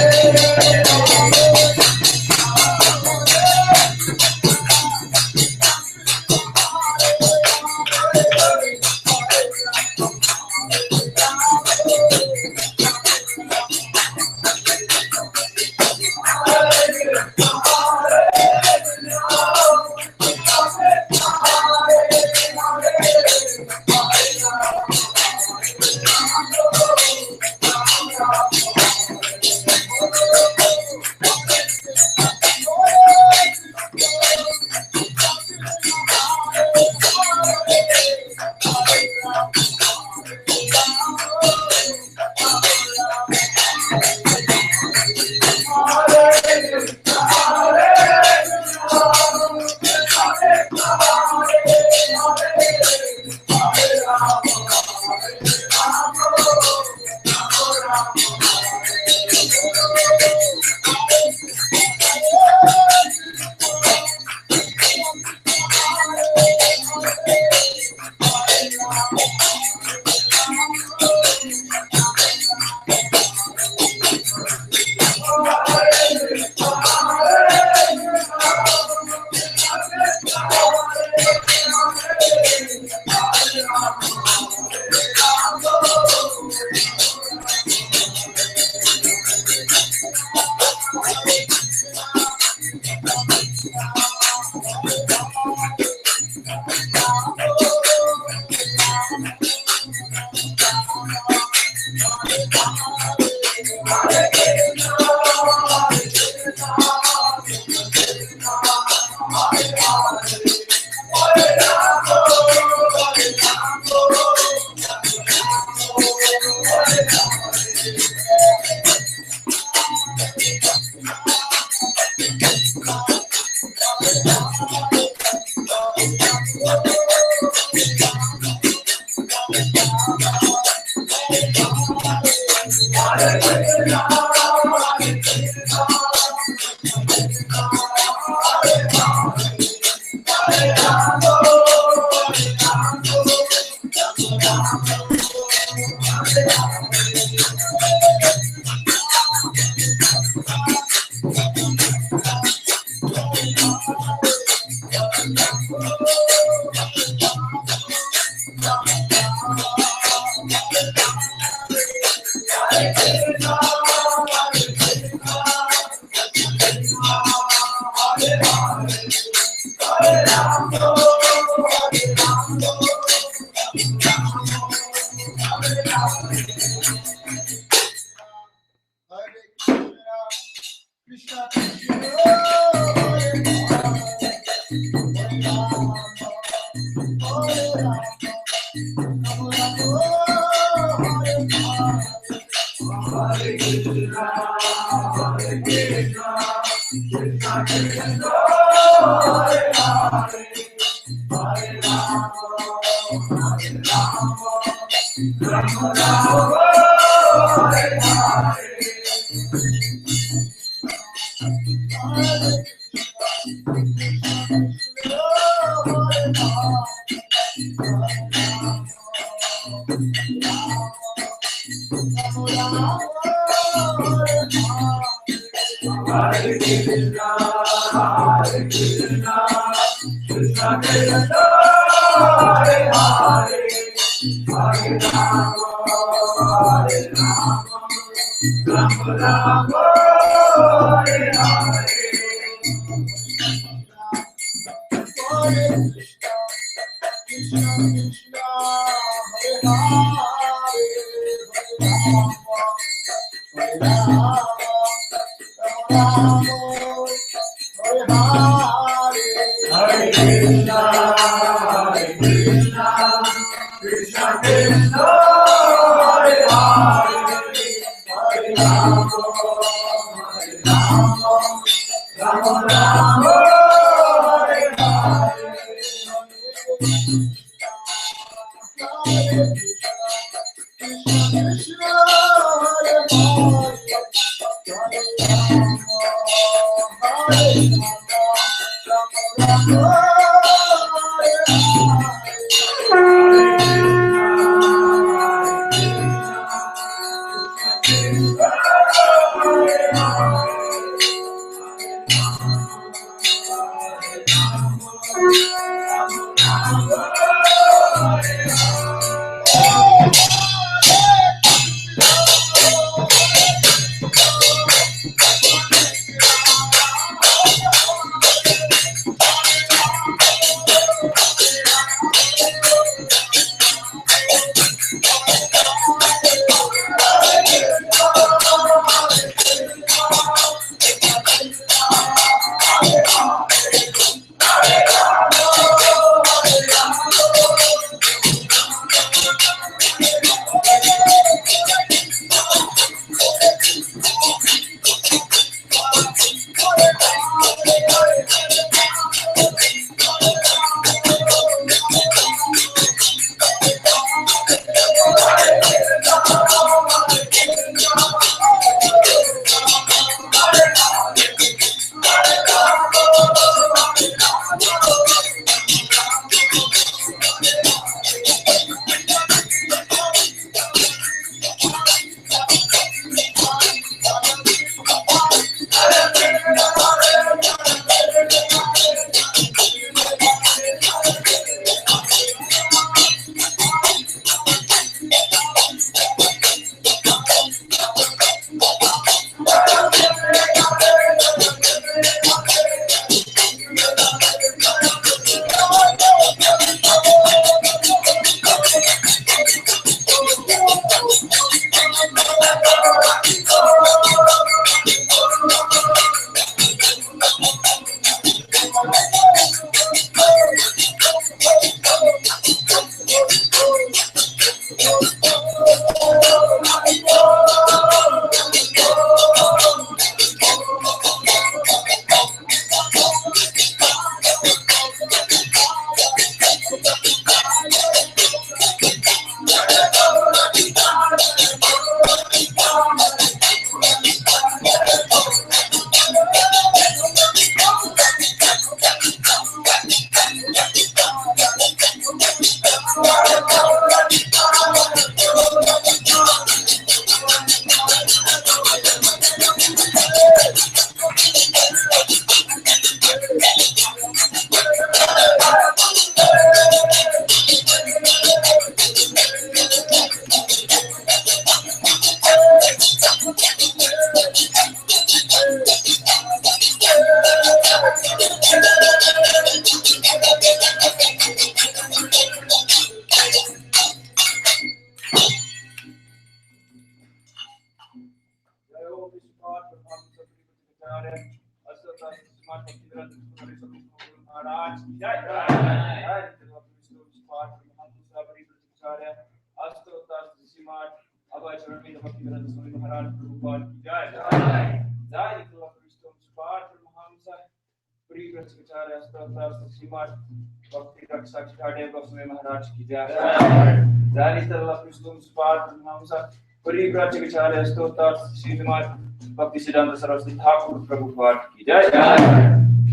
Bhakti Siddhanta Saraswati Thakur Prabhupada ki jai.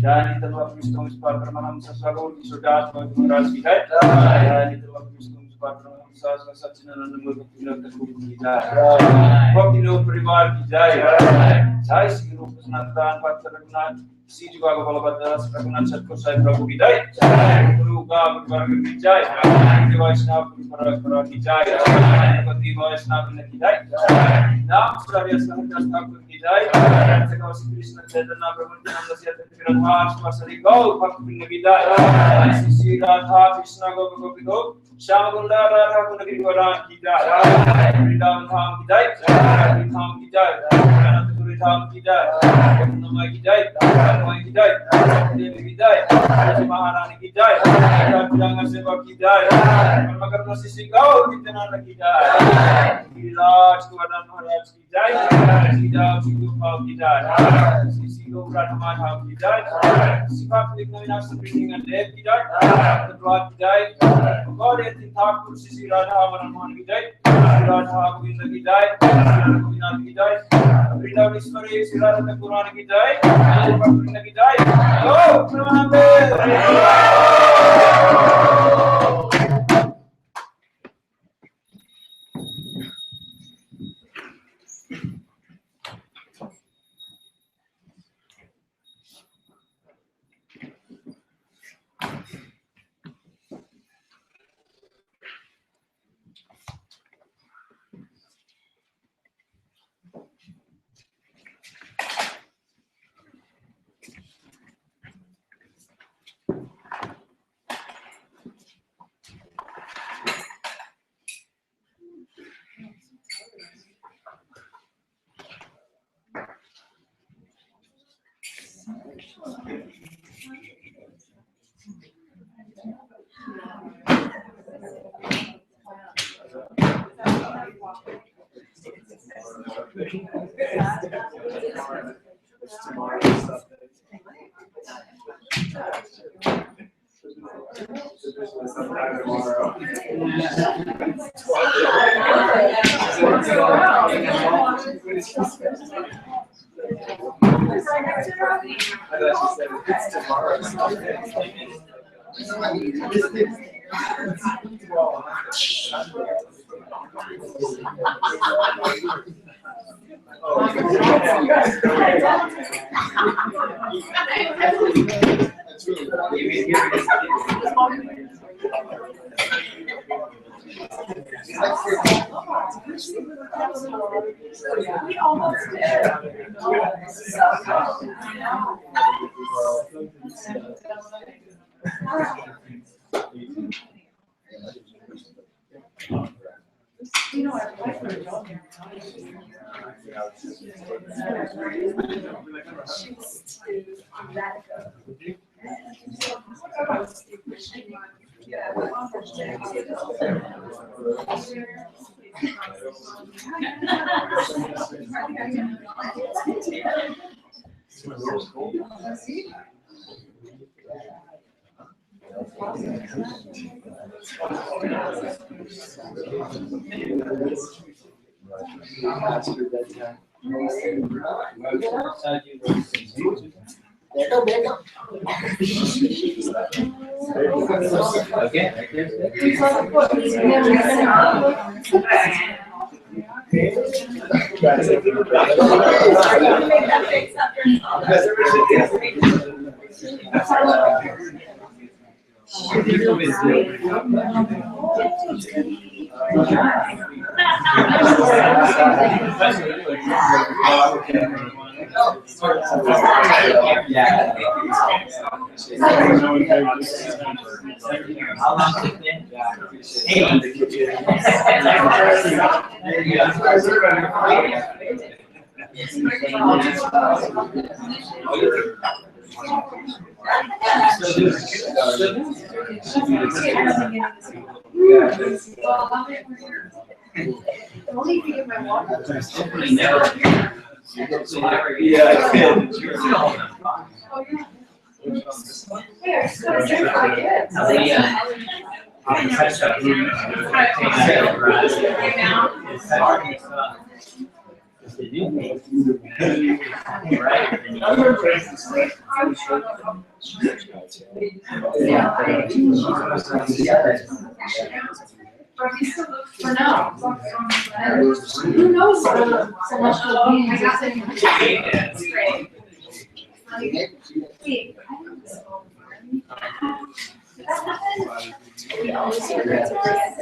Jai Nitalva Krishna Paramahamsa Saror Kishordas Maharaj ki jai. Jai Nitalva Krishna Paramahamsa Satchidananda Murti Thakur ki jai. Bhakti Lok Parivar ki jai. Jai Sri Rupa Sanatan Bhatta Raghunath Sri Jivaga Balabhadra Raghunath Satkur Sai Prabhu ki jai. Guru Ka Guru ki jai. Guru Vaishnava Guru Parapara ki jai. Bhakti Vaishnava ki jai. Nam Sarya Sahajas Thakur ki jai. Krishna Chaitanya Prabhu Nityananda Sri Radha Swasari Gaur Bhakti ki jai. Sri Radha Krishna Gopi Gopi Go Shama Gunda Radha Kunda Girivaran ki jai. Vrindavan Dham ki jai. Radha Dham ki jai. Anantapuri Dham ki jai. Yamuna ki jai. Ramai ki jai. Devi ki jai. Raja Maharani ki jai. Jangan Seva ki jai. Karma Sisi Gaur Nityananda ki jai. Giriraj Govardhan Maharaj ki jai. Sridhar Gopal ki jai. Sisi Gaur Radha Madhav ki jai. Sifat Lignavinas Supritingan Dev ki jai. Tatwat ki jai. God Etin Thakur Sisi Radha Varan ki jai. Radha Govinda ki jai. Govinda ki jai. Vrindavan Ishwari Sri Radha Purana ki jai. Govinda ki jai. Hello, Pranambe. Only if you get my water. For now. Who knows so much will be existing. That's great. Wait, I don't know. We always hear that.